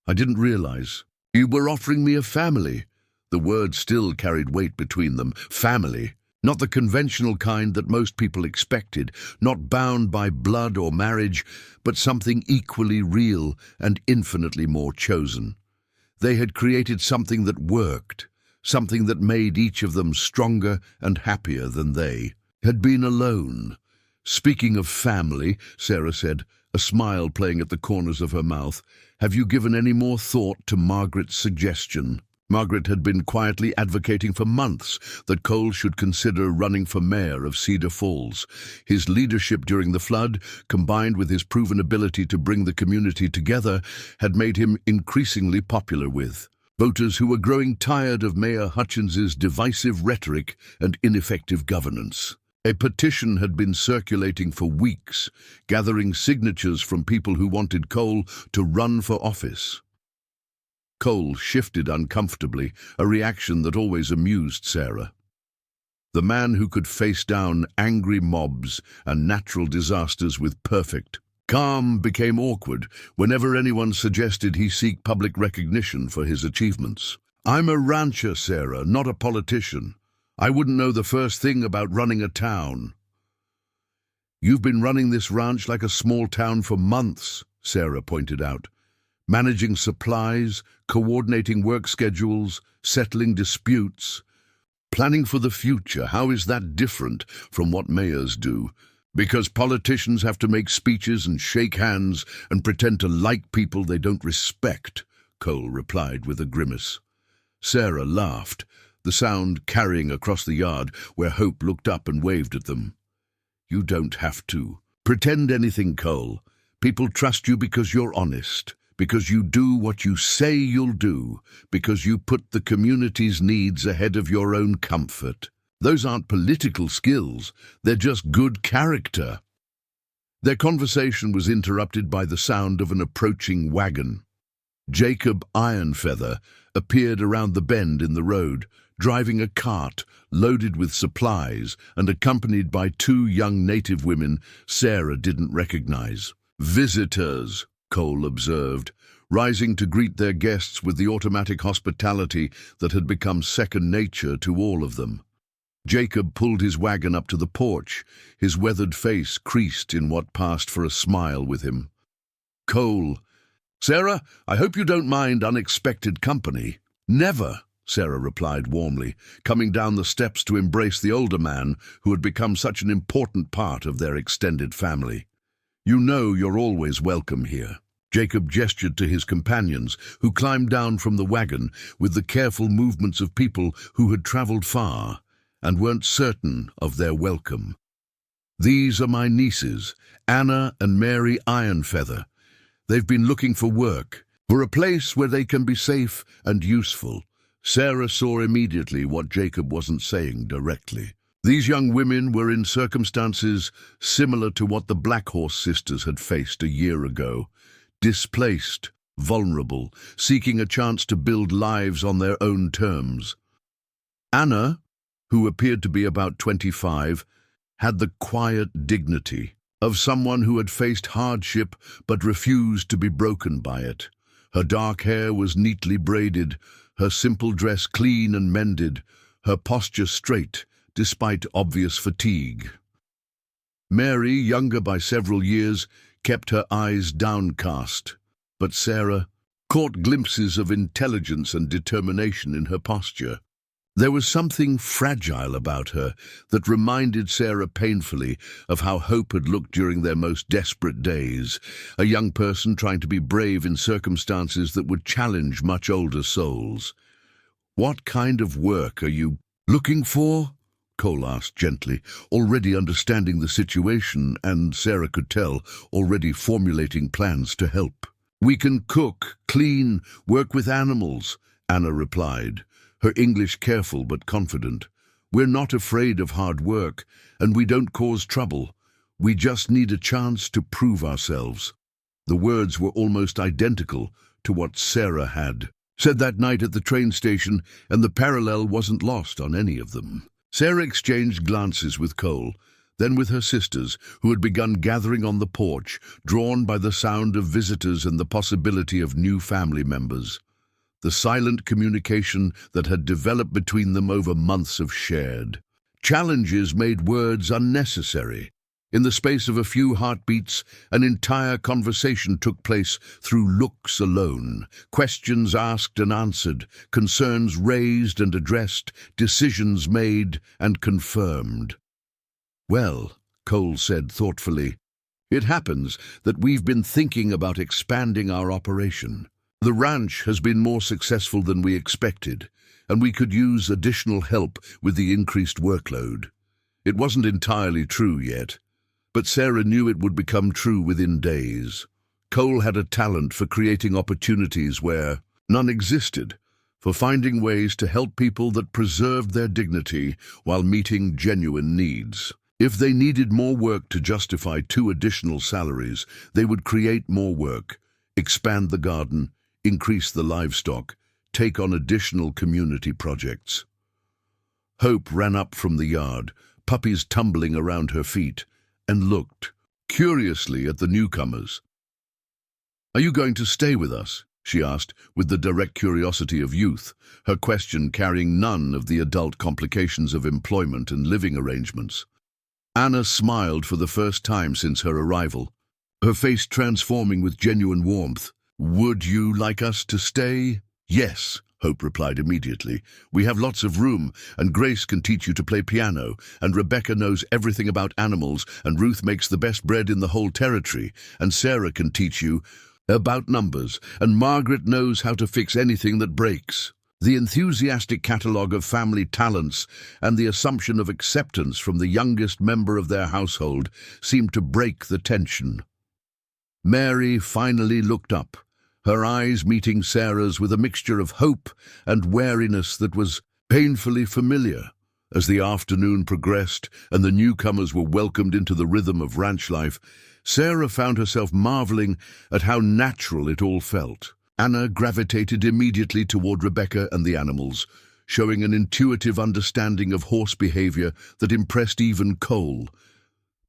Speaker 1: I didn't realize. You were offering me a family. The word still carried weight between them. Family. Not the conventional kind that most people expected, not bound by blood or marriage, but something equally real and infinitely more chosen. They had created something that worked, something that made each of them stronger and happier than they had been alone. Speaking of family, Sarah said, a smile playing at the corners of her mouth, have you given any more thought to Margaret's suggestion? Margaret had been quietly advocating for months that Cole should consider running for mayor of Cedar Falls. His leadership during the flood, combined with his proven ability to bring the community together, had made him increasingly popular with voters who were growing tired of Mayor Hutchins's divisive rhetoric and ineffective governance. A petition had been circulating for weeks, gathering signatures from people who wanted Cole to run for office. Cole shifted uncomfortably, a reaction that always amused Sarah. The man who could face down angry mobs and natural disasters with perfect calm became awkward whenever anyone suggested he seek public recognition for his achievements. I'm a rancher, Sarah, not a politician. I wouldn't know the first thing about running a town. You've been running this ranch like a small town for months, Sarah pointed out. Managing supplies, coordinating work schedules, settling disputes, planning for the future. How is that different from what mayors do? Because politicians have to make speeches and shake hands and pretend to like people they don't respect, Cole replied with a grimace. Sarah laughed, the sound carrying across the yard where Hope looked up and waved at them. You don't have to pretend anything, Cole. People trust you because you're honest, because you do what you say you'll do, because you put the community's needs ahead of your own comfort. Those aren't political skills, they're just good character. Their conversation was interrupted by the sound of an approaching wagon. Jacob Ironfeather appeared around the bend in the road, driving a cart loaded with supplies and accompanied by 2 young native women Sarah didn't recognize. Visitors, Cole observed, rising to greet their guests with the automatic hospitality that had become second nature to all of them. Jacob pulled his wagon up to the porch, his weathered face creased in what passed for a smile with him. Cole, Sarah, I hope you don't mind unexpected company. Never, Sarah replied warmly, coming down the steps to embrace the older man who had become such an important part of their extended family. You know you're always welcome here. Jacob gestured to his companions, who climbed down from the wagon with the careful movements of people who had traveled far and weren't certain of their welcome. These are my nieces, Anna and Mary Ironfeather. They've been looking for work, for a place where they can be safe and useful. Sarah saw immediately what Jacob wasn't saying directly. These young women were in circumstances similar to what the Black Horse sisters had faced a year ago. Displaced, vulnerable, seeking a chance to build lives on their own terms. Anna, who appeared to be about 25, had the quiet dignity of someone who had faced hardship but refused to be broken by it. Her dark hair was neatly braided, her simple dress clean and mended, her posture straight, despite obvious fatigue. Mary, younger by several years, kept her eyes downcast, but Sarah caught glimpses of intelligence and determination in her posture. There was something fragile about her that reminded Sarah painfully of how Hope had looked during their most desperate days, a young person trying to be brave in circumstances that would challenge much older souls. "What kind of work are you looking for?" Cole asked gently, already understanding the situation and, Sarah could tell, already formulating plans to help. "We can cook, clean, work with animals," Anna replied, her English careful but confident. "We're not afraid of hard work, and we don't cause trouble. We just need a chance to prove ourselves." The words were almost identical to what Sarah had said that night at the train station, and the parallel wasn't lost on any of them. Sarah exchanged glances with Cole, then with her sisters, who had begun gathering on the porch, drawn by the sound of visitors and the possibility of new family members. The silent communication that had developed between them over months of shared challenges made words unnecessary. In the space of a few heartbeats, an entire conversation took place through looks alone, questions asked and answered, concerns raised and addressed, decisions made and confirmed. "Well," Cole said thoughtfully, "it happens that we've been thinking about expanding our operation. The ranch has been more successful than we expected, and we could use additional help with the increased workload." It wasn't entirely true yet, but Sarah knew it would become true within days. Cole had a talent for creating opportunities where none existed, for finding ways to help people that preserved their dignity while meeting genuine needs. If they needed more work to justify 2 additional salaries, they would create more work, expand the garden, increase the livestock, take on additional community projects. Hope ran up from the yard, puppies tumbling around her feet, and looked curiously at the newcomers. "Are you going to stay with us?" she asked, with the direct curiosity of youth, her question carrying none of the adult complications of employment and living arrangements. Anna smiled for the first time since her arrival, her face transforming with genuine warmth. "Would you like us to stay?" "Yes," Hope replied immediately. "We have lots of room, and Grace can teach you to play piano, and Rebecca knows everything about animals, and Ruth makes the best bread in the whole territory, and Sarah can teach you about numbers, and Margaret knows how to fix anything that breaks." The enthusiastic catalogue of family talents and the assumption of acceptance from the youngest member of their household seemed to break the tension. Mary finally looked up, her eyes meeting Sarah's with a mixture of hope and wariness that was painfully familiar. As the afternoon progressed and the newcomers were welcomed into the rhythm of ranch life, Sarah found herself marveling at how natural it all felt. Anna gravitated immediately toward Rebecca and the animals, showing an intuitive understanding of horse behavior that impressed even Cole.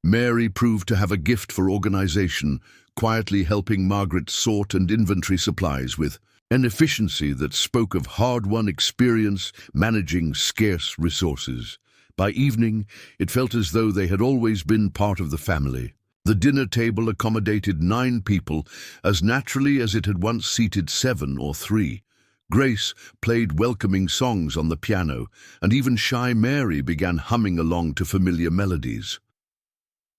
Speaker 1: Mary proved to have a gift for organization, quietly helping Margaret sort and inventory supplies with an efficiency that spoke of hard-won experience managing scarce resources. By evening, it felt as though they had always been part of the family. The dinner table accommodated 9 people as naturally as it had once seated 7 or 3. Grace played welcoming songs on the piano, and even shy Mary began humming along to familiar melodies.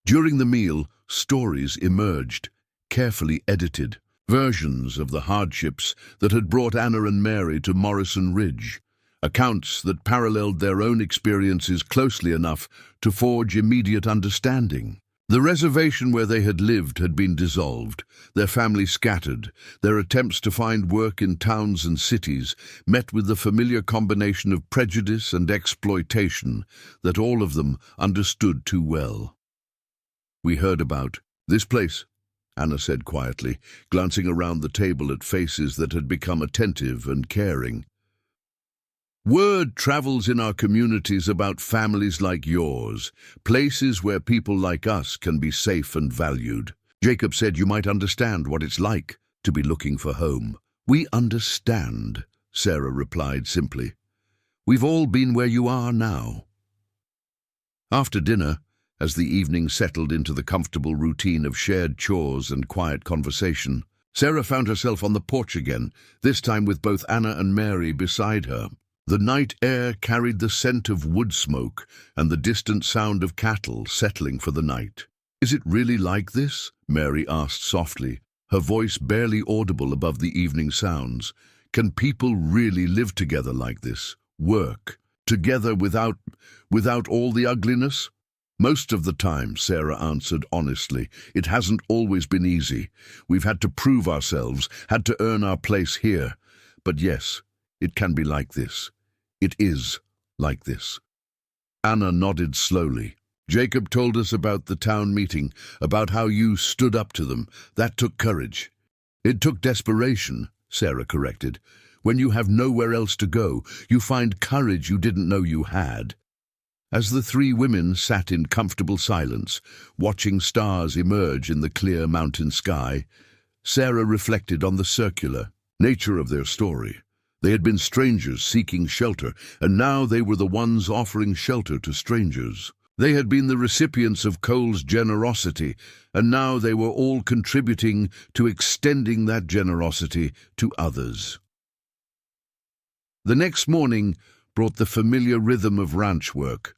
Speaker 1: During the meal, stories emerged, carefully edited, versions of the hardships that had brought Anna and Mary to Morrison Ridge, accounts that paralleled their own experiences closely enough to forge immediate understanding. The reservation where they had lived had been dissolved, their family scattered, their attempts to find work in towns and cities met with the familiar combination of prejudice and exploitation that all of them understood too well. "We heard about this place," Anna said quietly, glancing around the table at faces that had become attentive and caring. "Word travels in our communities about families like yours, places where people like us can be safe and valued. Jacob said you might understand what it's like to be looking for home." "We understand," Sarah replied simply. "We've all been where you are now." After dinner, as the evening settled into the comfortable routine of shared chores and quiet conversation, Sarah found herself on the porch again, this time with both Anna and Mary beside her. The night air carried the scent of wood smoke and the distant sound of cattle settling for the night. "Is it really like this?" Mary asked softly, her voice barely audible above the evening sounds. "Can people really live together like this? Work together without all the ugliness?" "Most of the time," Sarah answered honestly. "It hasn't always been easy. We've had to prove ourselves, had to earn our place here. But yes, it can be like this. It is like this." Anna nodded slowly. "Jacob told us about the town meeting, about how you stood up to them. That took courage." "It took desperation," Sarah corrected. "When you have nowhere else to go, you find courage you didn't know you had." As the three women sat in comfortable silence, watching stars emerge in the clear mountain sky, Sarah reflected on the circular nature of their story. They had been strangers seeking shelter, and now they were the ones offering shelter to strangers. They had been the recipients of Cole's generosity, and now they were all contributing to extending that generosity to others. The next morning brought the familiar rhythm of ranch work,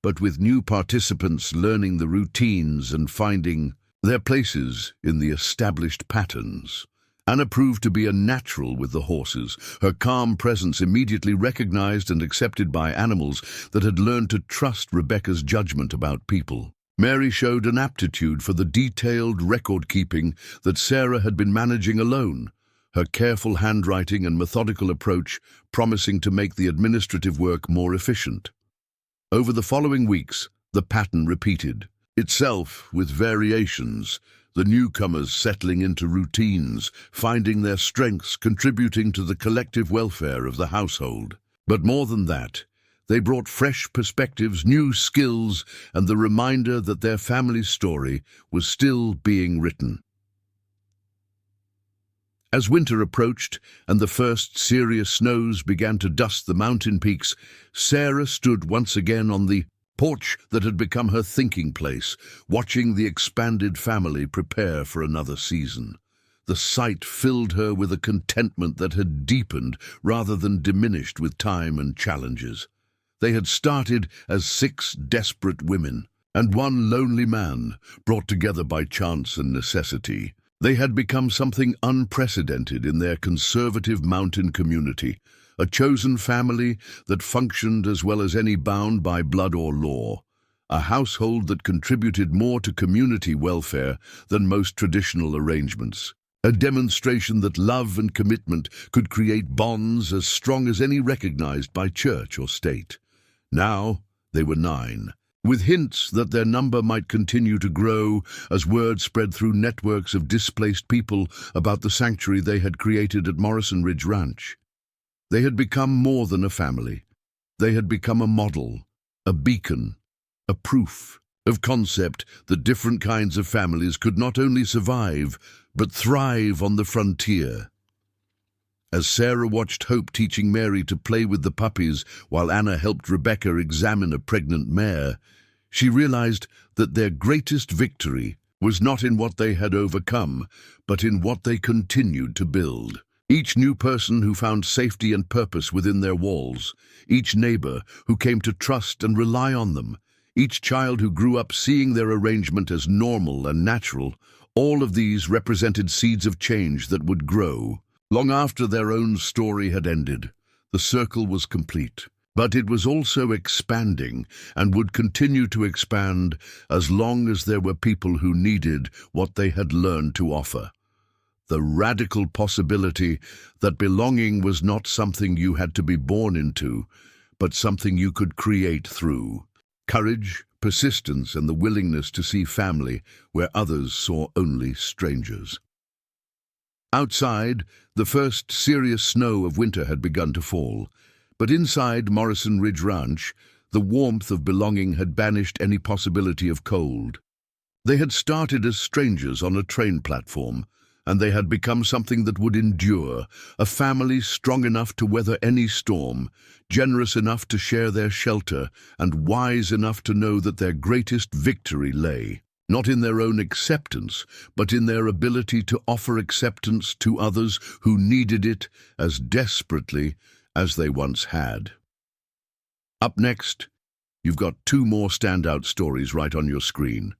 Speaker 1: but with new participants learning the routines and finding their places in the established patterns. Anna proved to be a natural with the horses, her calm presence immediately recognized and accepted by animals that had learned to trust Rebecca's judgment about people. Mary showed an aptitude for the detailed record-keeping that Sarah had been managing alone, her careful handwriting and methodical approach promising to make the administrative work more efficient. Over the following weeks, the pattern repeated itself with variations, the newcomers settling into routines, finding their strengths contributing to the collective welfare of the household. But more than that, they brought fresh perspectives, new skills, and the reminder that their family's story was still being written. As winter approached and the first serious snows began to dust the mountain peaks, Sarah stood once again on the porch that had become her thinking place, watching the expanded family prepare for another season. The sight filled her with a contentment that had deepened rather than diminished with time and challenges. They had started as 6 desperate women and one lonely man, brought together by chance and necessity. They had become something unprecedented in their conservative mountain community, a chosen family that functioned as well as any bound by blood or law, a household that contributed more to community welfare than most traditional arrangements, a demonstration that love and commitment could create bonds as strong as any recognized by church or state. Now they were 9. With hints that their number might continue to grow as word spread through networks of displaced people about the sanctuary they had created at Morrison Ridge Ranch. They had become more than a family. They had become a model, a beacon, a proof of concept that different kinds of families could not only survive, but thrive on the frontier. As Sarah watched Hope teaching Mary to play with the puppies while Anna helped Rebecca examine a pregnant mare, she realized that their greatest victory was not in what they had overcome, but in what they continued to build. Each new person who found safety and purpose within their walls, each neighbor who came to trust and rely on them, each child who grew up seeing their arrangement as normal and natural, all of these represented seeds of change that would grow. Long after their own story had ended, the circle was complete. But it was also expanding and would continue to expand as long as there were people who needed what they had learned to offer. The radical possibility that belonging was not something you had to be born into, but something you could create through courage, persistence, and the willingness to see family where others saw only strangers. Outside, the first serious snow of winter had begun to fall, but inside Morrison Ridge Ranch, the warmth of belonging had banished any possibility of cold. They had started as strangers on a train platform, and they had become something that would endure, a family strong enough to weather any storm, generous enough to share their shelter, and wise enough to know that their greatest victory lay not in their own acceptance, but in their ability to offer acceptance to others who needed it as desperately as they once had. Up next, you've got two more standout stories right on your screen.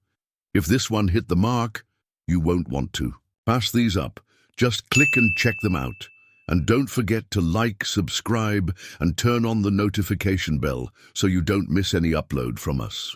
Speaker 1: If this one hit the mark, you won't want to pass these up. Just click and check them out. And don't forget to like, subscribe, and turn on the notification bell so you don't miss any upload from us.